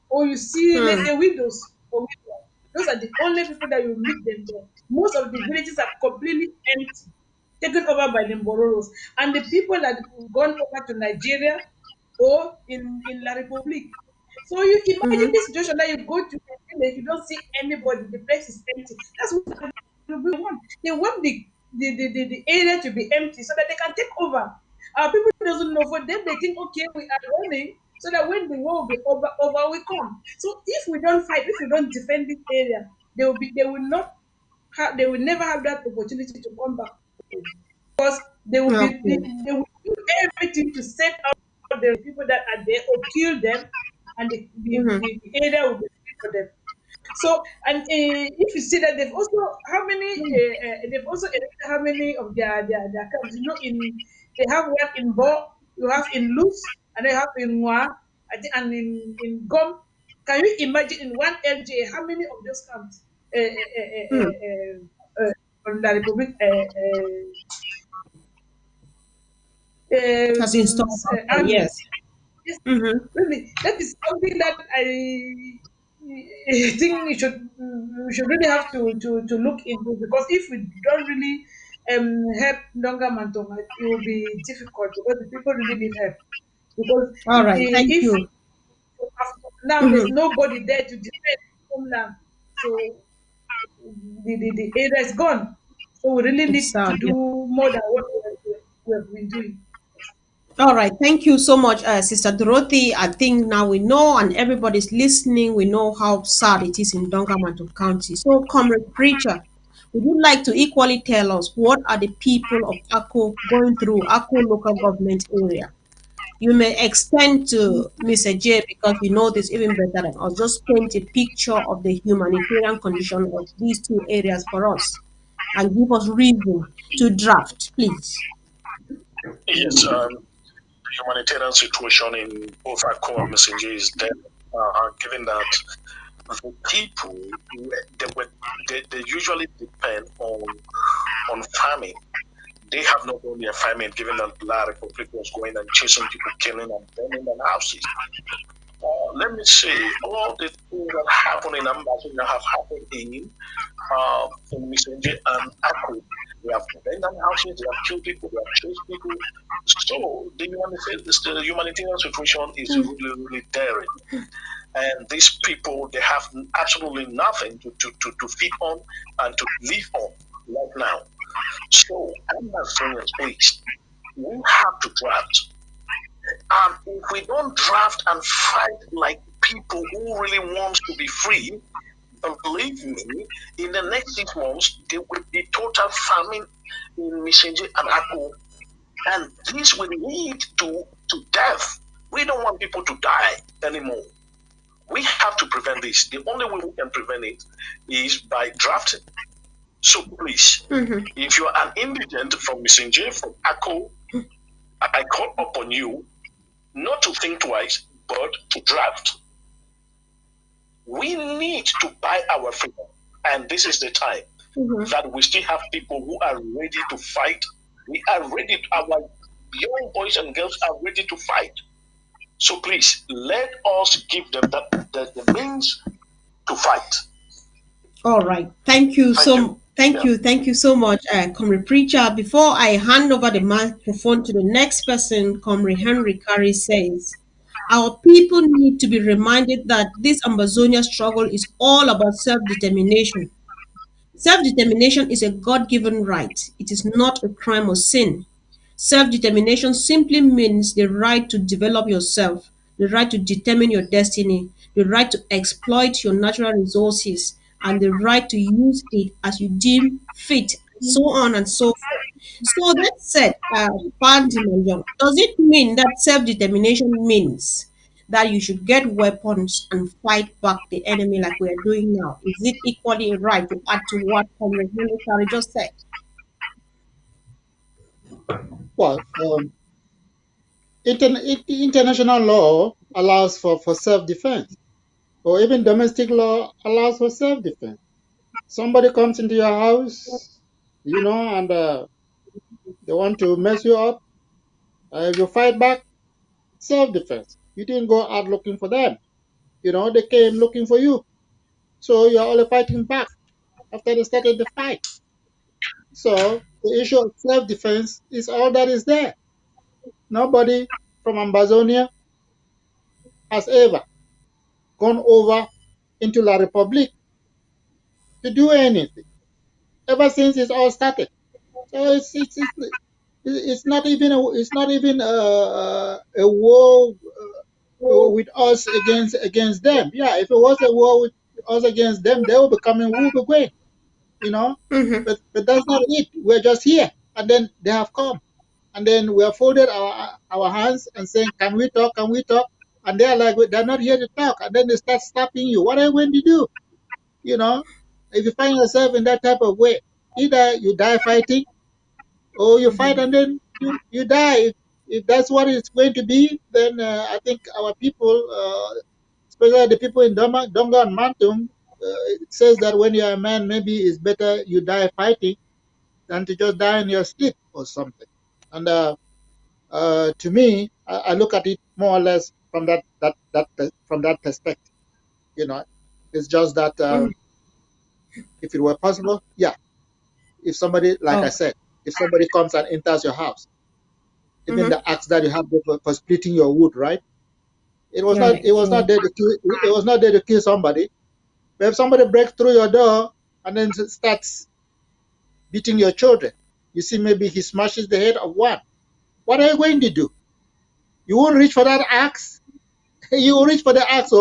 or you see, let's Hmm. say, widows or widows. Those are the only people that you meet them there. Most of the villages are completely empty, taken over by the Mbororos. And the people that have gone over to Nigeria or in La Republique. So you imagine Mm-hmm. this situation that you go to a village, you don't see anybody, the place is empty. That's what they want. They want the area to be empty so that they can take over. Our people doesn't know. For them, they think, okay, we are running so that when the war will be over, we come. So if we don't fight, if we don't defend this area, they will not have, they will never have that opportunity to come back home, because Okay. they will do everything to set out the people that are there or kill them, and Mm-hmm. the area will be free for them. So, and if you see that they've also they've also erected how many of their camps. You know, they have one in Bo, you have in Luz, and they have in Wa, I think, and in Gom. Can you imagine in one LGA how many of those camps Hmm. on the Republic Has installed out there, army? yes. Yes, Mm-hmm. really, that is something that I think we should really have to look into, because if we don't really help Donga-Mantung, it will be difficult, because the people really need help. Because All right. Thank if you. now there's Mm-hmm. nobody there to defend homeland, so the area is gone. So we really It's need to sad. Yeah. do more than what we have been doing. All right. Thank you so much, Sister Dorothy. I think now we know, and everybody's listening. We know how sad it is in Donga-Mantung County. So, Comrade Preacher, would you like to equally tell us what are the people of Akko going through Akko local government area? You may extend to Mr. J because you know this even better than us. Just paint a picture of the humanitarian condition of these two areas for us and give us reason to draft, please. Yes, the humanitarian situation in both Akko and Messenger is dead, given that the people they usually depend on farming. They have not only a famine, given that La Republic was going and chasing people, killing and burning their houses. Let me say, all the things that happen in Ambazonia have happened in Misenje and Aku. They have burned down houses, they have killed people, they have chased people. So the humanitarian situation is really, really daring. And these people, they have absolutely nothing to feed on and to live on right now. So Amazonians, please, we have to draft. If we don't draft and fight like people who really want to be free, believe me, in the next 6 months, there will be total famine in Misenje and Akko. And this will lead to to death. We don't want people to die anymore. We have to prevent this. The only way we can prevent it is by drafting. So please, if you're an indigent from Messenger, from ACO, I call upon you not to think twice, but to draft. We need to buy our freedom. And this is the time that we still have people who are ready to fight. We are ready. Our young boys and girls are ready to fight. So please, let us give them the means to fight. All right. Thank you so much, Comrade Preacher. Before I hand over the microphone to the next person, Comrade Henry Carey says, our people need to be reminded that this Ambazonia struggle is all about self-determination. Self-determination is a God-given right. It is not a crime or sin. Self-determination simply means the right to develop yourself, the right to determine your destiny, the right to exploit your natural resources, and the right to use it as you deem fit, so on and so forth. So that said, does it mean that self-determination means that you should get weapons and fight back the enemy like we are doing now? Is it equally right to add to what Comrade Henry just said? Well, international law allows for self-defense, or even domestic law allows for self-defense. Somebody comes into your house, and they want to mess you up. You fight back, self-defense. You didn't go out looking for them. They came looking for you. So you're only fighting back after they started the fight. So the issue of self-defense is all that is there. Nobody from Ambazonia has ever gone over into La Republique to do anything ever since it all started. So it's not even a war with us against them. Yeah, if it was a war with us against them, they will be coming, we will be going, But that's not it. We're just here, and then they have come, and then we have folded our hands and saying, "Can we talk? Can we talk?" And they're like, "They're not here to talk," and then they start stopping you. What are you going to do? If you find yourself in that type of way, either you die fighting, or you fight and then you die. If that's what it's going to be, then I think our people, especially the people in Donga-Mantung, it says that when you're a man, maybe it's better you die fighting than to just die in your sleep or something. And to me, I look at it more or less from that perspective. It's just that if it were possible, yeah. If somebody, like I said, if somebody comes and enters your house, even the axe that you have for splitting your wood, right? It was not there to kill somebody. But if somebody breaks through your door and then starts beating your children, you see maybe he smashes the head of one. What are you going to do? You won't reach for that axe. You will reach for the axe,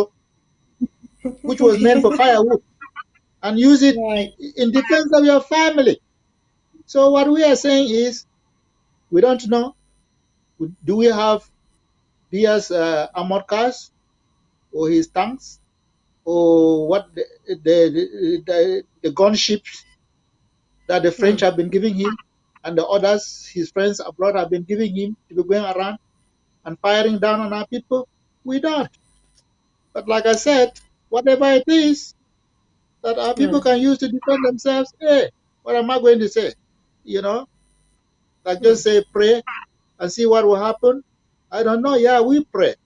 which was meant for firewood, and use it in defense of your family. So what we are saying is, we don't know. Do we have Diaz armored cars, or his tanks, or what the gunships that the French have been giving him, and the others, his friends abroad, have been giving him to be going around and firing down on our people? We don't. But like I said, whatever it is that our people can use to defend themselves, hey, what am I going to say? Like just say pray and see what will happen. I don't know. Yeah, we pray.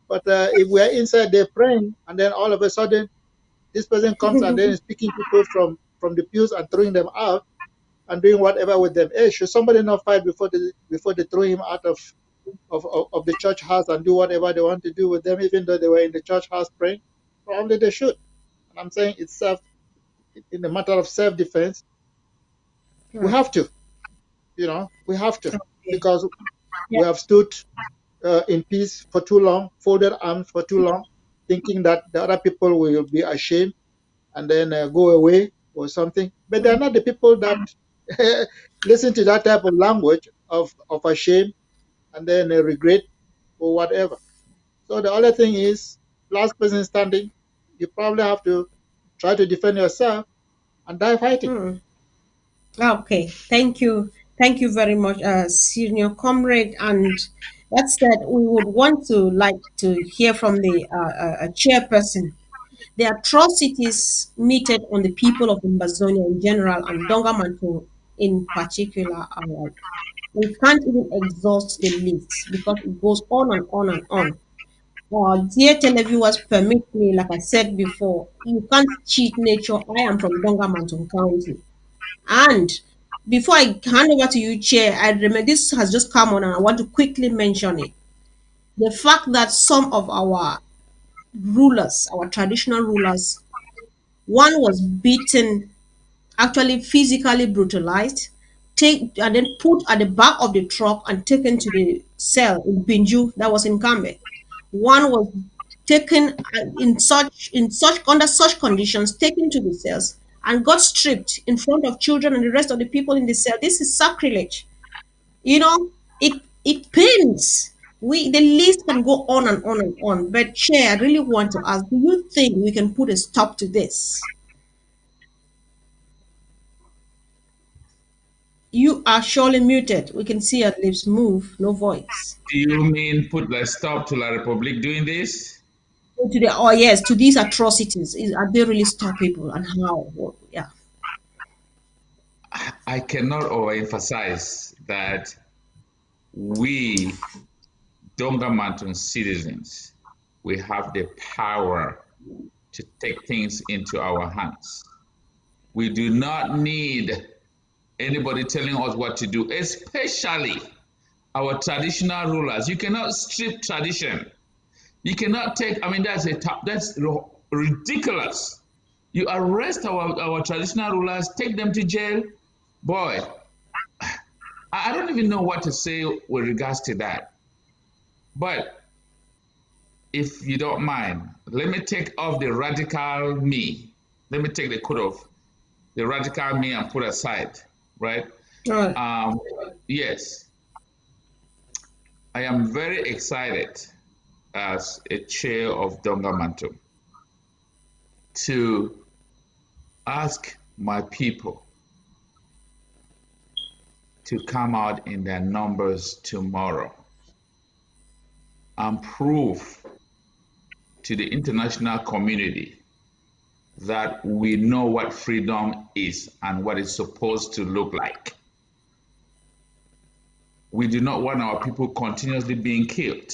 But if we're inside there praying, and then all of a sudden this person comes and then is picking people from the pews and throwing them out and doing whatever with them, hey, should somebody not fight before they throw him out of the church house and do whatever they want to do with them, even though they were in the church house praying? Probably they should. And I'm saying it's in the matter of self-defense, we have to. We have to, because we have stood in peace for too long, folded arms for too long, thinking that the other people will be ashamed and then go away or something. But they're not the people that listen to that type of language of a shame and then regret or whatever. So the only thing is, last person standing, you probably have to try to defend yourself and die fighting. Okay, thank you. Thank you very much, senior comrade. And that said, we would want to like to hear from the chairperson. The atrocities meted on the people of Ambazonia in general and Donga-Mantung in particular are like, we can't even exhaust the list because it goes on and on and on. Dear televiewers, permit me, like I said before, you can't cheat nature. I am from Donga-Mantung County. And before I hand over to you, Chair, I remember this has just come on and I want to quickly mention it. The fact that some of our rulers, our traditional rulers, one was beaten, actually physically brutalized, take and then put at the back of the truck and taken to the cell in Binju, that was in Kambe. One was taken in such under such conditions, taken to the cells and got stripped in front of children and the rest of the people in the cell. This is sacrilege. You know, it pains. We the list can go on and on and on. But Chair, I really want to ask, do you think we can put a stop to this? You are surely muted. We can see your lips move, no voice. Do you mean put a stop to La Republic doing this? To the oh yes, to these atrocities. Are they really stoppable and how? Well, yeah. I cannot overemphasize that we, Donga-Mantung citizens, we have the power to take things into our hands. We do not need anybody telling us what to do, especially our traditional rulers. You cannot strip tradition. You cannot take, I mean, that's ridiculous. You arrest our traditional rulers, take them to jail. Boy, I don't even know what to say with regards to that. But if you don't mind, let me take off the radical me. Let me take the coat off the radical me and put aside, right? Yes, I am very excited as a chair of Donga-Mantung to ask my people to come out in their numbers tomorrow and prove to the international community that we know what freedom is and what it's supposed to look like. We do not want our people continuously being killed.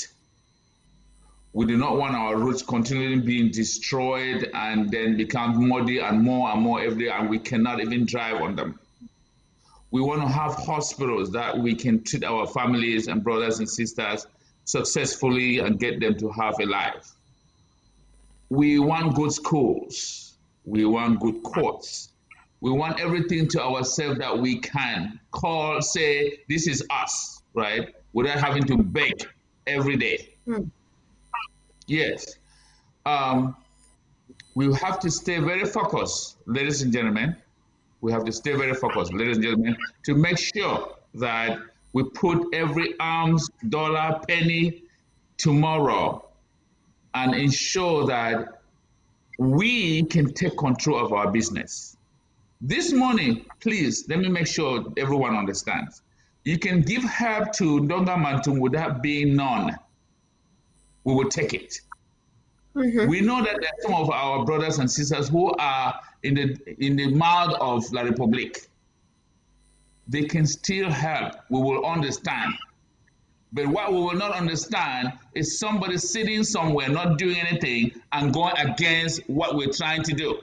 We do not want our roads continually being destroyed and then become muddy and more every day, and we cannot even drive on them. We want to have hospitals that we can treat our families and brothers and sisters successfully and get them to have a life. We want good schools. We want good courts. We want everything to ourselves that we can call, say, this is us, right? Without having to beg every day. Yes. We have to stay very focused, ladies and gentlemen. We have to stay very focused, ladies and gentlemen, to make sure that we put every arms, dollar, penny tomorrow and ensure that we can take control of our business. This money, please, let me make sure everyone understands. You can give help to Donga-Mantung without being known. We will take it. We know that there are some of our brothers and sisters who are in the mouth of La Republic. They can still help. We will understand. But what we will not understand is somebody sitting somewhere not doing anything and going against what we're trying to do.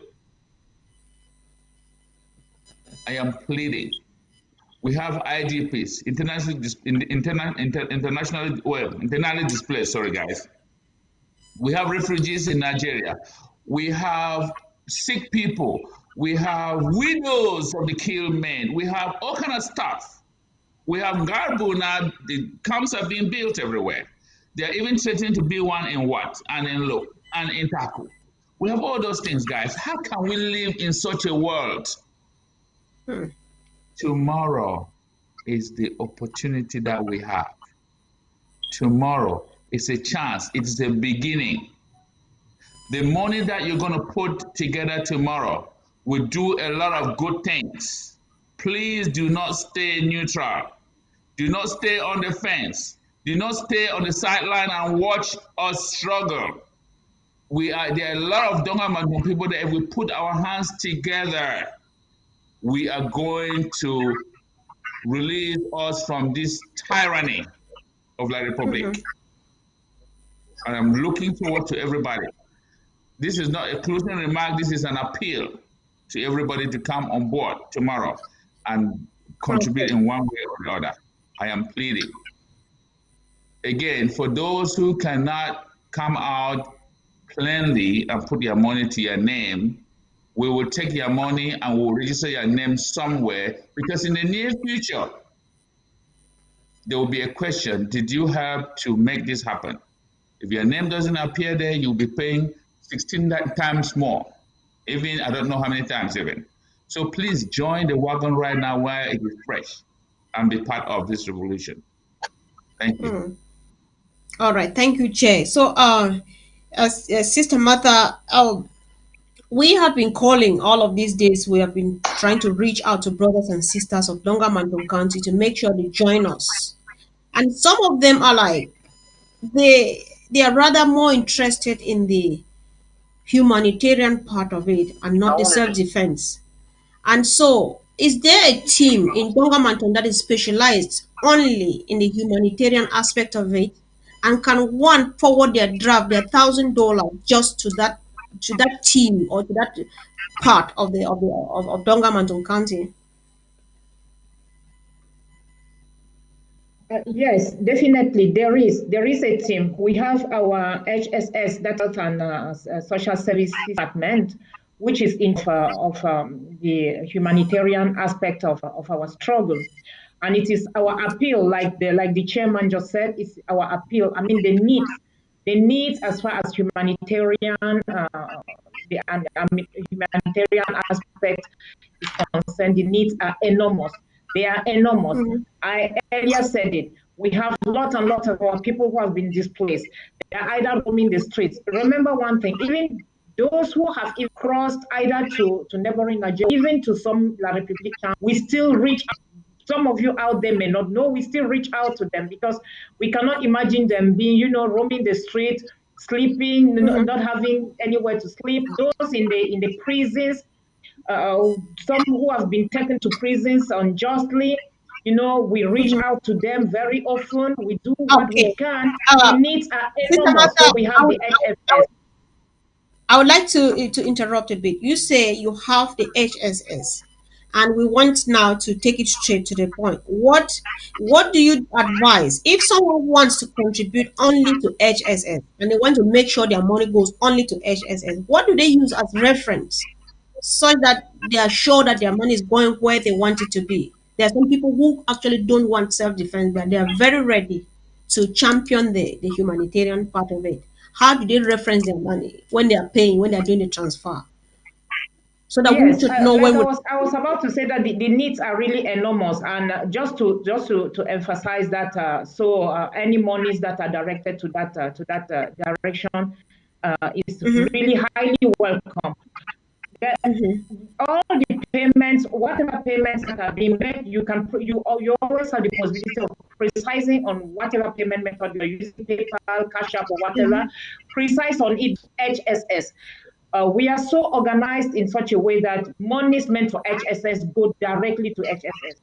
I am pleading. We have IDPs, internally displaced, sorry guys. We have refugees in Nigeria. We have sick people. We have widows of the killed men. We have all kind of stuff. We have Garbu now, the camps are being built everywhere. They're even threatening to build one in Wat and in Lo and in Taku. We have all those things, guys. How can we live in such a world? Tomorrow is the opportunity that we have. Tomorrow It's a chance. It's a beginning. The money that you're going to put together tomorrow will do a lot of good things. Please do not stay neutral. Do not stay on the fence. Do not stay on the sideline and watch us struggle. There are a lot of Donga-Mantung people that if we put our hands together, we are going to release us from this tyranny of the Republic. And I'm looking forward to everybody. This is not a closing remark, this is an appeal to everybody to come on board tomorrow and contribute in one way or the other. I am pleading. Again, for those who cannot come out plainly and put your money to your name, we will take your money and we'll register your name somewhere, because in the near future, there will be a question, did you have to make this happen? If your name doesn't appear there, you'll be paying 16 times more. Even, I don't know how many times even. So please join the wagon right now while it is fresh and be part of this revolution. Thank you. All right, thank you, Chair. So, Sister Martha, we have been calling all of these days. We have been trying to reach out to brothers and sisters of Donga-Mantung County to make sure they join us. And some of them are like, they are rather more interested in the humanitarian part of it and not the self-defense. And so, is there a team in Donga-Mantung that is specialized only in the humanitarian aspect of it? And can one forward their draft, their $1,000 just to that team or to that part of Donga-Mantung County? Yes, definitely. There is a team. We have our HSS, Data and Social Services Department, which is in of the humanitarian aspect of our struggle, and it is our appeal, like the chairman just said, it's our appeal. I mean, the needs as far as humanitarian humanitarian aspect is concerned, the needs are enormous. They are enormous. I earlier said it. We have lots and lots of our people who have been displaced. They are either roaming the streets. Remember one thing, even those who have crossed either to neighboring Nigeria, even to some La Republican, we still reach out. Some of you out there may not know, we still reach out to them, because we cannot imagine them being, roaming the street, sleeping, not having anywhere to sleep. Those in the prisons, some who have been taken to prisons unjustly, we reach out to them very often. We do what we can. The needs are enormous. So we have the HSS. I would like to interrupt a bit. You say you have the HSS, and we want now to take it straight to the point. What do you advise if someone wants to contribute only to HSS and they want to make sure their money goes only to HSS? What do they use as reference so that they are sure that their money is going where they want it to be? There are some people who actually don't want self-defense, but they are very ready to champion the humanitarian part of it. How do they reference their money when they are paying, when they are doing the transfer? So that we should know when I was about to say that the needs are really enormous, and just to emphasize that, any monies that are directed to that direction is really highly welcome. All the payments, whatever payments that are being made, you always have the possibility of precising on whatever payment method you're using, PayPal, Cash App, or whatever. Precise on it, HSS. We are so organized in such a way that monies meant for HSS go directly to HSS,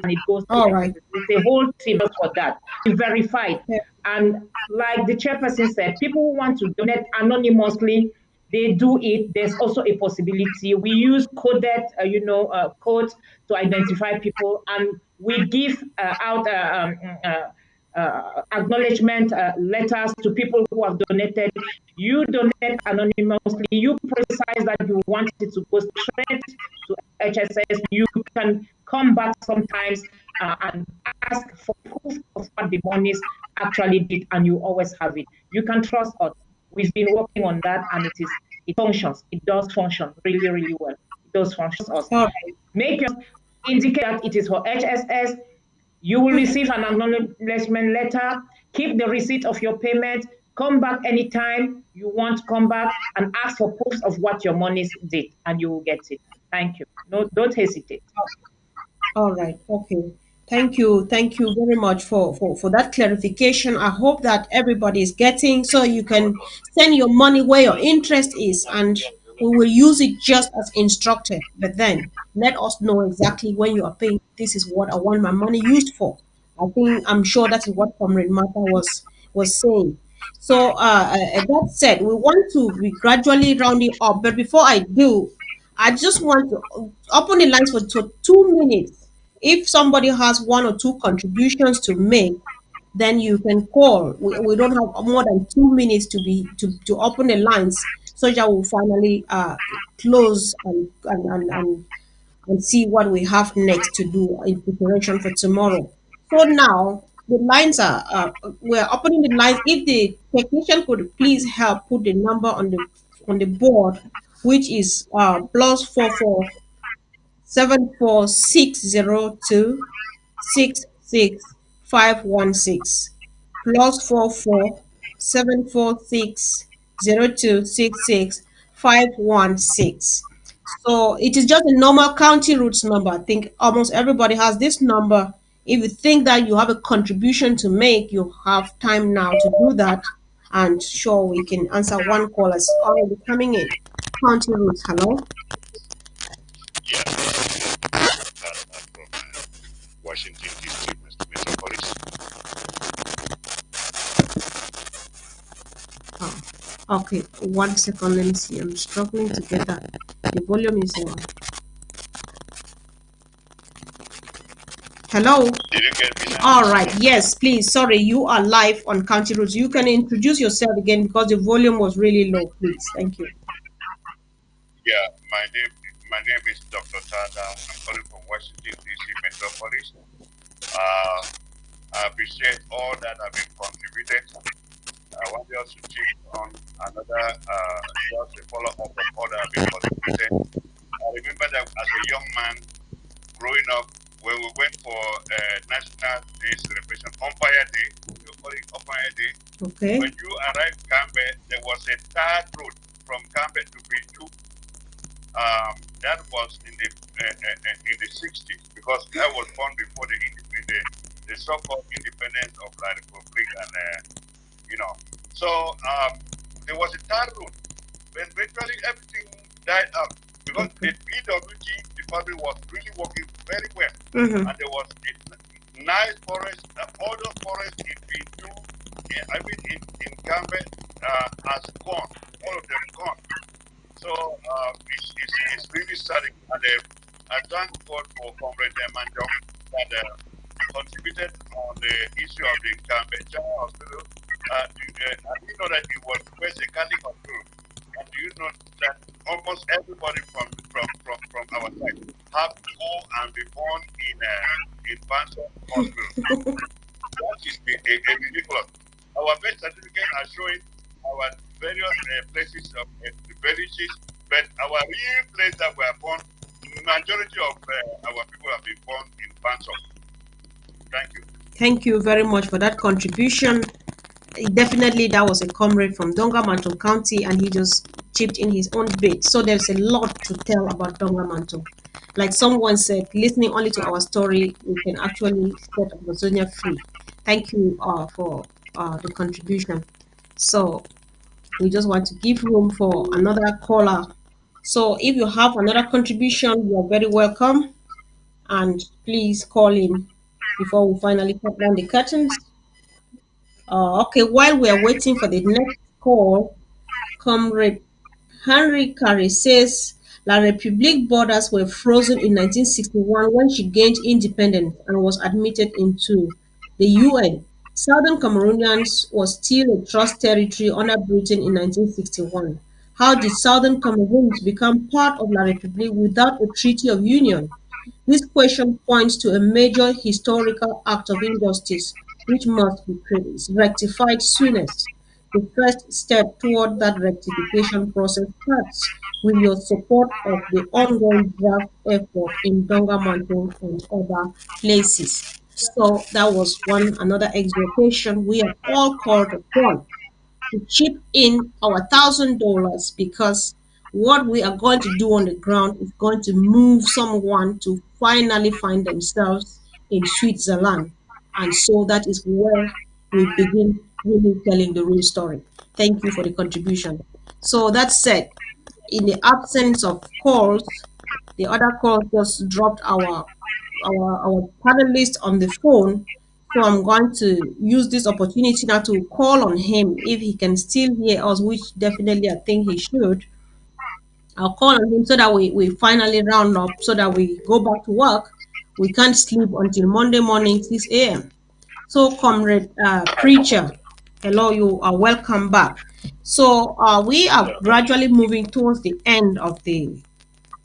and it goes to HSS. It's a whole team for that. It's verified, and like the chairperson said, people who want to donate anonymously, they do it. There's also a possibility. We use coded, codes to identify people, and we give out acknowledgement letters to people who have donated. You donate anonymously. You precise that you want it to go straight to HSS. You can come back sometimes and ask for proof of what the monies actually did, and you always have it. You can trust us. We've been working on that, and it functions. It does function really, really well. It does function. Make us indicate that it is for HSS. You will receive an acknowledgement letter. Keep the receipt of your payment. Come back anytime you want, come back and ask for proofs of what your monies did, and you will get it. Thank you. No, don't hesitate. All right. Okay. Thank you. Thank you very much for that clarification. I hope that everybody is getting so you can send your money where your interest is and we will use it just as instructed. But then let us know exactly when you are paying. This is what I want my money used for. I'm sure that is what Comrade Martha was saying. So that said, we want to be gradually rounding up. But before I do, I just want to open the lines for 2 minutes. If somebody has one or two contributions to make, then you can call. We don't have more than 2 minutes to open the lines, so that we'll finally close and see what we have next to do in preparation for tomorrow. So now the lines we're opening the lines. If the technician could please help put the number on the board, which is +44 74602 66516 +44 74602 66516. So it is just a normal county roots number. I think almost everybody has this number. If you think that you have a contribution to make, you have time now to do that. And sure, we can answer one call that's already coming in. County roots, hello? From Washington, D.C., Metropolis. Okay, 1 second. Let me see. I'm struggling to get that. The volume is on. Hello? Did you get me now? All right. Yes, please. Sorry, you are live on County Roads. You can introduce yourself again because the volume was really low, please. Thank you. Yeah, my name is Dr. Tada. I'm calling from Washington, D.C. Metropolis. I appreciate all that have been contributed. I want you to check on another, just a follow-up of all that have been contributed. I remember that as a young man growing up, when we went for National Day celebration, Umpire Day, we call it Umpire Day. Okay. When you arrived Cambe, there was a third road from Cambe to B2. That was in the 60s, because I was born before the so-called independence of La Republic, and So there was a third road, but eventually everything died out because the PWG department was really working very well, and there was a nice forest. All those forests in B2, I mean in Cambe, has gone. All of them gone. So it's really sad, and I thank God for Comrade Mantung that contributed on the issue of the Cambe General Hospital. Do you know that it was first a Catholic hospital? And do you know that almost everybody from our side have to go and be born in Bantam Hospital? That is a ridiculous. Our birth certificate are showing our various places of the villages, but our real place that we are born, the majority of our people have been born in Bantam. Thank you. Thank you very much for that contribution. Definitely, that was a comrade from Donga-Mantung County, and he just chipped in his own bit. So there's a lot to tell about Donga-Mantung. Like someone said, listening only to our story, we can actually set Amazonia free. Thank you for the contribution. So we just want to give room for another caller. So if you have another contribution, you are very welcome. And please call in before we finally cut down the curtains. Okay, while we are waiting for the next call, Comrade Henry Carey says La République borders were frozen in 1961 when she gained independence and was admitted into the UN. Southern Cameroonians was still a trust territory under Britain in 1961. How did Southern Cameroons become part of La République without a treaty of union? This question points to a major historical act of injustice which must be rectified soonest. The first step toward that rectification process starts with your support of the ongoing draft effort in Donga-Mantung and other places. So that was another exhortation. We are all called upon to chip in our $1,000 because what we are going to do on the ground is going to move someone to finally find themselves in Switzerland. And so that is where we begin really telling the real story. Thank you for the contribution. So that said, in the absence of calls, the other call just dropped our panelist on the phone. So I'm going to use this opportunity now to call on him if he can still hear us, which definitely I think he should. I'll call on him so that we finally round up so that we go back to work. We can't sleep until Monday morning, 6 a.m. So, Comrade Preacher, hello, you are welcome back. So, we are gradually moving towards the end of the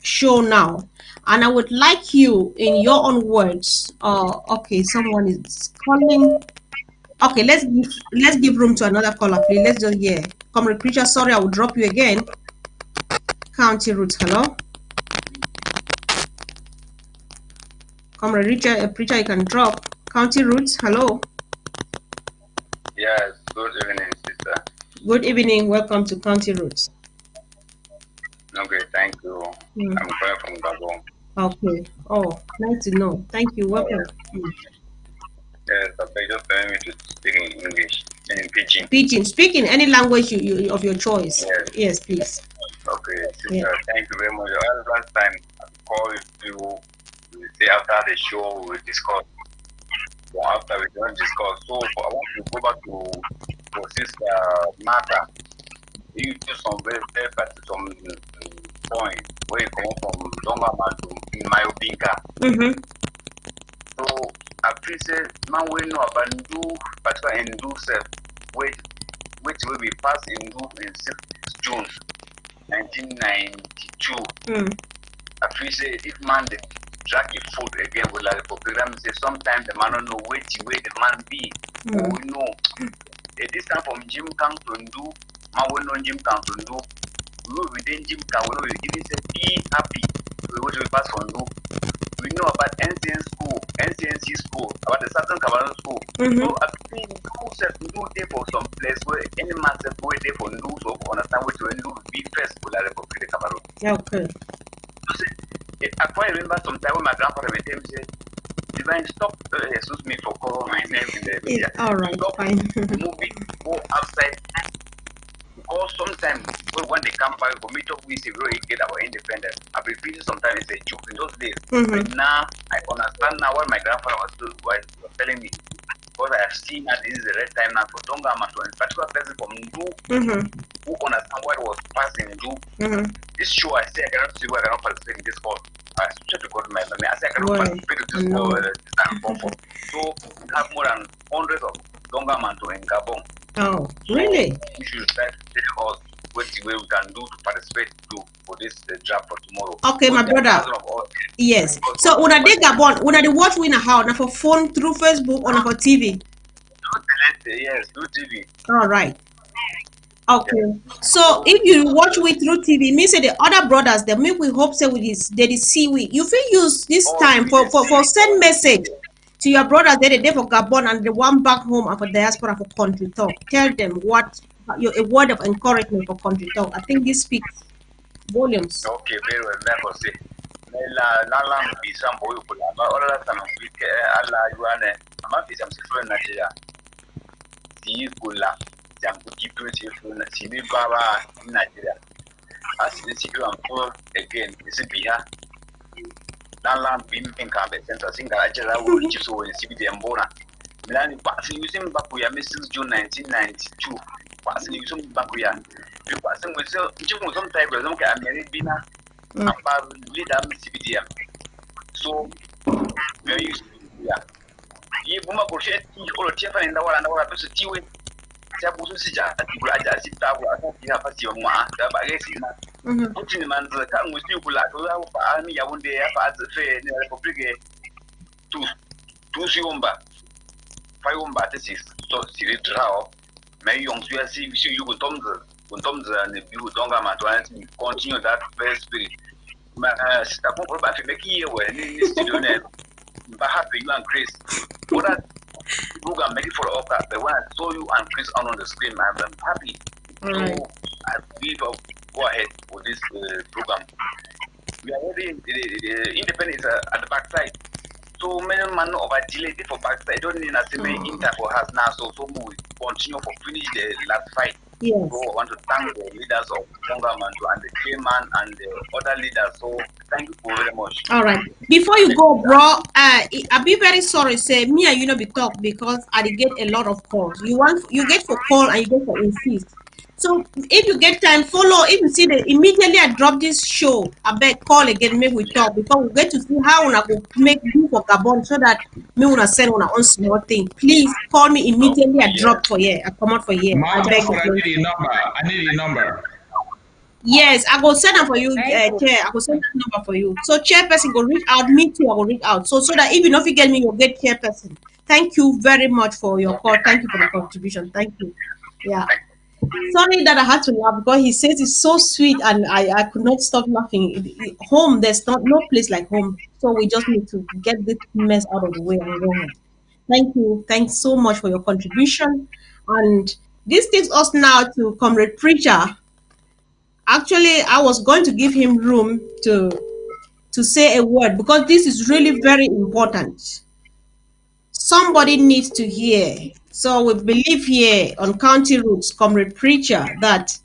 show now, and I would like you, in your own words, okay, someone is calling. Okay, let's give room to another caller, please. Let's just hear. Comrade Preacher, sorry, I will drop you again. County Roots, hello. Comrade Richard, Preacher, you can drop. County Roots, hello. Yes, good evening, sister. Good evening, welcome to County Roots. Okay, thank you. I'm calling from Gabon. Okay. Oh, nice to know. Thank you. Welcome. Yes, okay, just permit me to speak in English and in Pidgin. Pidgin. Speak in any language you of your choice. Yes, please. Okay, sister, thank you very much. Last time I called you, we say after the show we discuss. So after we don't discuss, so I want to go back to Sister Martha. You do some very some point where you come from Donga-Mantung in my Obinka. So I appreciate man we know about do particular in do self which will be passed in do in 6 June 1992. I appreciate if man the drag your food again with like for program say sometimes the man don't know where the man be. We know at this time from Jim Kang to do man we know Jim Kang to do we within Jim Kang we know we even say be happy we will pass on do. We know about NCNC school, about the Southern Cameroon school. So I think we do there for some place where any man said go there for news so understand what we do be first for the Republic of Cameroon. Okay. I quite remember sometime when my grandfather would tell me say, Divine, stop excuse me for calling my name in the media. All right, stop fine. moving, go outside. Because sometimes when they come back, we meet up with the really get our independence. I've been feeling sometimes it's a joke in those days. But now I understand now what my grandfather was telling me. Because I have seen that this is the right time now for Donga-Mantung, in particular person from Ndu, who understand what was passing in Ndu. This show I say I cannot see where I cannot participate in this call. I swear to God, I say I cannot participate in this call. So we have more than hundreds of Donga-Mantung in Gabon. Oh, really? We should try to tell us what way we can do to participate for this draft for tomorrow. Okay, my brother. Yes. So when I dig Gabon, when I watch we how na for phone through Facebook or na for TV? Yes, through TV. All right. Okay. So if you watch we through TV, me say the other brothers, they make we hope say with this they see we. You feel use this time for send message to your brothers they the day for Gabon and the one back home and for diaspora for country talk. Tell them what a word of encouragement for country talk. I think this speaks volumes. Okay, very well. Never say. La be some boy who but all that time we Allah you are I'm be some different Nigeria. See kula jam to keep to see me baba in Nigeria. As the secret and poor again, is Biha. Land being incumbent center single Nigeria will reach so in CBD and Bona. Milan passing using Bakuya, Mrs. June 1992. Passing using Bakuya. You passing with some type of Americana about leader CBDM. So, very useful. Yeah. You Buma crochet or Tiffany and our episode. Jabusu Sija, Raja Sita, you have a Sioma, the Bagasina. Putting the man to the town with you, Army, I won't dare pass the fair in the Republic to Siomba. Fiumba, this is so silly draw. May young see you with Tom's and the view Donga-Mantung continue that very spirit. My sister, make here when in this studio. happy you and Chris. What that program make it for Oka, but when I saw you and Chris on the screen, I'm happy. All so right. I believe I'll go ahead with this program. We are already independent at the backside. So many man of a delay for backside. Don't need a same inter for us now. So we continue for finish the last fight. Yes. So I want to thank the leaders of Donga-Mantung and the chairman and the other leaders. So thank you very much. All right. Before you go, bro, I'll be very sorry. Say me and you know be talk because I get a lot of calls. You get for call and you get for insist. So if you get time, follow. If you see that immediately I drop this show, I bet call again, make we talk because we get to see how we go make do for Gabon so that me wanna send on our own small thing. Please call me immediately. I drop for here. I come out for here. I beg you. I need your number. I need your number. Yes, I go send them for you, Chair. I go send that number for you. So chairperson go reach out, me too, I go reach out. So that even if you get me, you'll get chairperson. Thank you very much for your call. Thank you for the contribution. Thank you. Yeah. Sorry that I had to laugh because he says it's so sweet and I could not stop laughing. Home, there's no place like home. So we just need to get this mess out of the way and go home. Thank you. Thanks so much for your contribution. And this takes us now to Comrade Preacher. Actually, I was going to give him room to say a word because this is really very important. Somebody needs to hear. So we believe here on County Roots, Comrade Preacher, that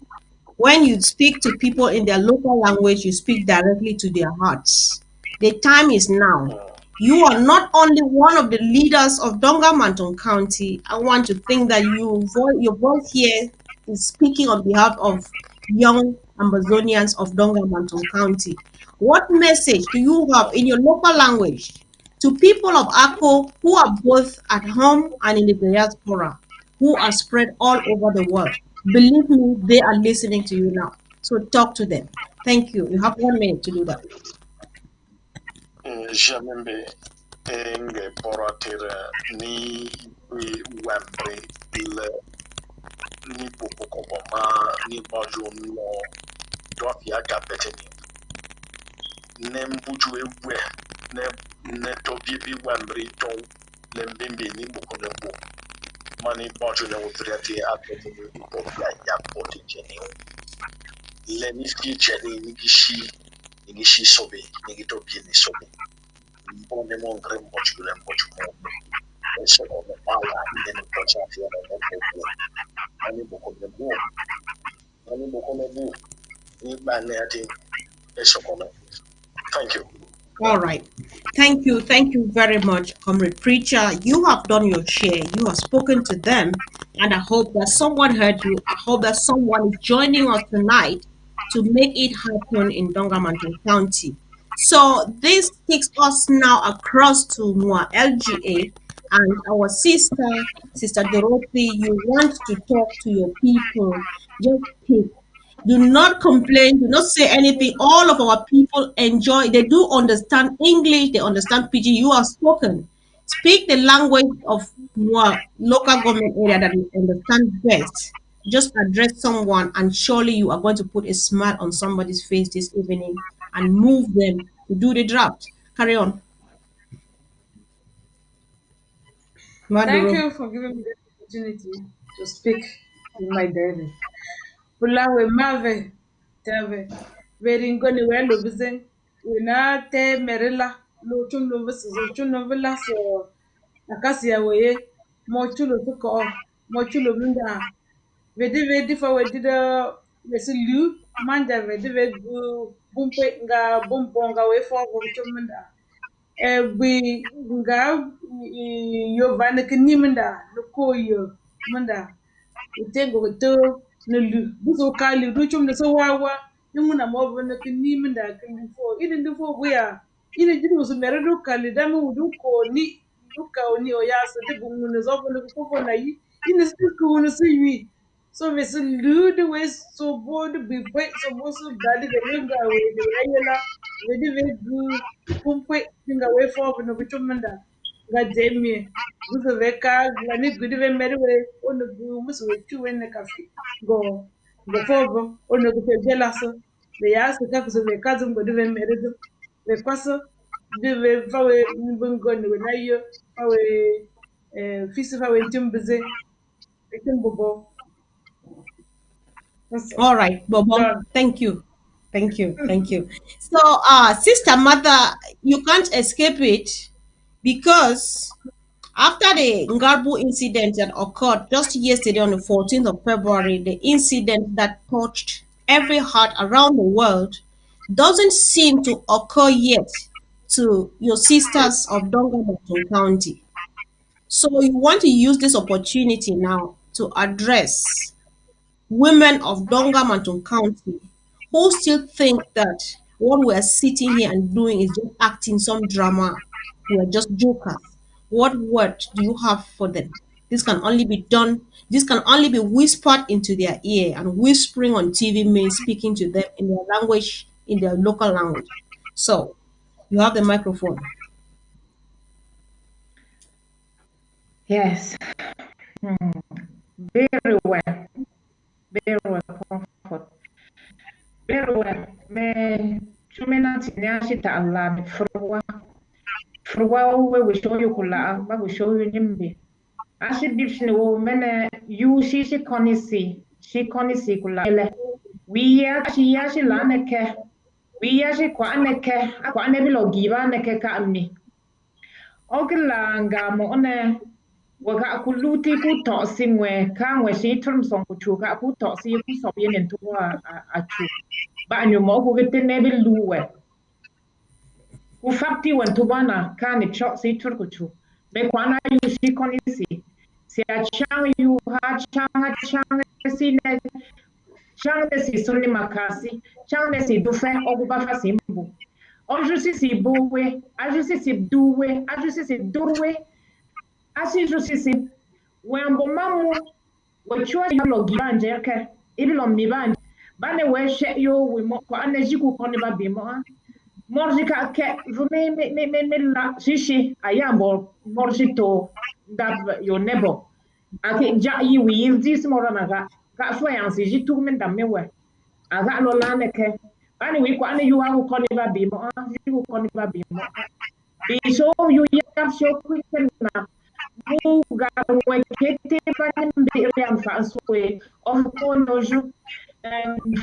when you speak to people in their local language, you speak directly to their hearts. The time is now. You are not only one of the leaders of Donga-Mantung County. I want to think that your voice here is speaking on behalf of young Amazonians of Donga-Mantung County. What message do you have in your local language to people of Akko who are both at home and in the diaspora, who are spread all over the world? Believe me, they are listening to you now. So talk to them. Thank you. You have 1 minute to do that. Jamembe enge poratira ni wembre le ni pokokoma ni bajo no dofia kapeteni ne mbuju ewe ne tobi bi wembre to le mbembe ni bokonembo mani bajo ne utriati apeteni ko ya potijeni le ni fi cheni ni gishi sobe ni gitobi ni sobe bonne mon grand mochu le mochu mo eso no pala ni ne pocha fia no ko ani boko de bu ni ba ne ati eso kono. Thank you. All right. Thank you. Thank you very much, Comrade Preacher. You have done your share. You have spoken to them. And I hope that someone heard you. I hope that someone is joining us tonight to make it happen in Donga-Mantung County. So this takes us now across to Mua LGA and our Sister Dorothy. You want to talk to your people. Just pick. Do not complain. Do not say anything. All of our people enjoy. They do understand English. They understand PG. You have spoken. Speak the language of your local government area that you understand best. Just address someone, and surely you are going to put a smile on somebody's face this evening and move them to do the draft. Carry on. Thank you for giving me the opportunity to speak in my dialect. Bulawe mave teve veringoni welo bizen wina te merila lo chuno vis zo chuno vila so akasi ya weye mo chulo tuko mo chulo minda vedi fa wedi da wesilu manja vedi gu bumpe nga bumbonga we fo go chuminda bi nga yo van kinimda lo koyo minda utengo to no lu buzo kali du chum so wawa nimuna mo na kini minda kini fo ini ndi fo buya ini jidu so mere du kali da mu du ko ni du ka oni o ya so de bungu no zo no ko fo na yi ini sti ko no so yi so we so lu de we so bod bi pe so bo so dali de nga we de yela we de we du kumpe nga we fo no bi chum minda ga jemi buzo veka la ni gudi ve mere we ono bu musu we tu we ne kafi go fogo ono go fe bela so le ya so ka so ve ka zum gudi ve mere do ve kwaso the fawe bungon na yo fawe fisi fawe timbize timbobo. All right, Bobo. Done. Thank you. Thank you. Thank you. So, Sister Mother, you can't escape it because after the Ngarbu incident that occurred just yesterday on the 14th of February, the incident that touched every heart around the world doesn't seem to occur yet to your sisters of Donga-Mantung County. So you want to use this opportunity now to address women of Donga-Mantung County who still think that what we're sitting here and doing is just acting some drama. We're just jokers. What word do you have for them? This can only be done, this can only be whispered into their ear, and whispering on TV means speaking to them in their language, in their local language. So, you have the microphone. Yes. Very well. Very well. Comfort. Very well. Me chumena tinya ta Allah me furwa. Furwa we show you kula ba we show you nimbi. Ashi bibshini wo mene you she konisi. She konisi kula ele. We yashi laneke. We yashi kwa aneke. Kwa ane bilo giba aneke ka amni. Ogilanga mo one waka kuluti ku tosi mwe ka mwe shi turm song ku chu ka ku tosi ku so bien en tuwa a chu ba anyo mo ku gete ne bi luwe ku fakti wan tu bana ka ni chok si tur ku chu me kwana yu shi koni si a chang yu ha chang si ne chang ne si sunni makasi chang ne si dufe ogu ba fa simbu o ju si buwe a ju si duwe a ju si durwe asi jusisi wembo mamu wachua yalo gibanje yake ibilo mibanje bane weshe yo wimo kwa anejiku koni babimo morjika ke vume me la shishi ayambo morjito dab yo nebo ake ja yi wiyildi morana ka soyansi jitu men damewe aga lo lane ke bane wi kwa ane yu hagu koni babimo jiku koni babimo bi so yu yap so kwikena Muga wekete panim biriam faswe of konoju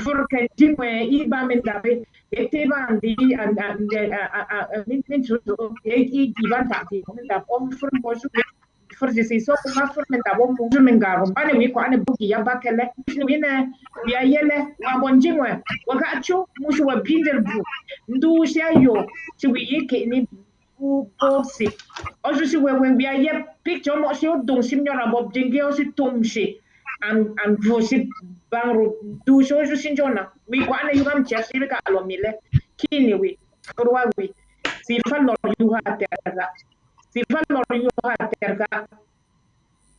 furke jimwe iba mendabe ete bandi and min chuto e divan tati menda om fur moju furje si so ma fur menda bom mu mengaro bane wi ko ane bugi ya bakele ni wina ya yele wa bonjimwe wakachu mushu wa binder bu ndu shayo chiwi yake ni bosi ojo si when we are here picture mo si odong sim nyora bob dinge o si tumshi and vosi bangro du so jo sinjona we ko ane yugam chesi ka alo mile kini we korwa we si fallo yu ha terga si fallo yu ha terga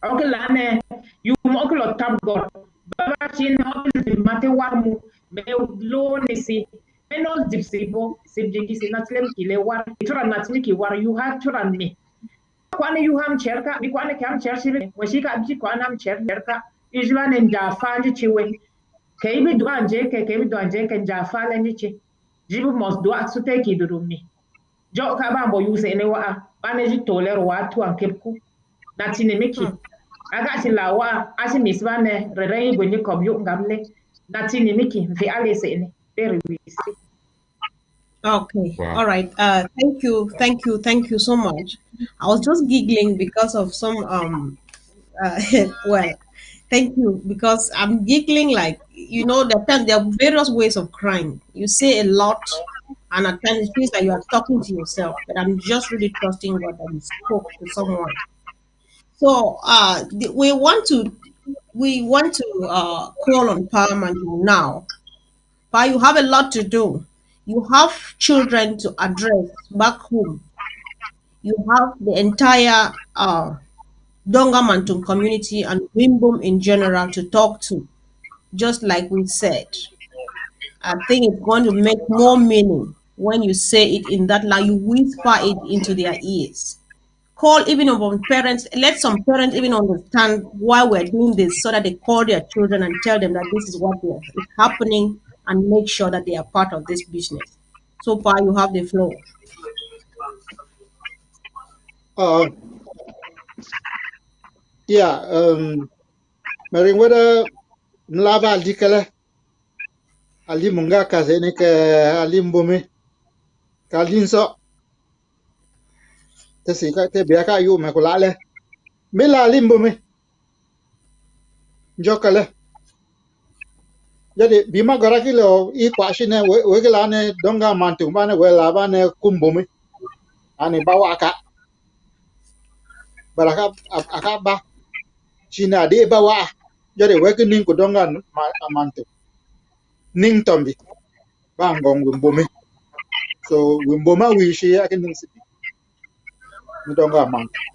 okay lane yu mo ko lo tab gor baba chin ho mate warmu me lo ni si no dipsibo sibjiki sinatlem kile war itura natmi ki war you have to run me kwane you ham cherka bi kwane kam chersi washika abji kwana am cherka ijwa ne ndafa nji chiwe keibi duanje keibi duanje ke ndafa le nji jibu mos do aksute ki durumi jo ka ba mbo yuse ne wa bane ji toler wa tu ankepku natine miki aga silawa asi misbane rere gonye kobyo ngamle natine miki fi alese ne very easy. Okay. Wow. All right. Thank you so much. I was just giggling because of some well, thank you because I'm giggling like there are various ways of crying. You say a lot, and at times it feels like you are talking to yourself. But I'm just really trusting God that He spoke to someone. So we want to call on Parliament now. But you have a lot to do. You have children to address back home. You have the entire Donga-Mantung community and Wimbum in general to talk to, just like we said. I think it's going to make more meaning when you say it in that line, you whisper it into their ears. Call even on parents, let some parents even understand why we're doing this so that they call their children and tell them that this is what is happening and make sure that they are part of this business. So far, you have the floor. Yeah, mering wada mlava dikala ali munga kazene ke ali mbumi kalin so te si ka te biaka yu me kulale mila ali mbumi jokale jadi bima garaki lo I kwashine wegelane donga mantung bane wela bane kumbumi ani bawa ka baraka akaba china de bawa jadi wegening ku donga mantung ning tombi bangong wimbumi so wimboma wishi akin sipi ni donga mantung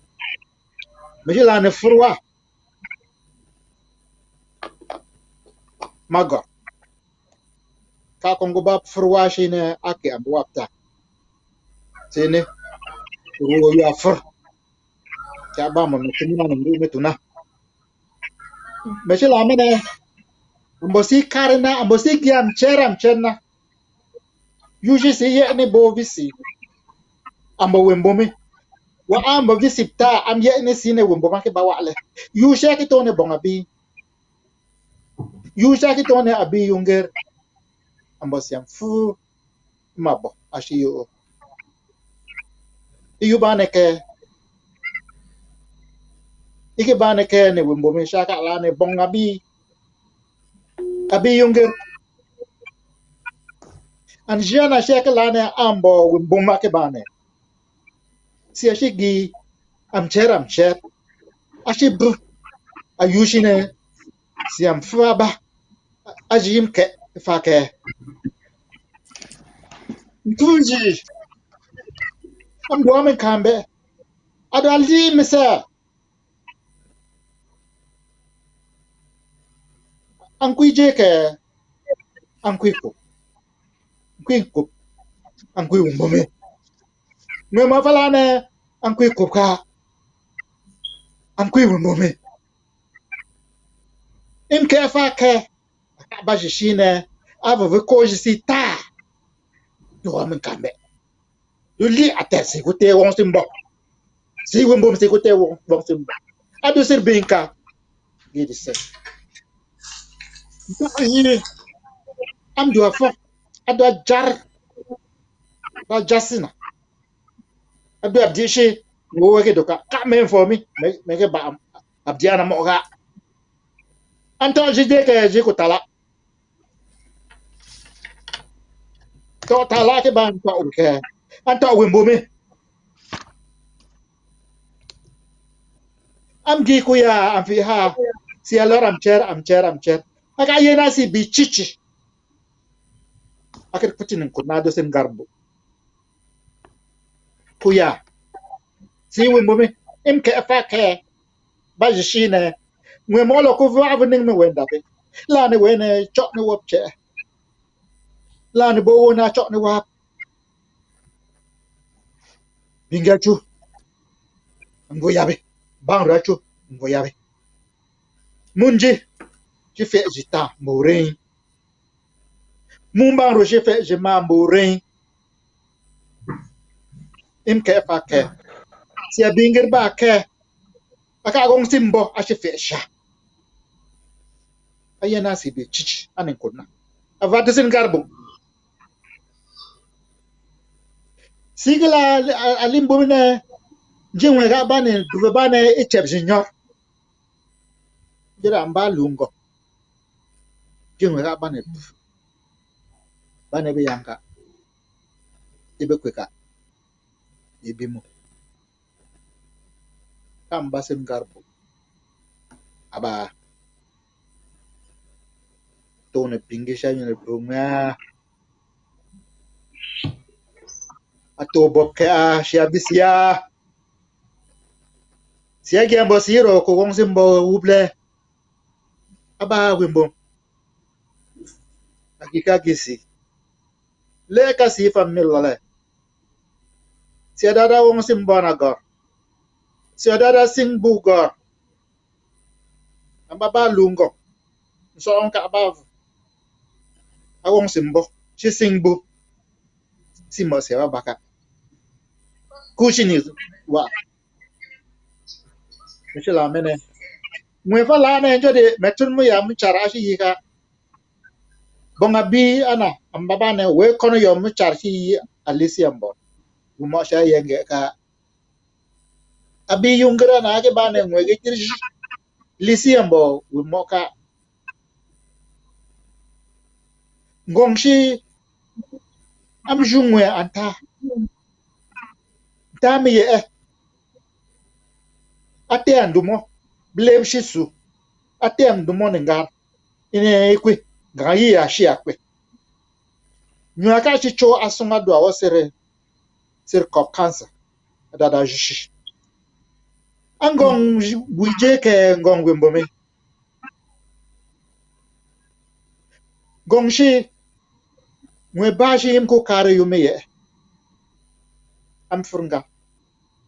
mejilane furwa mago ka kongo ba furwa shine ake amwapta sene ruwo ya fur ka ba mo metina ndu metuna mejila mene ambosi karena ambosi giam cheram chenna yuji si ye ni bo visi ambo wembomi wa ambo visi ta am ye ni sine wemboma ke bawale yusha ki tone bonga bi yusha ki tone abi yunger ambo siam fu mabo ashiyo iyubane ke ike bane ke ne wembomi shaka la ne bonga bi abi yunger an jana shaka la ne ambo wemboma ke bane si ashigi am cheram chet ashibu ayushine siam fu aba ajim ke fa ke tunji am do men kambe adalji misa an kuije ke an kuiko an kui umbome me ma falane an kuiko ka an kui umbome im ke fa ke ba jishine ava ve ko jisi ta do men kambe do li atesi ko te won simbo si umbom si ko te won simbo adu sir binka gidi se yi am do fa adu jar ba jasina adu abdishi wo wege doka ka men for me ke ba abdiana mo ga anto jide ke jiko tala to tala ke ban to ke anto wembome am gi ku ya am fi ha si alor am cher aka yena si bi chichi akir putin ko na do sen garbo ku ya si wembome im ke fa ke ba jishine ngwe molo ku va avning me wenda be la ne wene chok ne wop che la ne bo na chok ne wap bingachu ngo yabe bang rachu ngo yabe munji ji fe jita morin mumba roje fe je ma morin im ke fa ke si abingir ba ke aka gong simbo a fe sha ayena si be chichi anen kunna avata sin garbo sigla alimbo ne jinwe ga bane duve bane echep jinyor jira amba lungo jinwe ga bane be yanka ibe kweka ibimu kamba sin garbo aba tone pingisha nyene bunga ato bokka shabisia siagi ambo siro ko gong simbo uble aba wimbo akika gisi le ka si famil le si adada wong simbo na gor si adada sing bu gor amba ba lungo so on ka aba awong simbo si sing bu si mo se baka kushini wa Michela mene. Mwefa lana enjo de metun mu ya mcharashi yika. Bonga bi ana ambaba ne we kono yo mcharashi Alicia mbo. Umo sha yenge ka abi yungra na ake bane mwege kirish Alicia mbo umo ka ngongshi am jungwe anta. Tami ye ate andumo blame shisu ate andumo ngar ine ekwe gayi ya shi akwe nyaka chicho asuma do awosere sir cop cancer dada jishi angong wije ke ngong wembome gongshi mwe bashi imko kare yume ye am furunga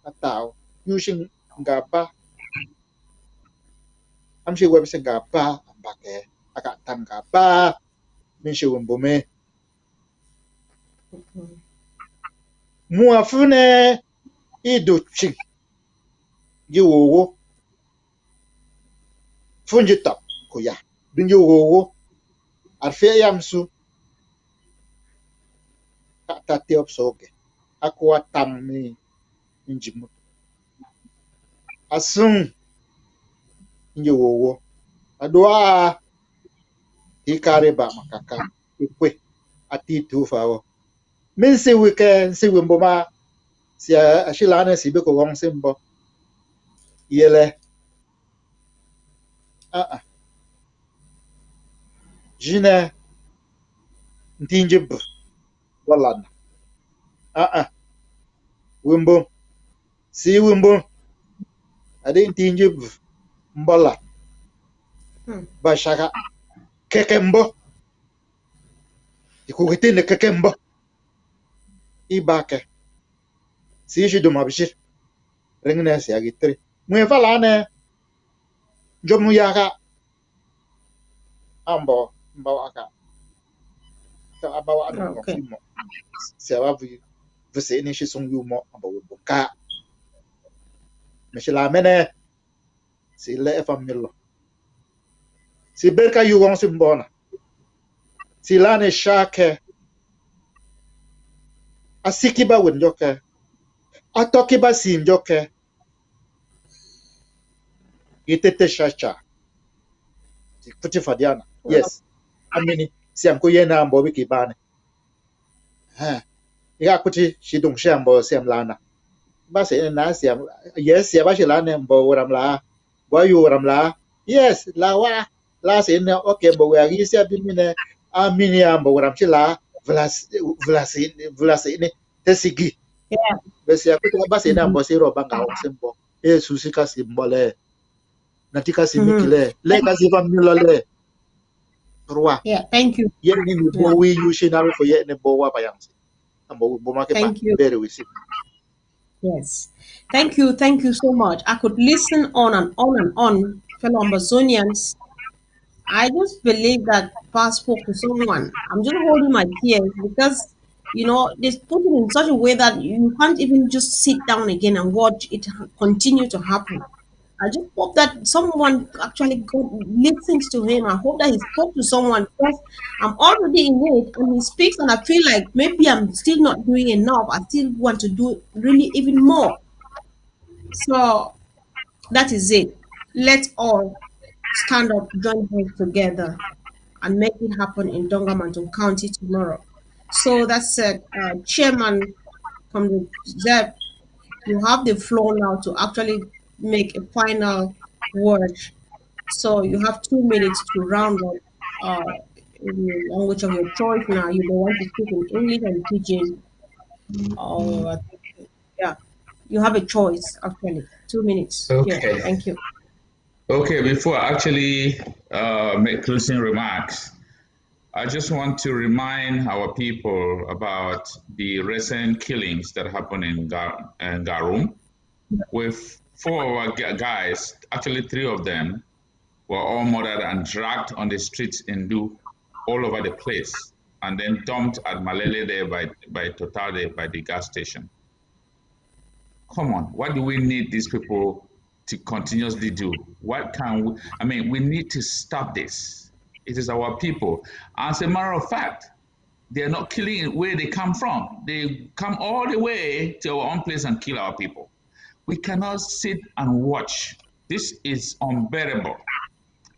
atao yushin ngaba am shi webse ngaba ambake aka tangaba minshi wembome muafune iduchi jiwowo funji top kuya binji wowo arfe yamsu tate opsoge akwa tamni injimu asun inji wowo adwa hikare ba makaka ikwe ati tufawo minsi weekend si wimboma si ashilane si be ko won simbo yele jine ntinjib walana wimbo si wimbo ade ntinjib mbola bashaka kekembo ikugitine kekembo ibake si jidu mabishir ringne si agitri mwe falane jomu yaka ambo aka ta abawa anu mo si abavu vese ni shi sung yumo ambo buka mishila mene si le familo si berka yugon simbona si lane shake asikiba wenjoke atokiba sinjoke itete shacha kuti fadiana yes amini siam ko yena ambo biki bane ya kuti shidung shambo siam lana ba se na siam yes ya ba shilane ambo ramla wa yu ramla yes lawa la se ne okay bo ya yi sia bimine amini ambo ramchila vlas ne tesigi besi akuti ba se na ambo se ro banga o sembo susika simbole natika simikile le kasi familole roi Thank you. Yeni ni bo we use na for ye ne bo wa bayang ambo bo ma ke ba very we see. Yes, thank you so much. I could listen on and on and on, fellow Amazonians. I just believe that Pa spoke to someone. I'm just holding my tears because they put it in such a way that you can't even just sit down again and watch it continue to happen. I just hope that someone actually listened to him. I hope that he spoke to someone because I'm already in it and he speaks and I feel like maybe I'm still not doing enough. I still want to do really even more. So that is it. Let's all stand up, join hands together and make it happen in Donga-Mantung County tomorrow. So that's it. Chairman from the ZEP, you have the floor now to actually make a final word. So you have 2 minutes to round up in the language of your choice. Now you don't want to speak in English and Pidgin, or you have a choice actually. 2 minutes. Okay. Yeah, thank you. Okay, before I actually make closing remarks, I just want to remind our people about the recent killings that happened in Garum, with 4 of our guys, actually 3 of them, were all murdered and dragged on the streets in Du all over the place, and then dumped at Malele there by Total there by the gas station. Come on, why do we need these people to continuously do? What can we, I mean, we need to stop this. It is our people. As a matter of fact, they are not killing where they come from. They come all the way to our own place and kill our people. We cannot sit and watch. This is unbearable.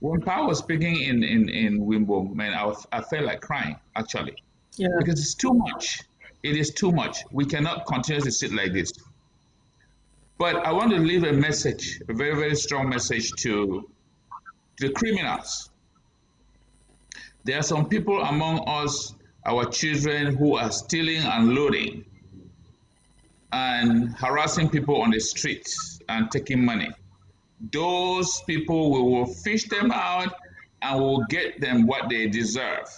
When Pa was speaking in Wimbo, man, I felt like crying, actually. Yeah. Because it's too much. It is too much. We cannot continue to sit like this. But I want to leave a message, a very, very strong message to the criminals. There are some people among us, our children, who are stealing and looting and harassing people on the streets and taking money. Those people, we will fish them out and we'll get them what they deserve.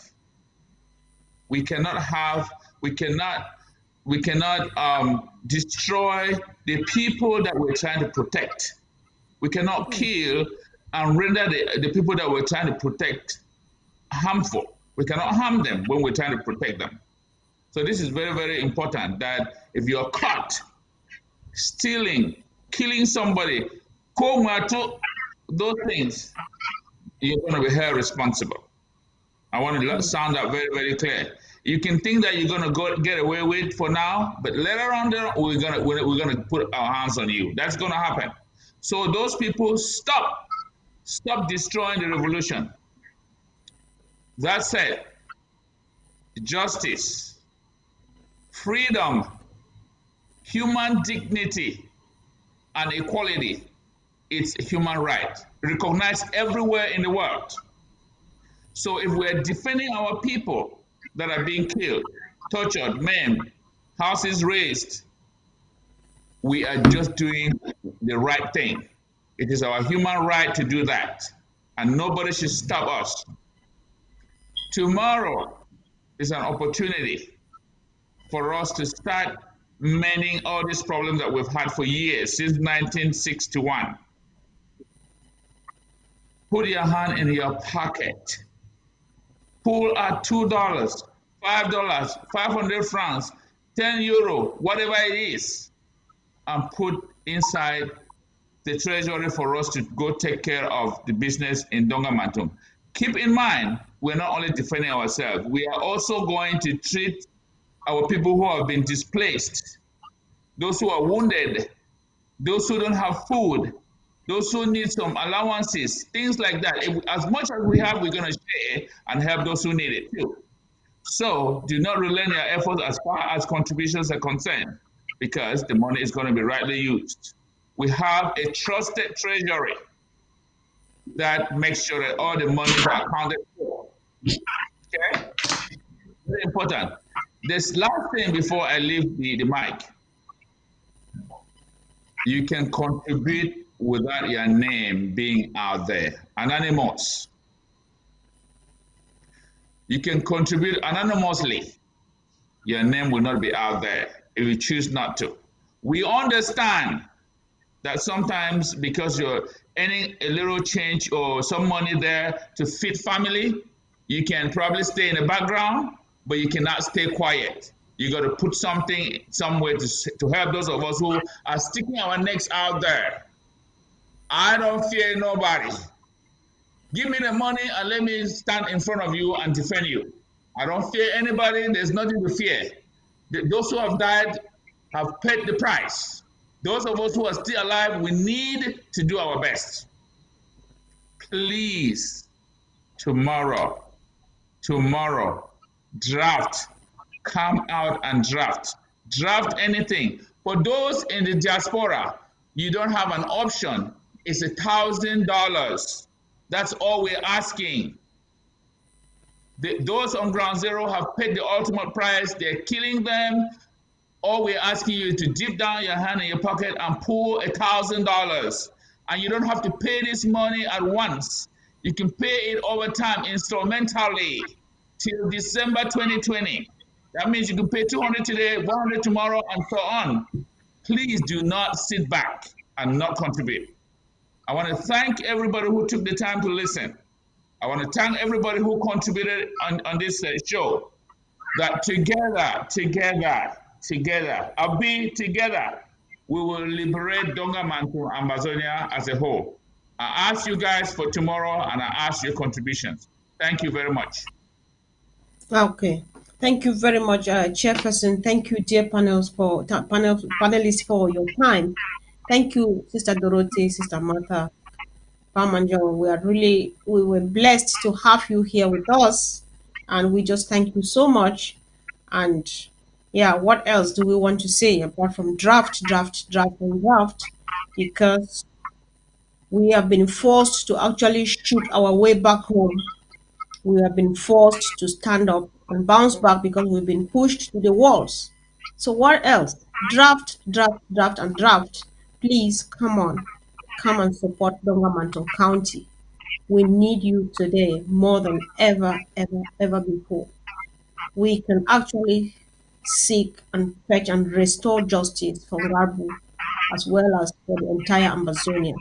We cannot destroy the people that we're trying to protect. We cannot kill and render the people that we're trying to protect harmful. We cannot harm them when we're trying to protect them. So this is very, very important, that if you're caught stealing, killing somebody, those things, you're going to be held responsible. I want to sound that very, very clear. You can think that you're going to get away with for now, but later on, we're going to put our hands on you. That's going to happen. So those people, stop destroying the revolution. That said, justice, freedom, human dignity, and equality, it's a human right, recognized everywhere in the world. So if we're defending our people that are being killed, tortured, maimed, houses razed, we are just doing the right thing. It is our human right to do that, and nobody should stop us. Tomorrow is an opportunity for us to start mending all these problems that we've had for years, since 1961. Put your hand in your pocket. Pull out $2, $5, 500 francs, 10 euro, whatever it is, and put inside the treasury for us to go take care of the business in Donga-Mantung. Keep in mind, we're not only defending ourselves, we are also going to treat our people who have been displaced, those who are wounded, those who don't have food, those who need some allowances, things like that. As much as we have, we're going to share and help those who need it too. So do not relent your efforts as far as contributions are concerned, because the money is going to be rightly used. We have a trusted treasury that makes sure that all the money is accounted for. Okay? Very important. This last thing before I leave the mic. You can contribute without your name being out there. Anonymous. You can contribute anonymously. Your name will not be out there if you choose not to. We understand that sometimes because you're earning a little change or some money there to feed family, you can probably stay in the background, but you cannot stay quiet. You got to put something somewhere to help those of us who are sticking our necks out there. I don't fear nobody. Give me the money and let me stand in front of you and defend you. I don't fear anybody. There's nothing to fear. Those who have died have paid the price. Those of us who are still alive, we need to do our best. Please, tomorrow, draft. Come out and draft. Draft anything. For those in the diaspora, you don't have an option. It's $1,000. That's all we're asking. Those on ground zero have paid the ultimate price. They're killing them. All we're asking you is to dip down your hand in your pocket and pull $1,000. And you don't have to pay this money at once. You can pay it over time instrumentally till December 2020. That means you can pay 200 today, 100 tomorrow, and so on. Please do not sit back and not contribute. I want to thank everybody who took the time to listen. I want to thank everybody who contributed on this show. That together, I'll be together. we will liberate Donga-Mantung and Amazonia as a whole. I ask you guys for tomorrow, and I ask your contributions. Thank you very much. Okay. Thank you very much, Chairperson. Thank you, dear panelists, for your time. Thank you, Sister Dorothy, Sister Martha, Pamanjo. We were blessed to have you here with us, and we just thank you so much. And yeah, what else do we want to say apart from draft, draft, draft, and draft? Because we have been forced to actually shoot our way back home. We have been forced to stand up and bounce back because we've been pushed to the walls. So what else? Draft, draft, draft, and draft. Please come on. Come and support Donga-Mantung County. We need you today more than ever, ever, ever before. We can actually seek and fetch and restore justice for Garbu as well as for the entire Amazonia.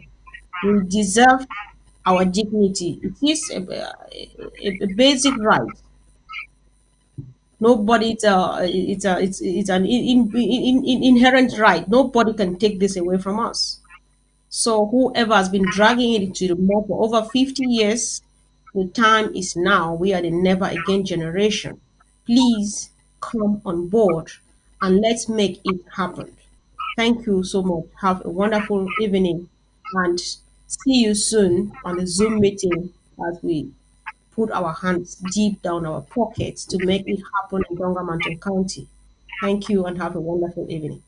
We deserve our dignity. It is a basic right. Nobody, it's an inherent right. Nobody can take this away from us. So whoever has been dragging it into the mud for over 50 years, the time is now. We are the never again generation. Please come on board and let's make it happen. Thank you so much. Have a wonderful evening and see you soon on the Zoom meeting as we put our hands deep down our pockets to make it happen in Donga-Mantung County. Thank you and have a wonderful evening.